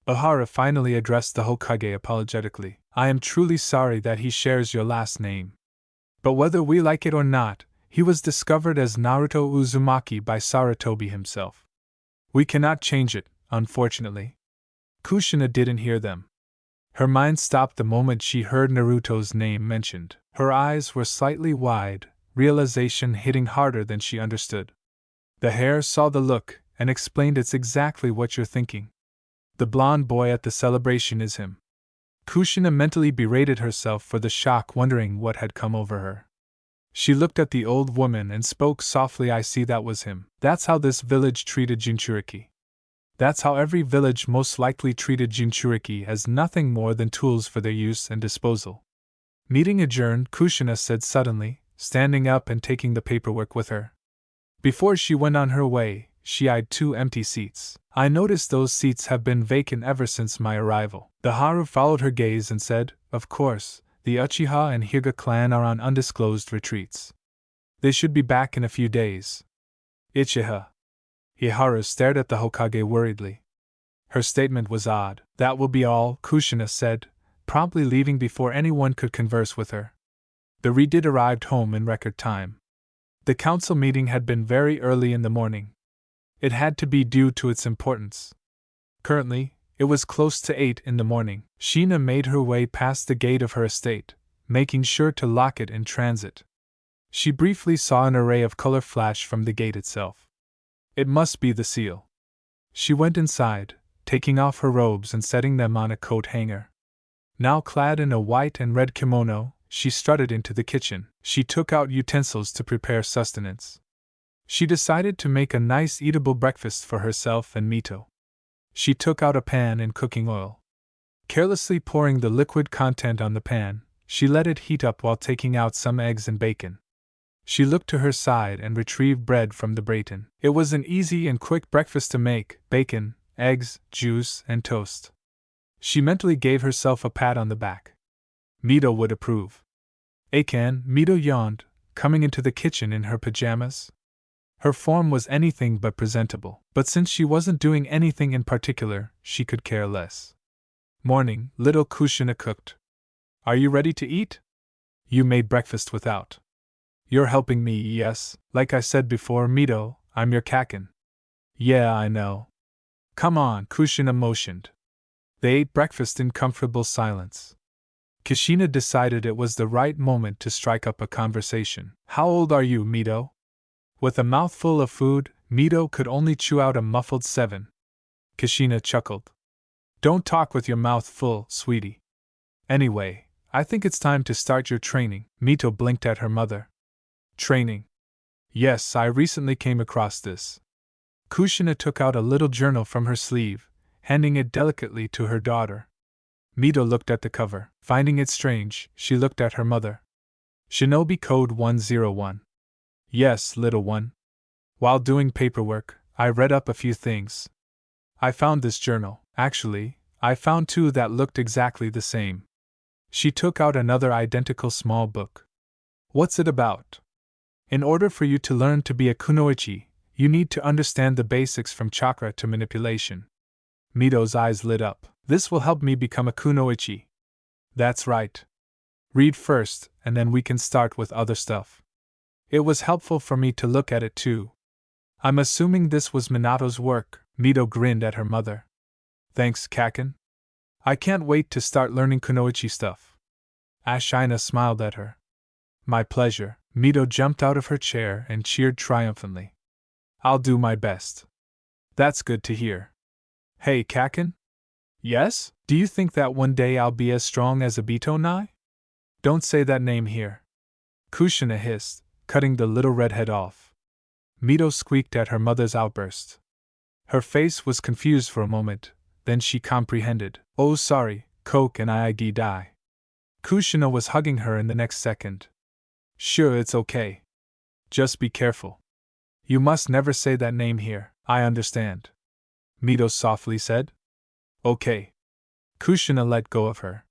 Ahara finally addressed the Hokage apologetically. I am truly sorry that he shares your last name. But whether we like it or not, he was discovered as Naruto Uzumaki by Sarutobi himself. We cannot change it, unfortunately. Kushina didn't hear them. Her mind stopped the moment she heard Naruto's name mentioned. Her eyes were slightly wide, realization hitting harder than she understood. The hare saw the look and explained, it's exactly what you're thinking. The blonde boy at the celebration is him. Kushina mentally berated herself for the shock, wondering what had come over her. She looked at the old woman and spoke softly. I see, that was him. That's how this village treated Jinchuriki. That's how every village most likely treated Jinchuriki, as nothing more than tools for their use and disposal. Meeting adjourned, Kushina said suddenly, standing up and taking the paperwork with her. Before she went on her way, she eyed 2 empty seats. I noticed those seats have been vacant ever since my arrival. The Haru followed her gaze and said, of course, the Uchiha and Hyuga clan are on undisclosed retreats. They should be back in a few days. Ichiha. Iharu stared at the Hokage worriedly. Her statement was odd. That will be all, Kushina said, promptly leaving before anyone could converse with her. The Redid arrived home in record time. The council meeting had been very early in the morning. It had to be due to its importance. Currently, it was close to 8 in the morning. Sheena made her way past the gate of her estate, making sure to lock it in transit. She briefly saw an array of color flash from the gate itself. It must be the seal. She went inside, taking off her robes and setting them on a coat hanger. Now clad in a white and red kimono, she strutted into the kitchen. She took out utensils to prepare sustenance. She decided to make a nice eatable breakfast for herself and Mito. She took out a pan and cooking oil. Carelessly pouring the liquid content on the pan, she let it heat up while taking out some eggs and bacon. She looked to her side and retrieved bread from the gratin. It was an easy and quick breakfast to make: bacon, eggs, juice, and toast. She mentally gave herself a pat on the back. Mito would approve. Akan, Mito yawned, coming into the kitchen in her pajamas. Her form was anything but presentable, but since she wasn't doing anything in particular, she could care less. Morning, little Kushina cooked. Are you ready to eat? You made breakfast without. You're helping me, yes, like I said before, Mito, I'm your kaken. Yeah, I know. Come on, Kushina motioned. They ate breakfast in comfortable silence. Kushina decided it was the right moment to strike up a conversation. How old are you, Mito? With a mouthful of food, Mito could only chew out a muffled 7. Kushina chuckled. Don't talk with your mouth full, sweetie. Anyway, I think it's time to start your training. Mito blinked at her mother. Training? Yes, I recently came across this. Kushina took out a little journal from her sleeve, handing it delicately to her daughter. Mito looked at the cover. Finding it strange, she looked at her mother. Shinobi Code 101. Yes, little one. While doing paperwork, I read up a few things. I found this journal. Actually, I found 2 that looked exactly the same. She took out another identical small book. What's it about? In order for you to learn to be a kunoichi, you need to understand the basics from chakra to manipulation. Mito's eyes lit up. This will help me become a kunoichi. That's right. Read first, and then we can start with other stuff. It was helpful for me to look at it too. I'm assuming this was Minato's work. Mito grinned at her mother. Thanks, Kaken. I can't wait to start learning kunoichi stuff. Ashina smiled at her. My pleasure. Mito jumped out of her chair and cheered triumphantly. I'll do my best. That's good to hear. Hey, Kaken? Yes? Do you think that one day I'll be as strong as Obito Nai? Don't say that name here. Kushina hissed, cutting the little redhead off. Mito squeaked at her mother's outburst. Her face was confused for a moment, then she comprehended. Oh, sorry, Coke and Iagi Dai. Kushina was hugging her in the next second. Sure, it's okay. Just be careful. You must never say that name here. I understand. Mito softly said. Okay. Kushina let go of her.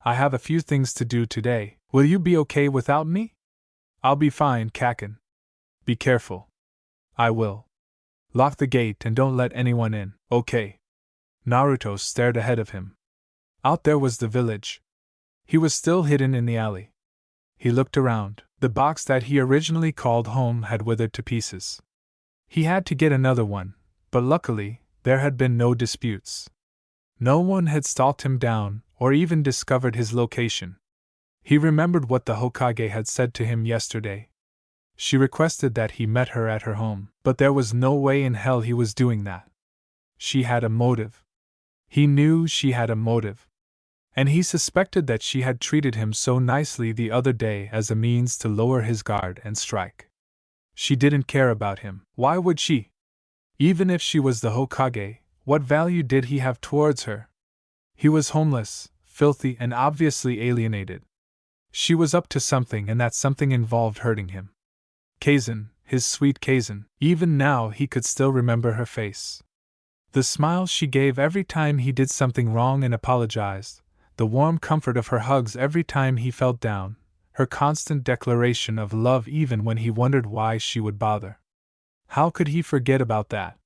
I have a few things to do today. Will you be okay without me? I'll be fine, Kaken. Be careful. I will. Lock the gate and don't let anyone in. Okay. Naruto stared ahead of him. Out there was the village. He was still hidden in the alley. He looked around. The box that he originally called home had withered to pieces. He had to get another one, but luckily, there had been no disputes. No one had stalked him down, or even discovered his location. He remembered what the Hokage had said to him yesterday. She requested that he met her at her home, but there was no way in hell he was doing that. She had a motive. He knew she had a motive. And he suspected that she had treated him so nicely the other day as a means to lower his guard and strike. She didn't care about him. Why would she? Even if she was the Hokage, what value did he have towards her? He was homeless, filthy, and obviously alienated. She was up to something, and that something involved hurting him. Kaizen, his sweet Kaizen, even now he could still remember her face. The smile she gave every time he did something wrong and apologized, the warm comfort of her hugs every time he felt down, her constant declaration of love even when he wondered why she would bother. How could he forget about that?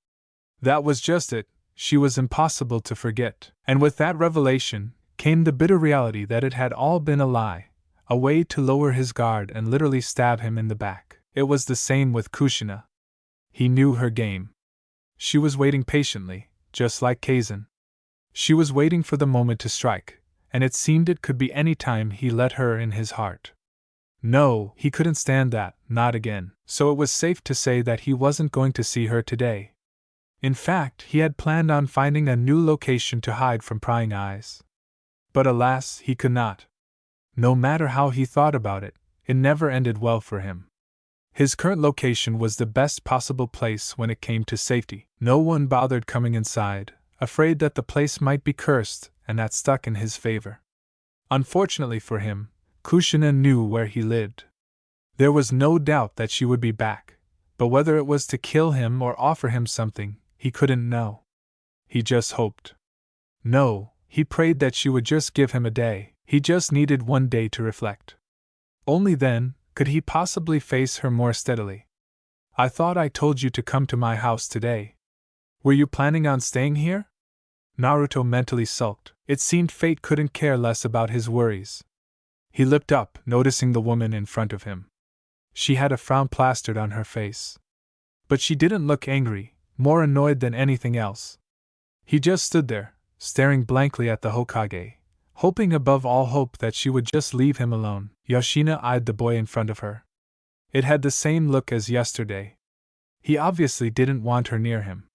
That was just it, she was impossible to forget. And with that revelation came the bitter reality that it had all been a lie, a way to lower his guard and literally stab him in the back. It was the same with Kushina. He knew her game. She was waiting patiently, just like Kazan. She was waiting for the moment to strike, and it seemed it could be any time he let her in his heart. No, he couldn't stand that, not again. So it was safe to say that he wasn't going to see her today. In fact, he had planned on finding a new location to hide from prying eyes. But alas, he could not. No matter how he thought about it, it never ended well for him. His current location was the best possible place when it came to safety. No one bothered coming inside, afraid that the place might be cursed and that stuck in his favor. Unfortunately for him, Kushina knew where he lived. There was no doubt that she would be back, but whether it was to kill him or offer him something, he couldn't know. He just hoped. No, he prayed that she would just give him a day. He just needed one day to reflect. Only then could he possibly face her more steadily. I thought I told you to come to my house today. Were you planning on staying here? Naruto mentally sulked. It seemed fate couldn't care less about his worries. He looked up, noticing the woman in front of him. She had a frown plastered on her face. But she didn't look angry, more annoyed than anything else. He just stood there, staring blankly at the Hokage, hoping above all hope that she would just leave him alone. Yoshina eyed the boy in front of her. It had the same look as yesterday. He obviously didn't want her near him.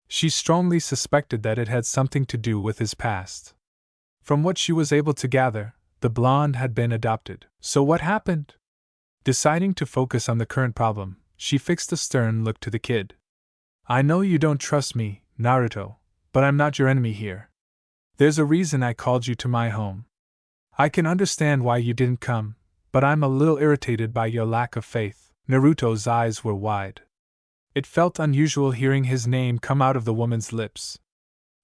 She strongly suspected that it had something to do with his past. From what she was able to gather, the blonde had been adopted. So what happened? Deciding to focus on the current problem, she fixed a stern look to the kid. I know you don't trust me, Naruto, but I'm not your enemy here. There's a reason I called you to my home. I can understand why you didn't come, but I'm a little irritated by your lack of faith. Naruto's eyes were wide. It felt unusual hearing his name come out of the woman's lips.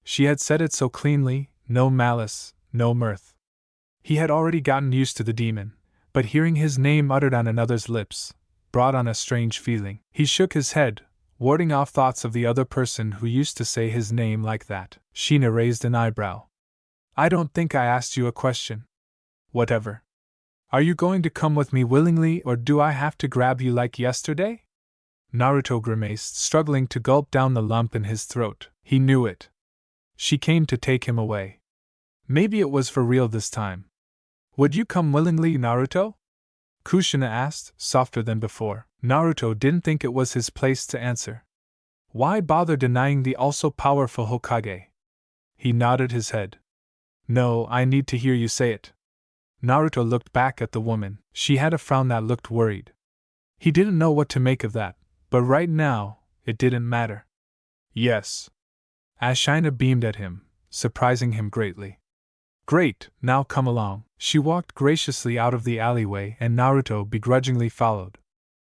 She had said it so cleanly, no malice, no mirth. He had already gotten used to the demon, but hearing his name uttered on another's lips brought on a strange feeling. He shook his head, warding off thoughts of the other person who used to say his name like that. Sheena raised an eyebrow. I don't think I asked you a question. Whatever. Are you going to come with me willingly, or do I have to grab you like yesterday? Naruto grimaced, struggling to gulp down the lump in his throat. He knew it. She came to take him away. Maybe it was for real this time. Would you come willingly, Naruto? Kushina asked, softer than before. Naruto didn't think it was his place to answer. Why bother denying the also powerful Hokage? He nodded his head. No, I need to hear you say it. Naruto looked back at the woman. She had a frown that looked worried. He didn't know what to make of that, but right now, it didn't matter. Yes. Ashina beamed at him, surprising him greatly. Great, now come along. She walked graciously out of the alleyway and Naruto begrudgingly followed.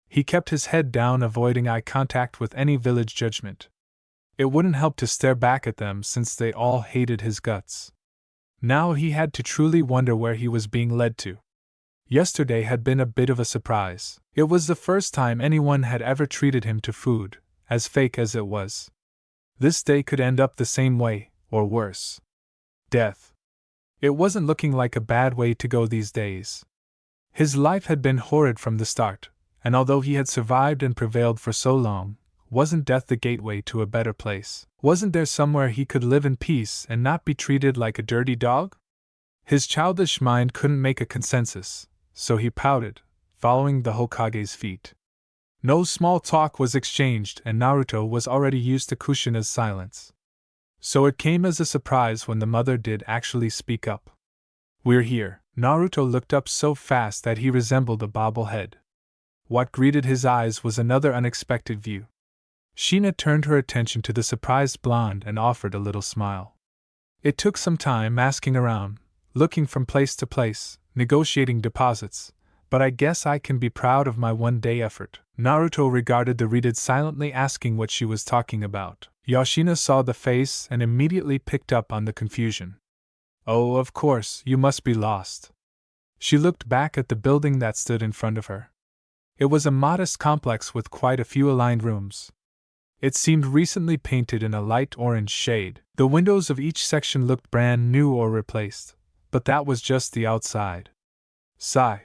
He kept his head down, avoiding eye contact with any village judgment. It wouldn't help to stare back at them since they all hated his guts. Now he had to truly wonder where he was being led to. Yesterday had been a bit of a surprise. It was the first time anyone had ever treated him to food, as fake as it was. This day could end up the same way, or worse. Death. It wasn't looking like a bad way to go these days. His life had been horrid from the start, and although he had survived and prevailed for so long, wasn't death the gateway to a better place? Wasn't there somewhere he could live in peace and not be treated like a dirty dog? His childish mind couldn't make a consensus, so he pouted, following the Hokage's feet. No small talk was exchanged and Naruto was already used to Kushina's silence. So it came as a surprise when the mother did actually speak up. We're here. Naruto looked up so fast that he resembled a bobblehead. What greeted his eyes was another unexpected view. Sheena turned her attention to the surprised blonde and offered a little smile. It took some time asking around, looking from place to place, negotiating deposits, but I guess I can be proud of my one-day effort. Naruto regarded the reader silently, asking what she was talking about. Yoshina saw the face and immediately picked up on the confusion. Oh, of course, you must be lost. She looked back at the building that stood in front of her. It was a modest complex with quite a few aligned rooms. It seemed recently painted in a light orange shade. The windows of each section looked brand new or replaced, but that was just the outside. Sigh.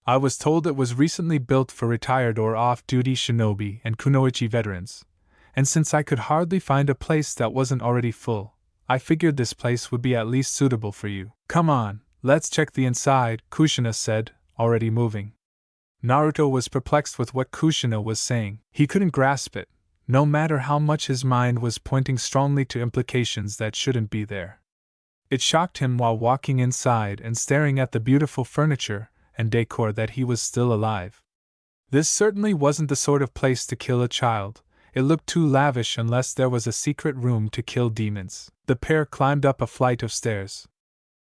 I was told it was recently built for retired or off-duty shinobi and kunoichi veterans, and since I could hardly find a place that wasn't already full, I figured this place would be at least suitable for you. Come on, let's check the inside, Kushina said, already moving. Naruto was perplexed with what Kushina was saying. He couldn't grasp it, no matter how much his mind was pointing strongly to implications that shouldn't be there. It shocked him while walking inside and staring at the beautiful furniture and decor that he was still alive. This certainly wasn't the sort of place to kill a child. It looked too lavish unless there was a secret room to kill demons. The pair climbed up a flight of stairs.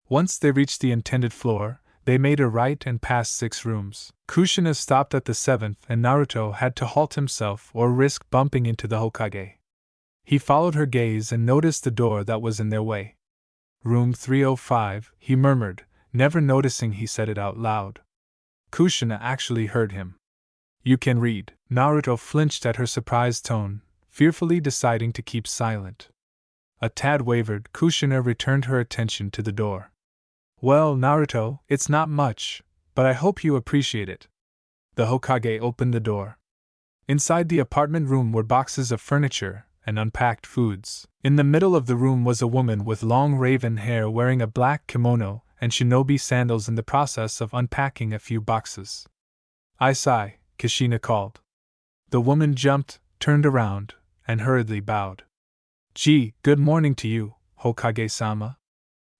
Once they reached the intended floor, they made a right and passed 6 rooms. Kushina stopped at the 7th and Naruto had to halt himself or risk bumping into the Hokage. He followed her gaze and noticed the door that was in their way. Room 305, he murmured, never noticing he said it out loud. Kushina actually heard him. You can read. Naruto flinched at her surprised tone, fearfully deciding to keep silent. A tad wavered, Kushina returned her attention to the door. Well, Naruto, it's not much, but I hope you appreciate it. The Hokage opened the door. Inside the apartment room were boxes of furniture and unpacked foods. In the middle of the room was a woman with long raven hair wearing a black kimono and shinobi sandals in the process of unpacking a few boxes. I sigh, Kushina called. The woman jumped, turned around, and hurriedly bowed. Gee, good morning to you, Hokage-sama.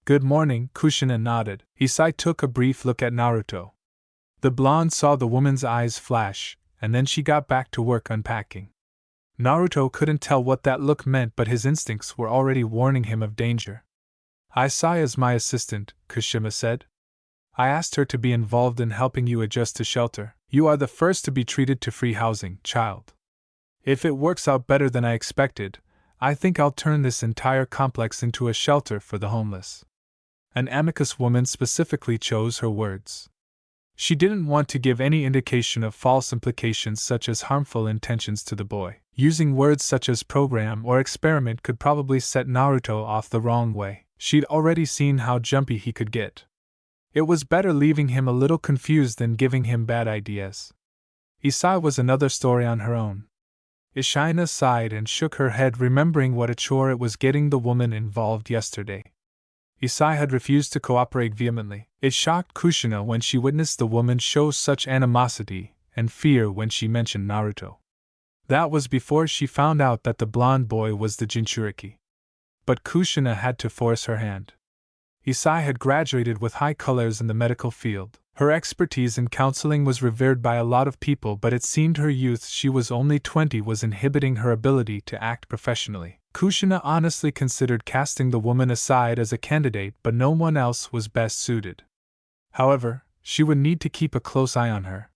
Good morning, Kushina nodded. Isai took a brief look at Naruto. The blonde saw the woman's eyes flash, and then she got back to work unpacking. Naruto couldn't tell what that look meant, but his instincts were already warning him of danger. Isai is my assistant, Kushina said. I asked her to be involved in helping you adjust to shelter. You are the first to be treated to free housing, child. If it works out better than I expected, I think I'll turn this entire complex into a shelter for the homeless. An amicus woman specifically chose her words. She didn't want to give any indication of false implications such as harmful intentions to the boy. Using words such as program or experiment could probably set Naruto off the wrong way. She'd already seen how jumpy he could get. It was better leaving him a little confused than giving him bad ideas. Isai was another story on her own. Ishina sighed and shook her head, remembering what a chore it was getting the woman involved yesterday. Isai had refused to cooperate vehemently. It shocked Kushina when she witnessed the woman show such animosity and fear when she mentioned Naruto. That was before she found out that the blonde boy was the Jinchuriki. But Kushina had to force her hand. Isai had graduated with high colors in the medical field. Her expertise in counseling was revered by a lot of people, but it seemed her youth, she was only 20, was inhibiting her ability to act professionally. Kushina honestly considered casting the woman aside as a candidate, but no one else was best suited. However, she would need to keep a close eye on her.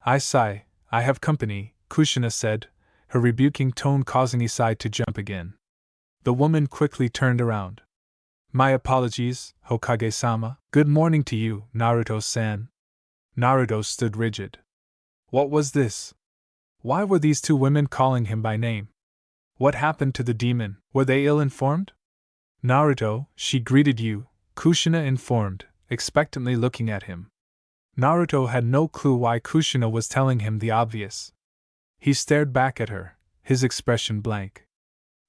Isai, I have company, Kushina said, her rebuking tone causing Isai to jump again. The woman quickly turned around. My apologies, Hokage-sama. Good morning to you, Naruto-san. Naruto stood rigid. What was this? Why were these 2 women calling him by name? What happened to the demon? Were they ill-informed? Naruto, she greeted you, Kushina informed, expectantly looking at him. Naruto had no clue why Kushina was telling him the obvious. He stared back at her, his expression blank.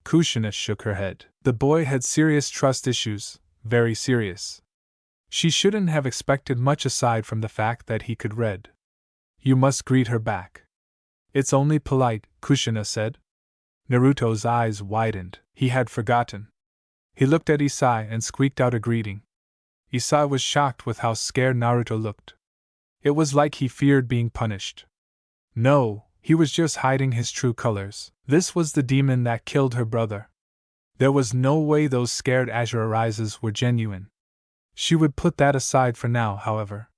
Kushina shook her head. The boy had serious trust issues, very serious. She shouldn't have expected much aside from the fact that he could read. You must greet her back. It's only polite, Kushina said. Naruto's eyes widened. He had forgotten. He looked at Isai and squeaked out a greeting. Isai was shocked with how scared Naruto looked. It was like he feared being punished. No, he was just hiding his true colors. This was the demon that killed her brother. There was no way those scared azure eyes were genuine. She would put that aside for now, however.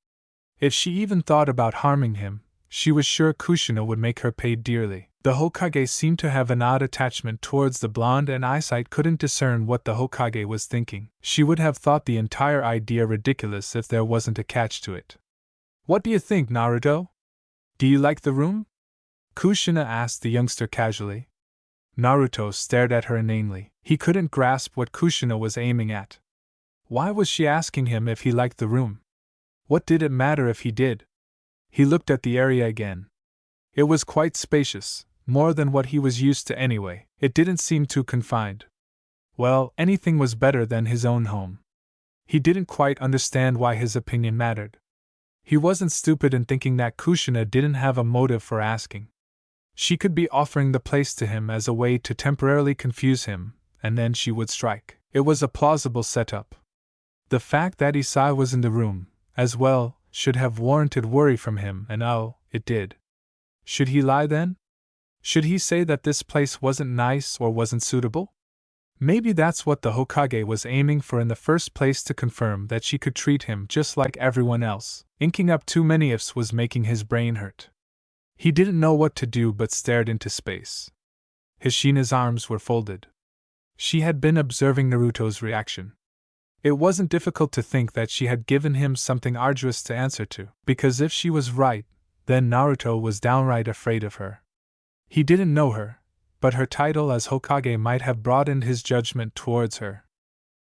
If she even thought about harming him, she was sure Kushina would make her pay dearly. The Hokage seemed to have an odd attachment towards the blonde, and eyesight couldn't discern what the Hokage was thinking. She would have thought the entire idea ridiculous if there wasn't a catch to it. "What do you think, Naruto? Do you like the room?" Kushina asked the youngster casually. Naruto stared at her inanely. He couldn't grasp what Kushina was aiming at. Why was she asking him if he liked the room? What did it matter if he did? He looked at the area again. It was quite spacious, more than what he was used to anyway. It didn't seem too confined. Well, anything was better than his own home. He didn't quite understand why his opinion mattered. He wasn't stupid in thinking that Kushina didn't have a motive for asking. She could be offering the place to him as a way to temporarily confuse him, and then she would strike. It was a plausible setup. The fact that Isai was in the room, as well, should have warranted worry from him, and oh, it did. Should he lie then? Should he say that this place wasn't nice or wasn't suitable? Maybe that's what the Hokage was aiming for in the first place, to confirm that she could treat him just like everyone else. Inking up too many ifs was making his brain hurt. He didn't know what to do but stared into space. Kushina's arms were folded. She had been observing Naruto's reaction. It wasn't difficult to think that she had given him something arduous to answer to, because if she was right, then Naruto was downright afraid of her. He didn't know her, but her title as Hokage might have broadened his judgment towards her.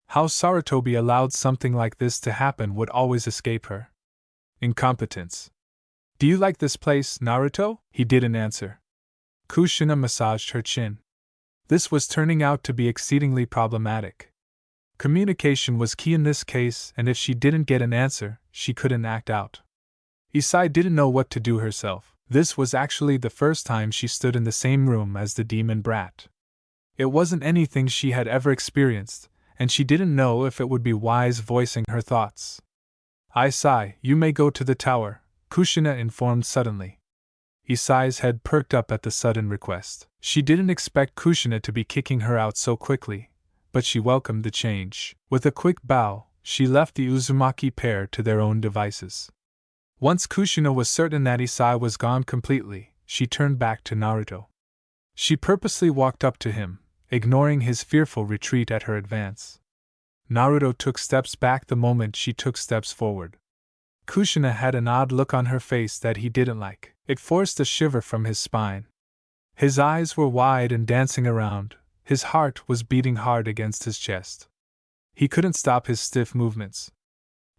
How Sarutobi allowed something like this to happen would always escape her. Incompetence. "Do you like this place, Naruto?" He didn't answer. Kushina massaged her chin. This was turning out to be exceedingly problematic. Communication was key in this case, and if she didn't get an answer, she couldn't act out. Isai didn't know what to do herself. This was actually the first time she stood in the same room as the demon brat. It wasn't anything she had ever experienced, and she didn't know if it would be wise voicing her thoughts. "Isai, you may go to the tower," Kushina informed suddenly. Isai's head perked up at the sudden request. She didn't expect Kushina to be kicking her out so quickly, but she welcomed the change. With a quick bow, she left the Uzumaki pair to their own devices. Once Kushina was certain that Isai was gone completely, she turned back to Naruto. She purposely walked up to him, ignoring his fearful retreat at her advance. Naruto took steps back the moment she took steps forward. Kushina had an odd look on her face that he didn't like. It forced a shiver from his spine. His eyes were wide and dancing around, his heart was beating hard against his chest. He couldn't stop his stiff movements.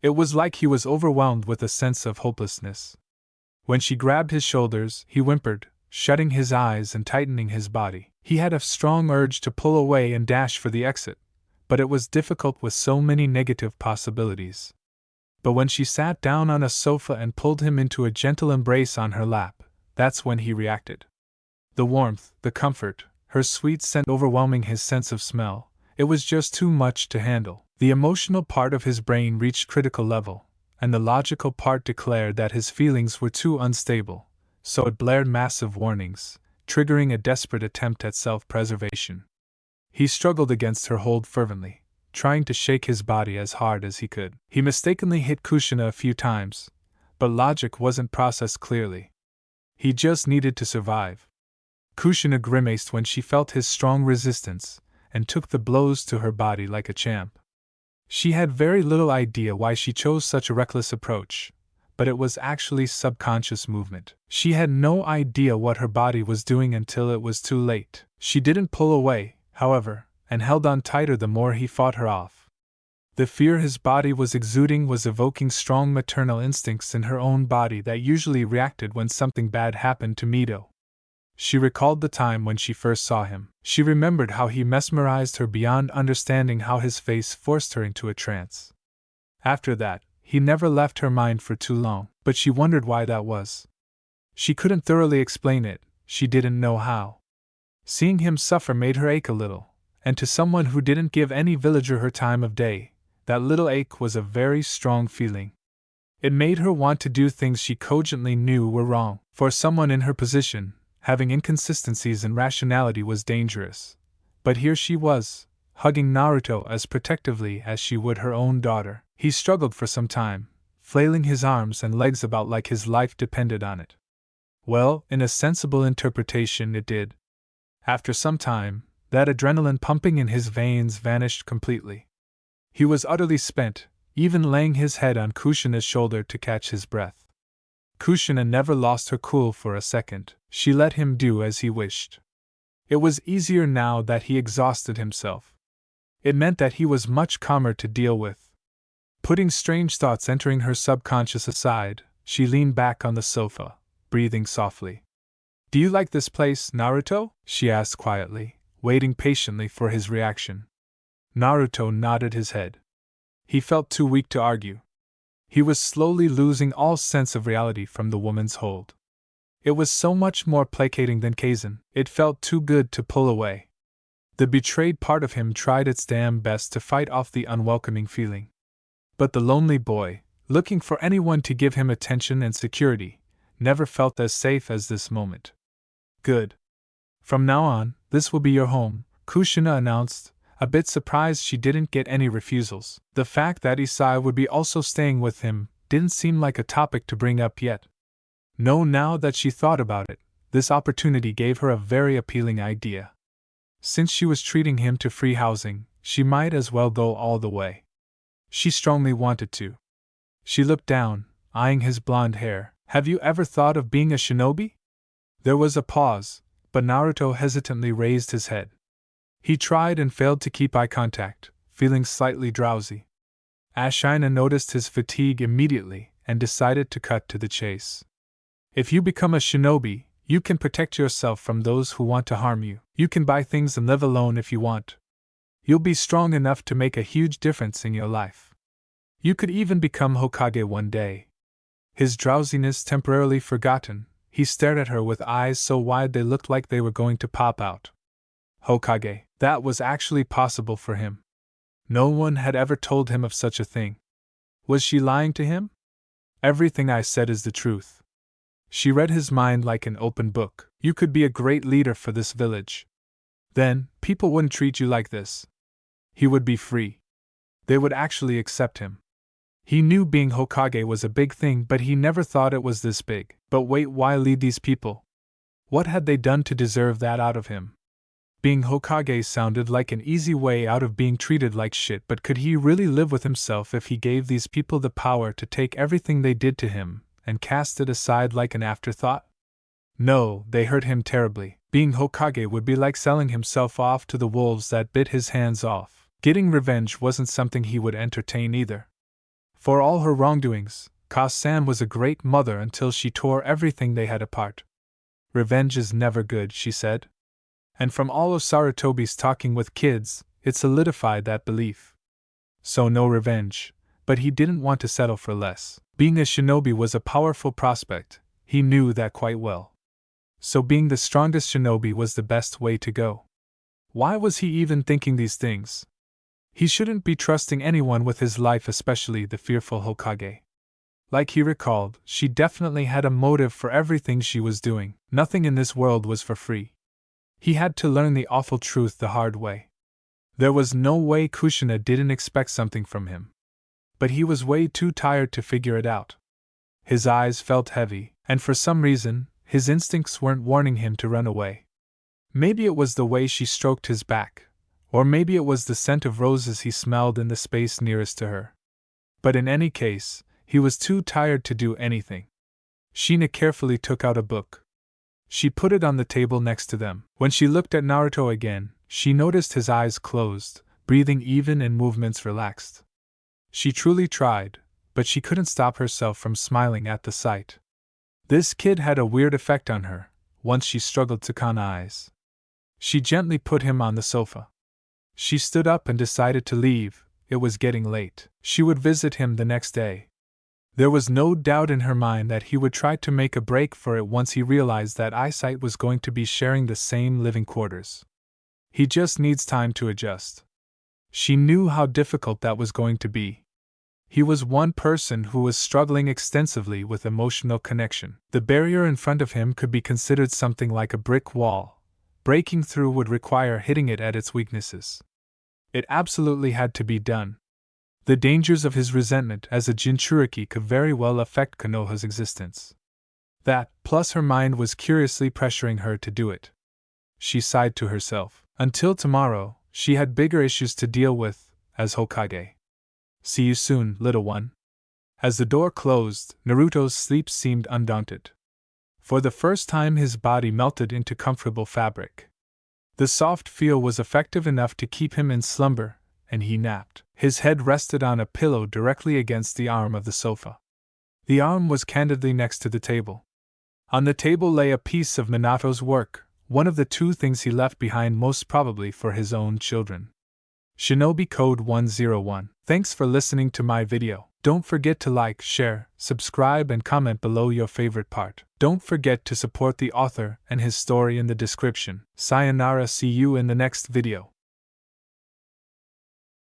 It was like he was overwhelmed with a sense of hopelessness. When she grabbed his shoulders, he whimpered, shutting his eyes and tightening his body. He had a strong urge to pull away and dash for the exit, but it was difficult with so many negative possibilities. But when she sat down on a sofa and pulled him into a gentle embrace on her lap, that's when he reacted. The warmth, the comfort, her sweet scent overwhelming his sense of smell, it was just too much to handle. The emotional part of his brain reached critical level, and the logical part declared that his feelings were too unstable, so it blared massive warnings, triggering a desperate attempt at self-preservation. He struggled against her hold fervently, trying to shake his body as hard as he could. He mistakenly hit Kushina a few times, but logic wasn't processed clearly. He just needed to survive. Kushina grimaced when she felt his strong resistance, and took the blows to her body like a champ. She had very little idea why she chose such a reckless approach, but it was actually subconscious movement. She had no idea what her body was doing until it was too late. She didn't pull away, however, and held on tighter the more he fought her off. The fear his body was exuding was evoking strong maternal instincts in her own body that usually reacted when something bad happened to Mito. She recalled the time when she first saw him. She remembered how he mesmerized her beyond understanding, how his face forced her into a trance. After that, he never left her mind for too long, but she wondered why that was. She couldn't thoroughly explain it, she didn't know how. Seeing him suffer made her ache a little, and to someone who didn't give any villager her time of day, that little ache was a very strong feeling. It made her want to do things she cogently knew were wrong. For someone in her position, having inconsistencies in rationality was dangerous. But here she was, hugging Naruto as protectively as she would her own daughter. He struggled for some time, flailing his arms and legs about like his life depended on it. Well, in a sensible interpretation, it did. After some time, that adrenaline pumping in his veins vanished completely. He was utterly spent, even laying his head on Kushina's shoulder to catch his breath. Kushina never lost her cool for a second. She let him do as he wished. It was easier now that he exhausted himself. It meant that he was much calmer to deal with. Putting strange thoughts entering her subconscious aside, she leaned back on the sofa, breathing softly. "Do you like this place, Naruto?" she asked quietly, waiting patiently for his reaction. Naruto nodded his head. He felt too weak to argue. He was slowly losing all sense of reality from the woman's hold. It was so much more placating than Kaizen, it felt too good to pull away. The betrayed part of him tried its damn best to fight off the unwelcoming feeling. But the lonely boy, looking for anyone to give him attention and security, never felt as safe as this moment. "Good. From now on, this will be your home," Kushina announced, a bit surprised she didn't get any refusals. The fact that Isai would be also staying with him didn't seem like a topic to bring up yet. No, now that she thought about it, this opportunity gave her a very appealing idea. Since she was treating him to free housing, she might as well go all the way. She strongly wanted to. She looked down, eyeing his blonde hair. "Have you ever thought of being a shinobi?" There was a pause, but Naruto hesitantly raised his head. He tried and failed to keep eye contact, feeling slightly drowsy. Ashina noticed his fatigue immediately and decided to cut to the chase. "If you become a shinobi, you can protect yourself from those who want to harm you. You can buy things and live alone if you want. You'll be strong enough to make a huge difference in your life. You could even become Hokage one day." His drowsiness temporarily forgotten, he stared at her with eyes so wide they looked like they were going to pop out. Hokage, that was actually possible for him. No one had ever told him of such a thing. Was she lying to him? "Everything I said is the truth." She read his mind like an open book. "You could be a great leader for this village. Then, people wouldn't treat you like this. He would be free. They would actually accept him." He knew being Hokage was a big thing, but he never thought it was this big. But wait, why lead these people? What had they done to deserve that out of him? Being Hokage sounded like an easy way out of being treated like shit, but could he really live with himself if he gave these people the power to take everything they did to him and cast it aside like an afterthought? No, they hurt him terribly. Being Hokage would be like selling himself off to the wolves that bit his hands off. Getting revenge wasn't something he would entertain either. For all her wrongdoings, Ka-san was a great mother until she tore everything they had apart. "Revenge is never good," she said. And from all of Sarutobi's talking with kids, it solidified that belief. So no revenge, but he didn't want to settle for less. Being a shinobi was a powerful prospect, he knew that quite well. So being the strongest shinobi was the best way to go. Why was he even thinking these things? He shouldn't be trusting anyone with his life, especially the fearful Hokage. Like he recalled, she definitely had a motive for everything she was doing. Nothing in this world was for free. He had to learn the awful truth the hard way. There was no way Kushina didn't expect something from him. But he was way too tired to figure it out. His eyes felt heavy, and for some reason, his instincts weren't warning him to run away. Maybe it was the way she stroked his back, or maybe it was the scent of roses he smelled in the space nearest to her. But in any case, he was too tired to do anything. Shina carefully took out a book. She put it on the table next to them. When she looked at Naruto again, she noticed his eyes closed, breathing even and movements relaxed. She truly tried, but she couldn't stop herself from smiling at the sight. This kid had a weird effect on her, once she struggled to con eyes. She gently put him on the sofa. She stood up and decided to leave. It was getting late. She would visit him the next day. There was no doubt in her mind that he would try to make a break for it once he realized that eyesight was going to be sharing the same living quarters. He just needs time to adjust. She knew how difficult that was going to be. He was one person who was struggling extensively with emotional connection. The barrier in front of him could be considered something like a brick wall. Breaking through would require hitting it at its weaknesses. It absolutely had to be done. The dangers of his resentment as a Jinchuriki could very well affect Konoha's existence. That, plus her mind was curiously pressuring her to do it. She sighed to herself. Until tomorrow, she had bigger issues to deal with, as Hokage. See you soon, little one. As the door closed, Naruto's sleep seemed undaunted. For the first time his body melted into comfortable fabric. The soft feel was effective enough to keep him in slumber, and he napped. His head rested on a pillow directly against the arm of the sofa. The arm was candidly next to the table. On the table lay a piece of Minato's work, one of the two things he left behind most probably for his own children. Shinobi Code 101. Thanks for listening to my video. Don't forget to like, share, subscribe and comment below your favorite part. Don't forget to support the author and his story in the description. Sayonara, see you in the next video.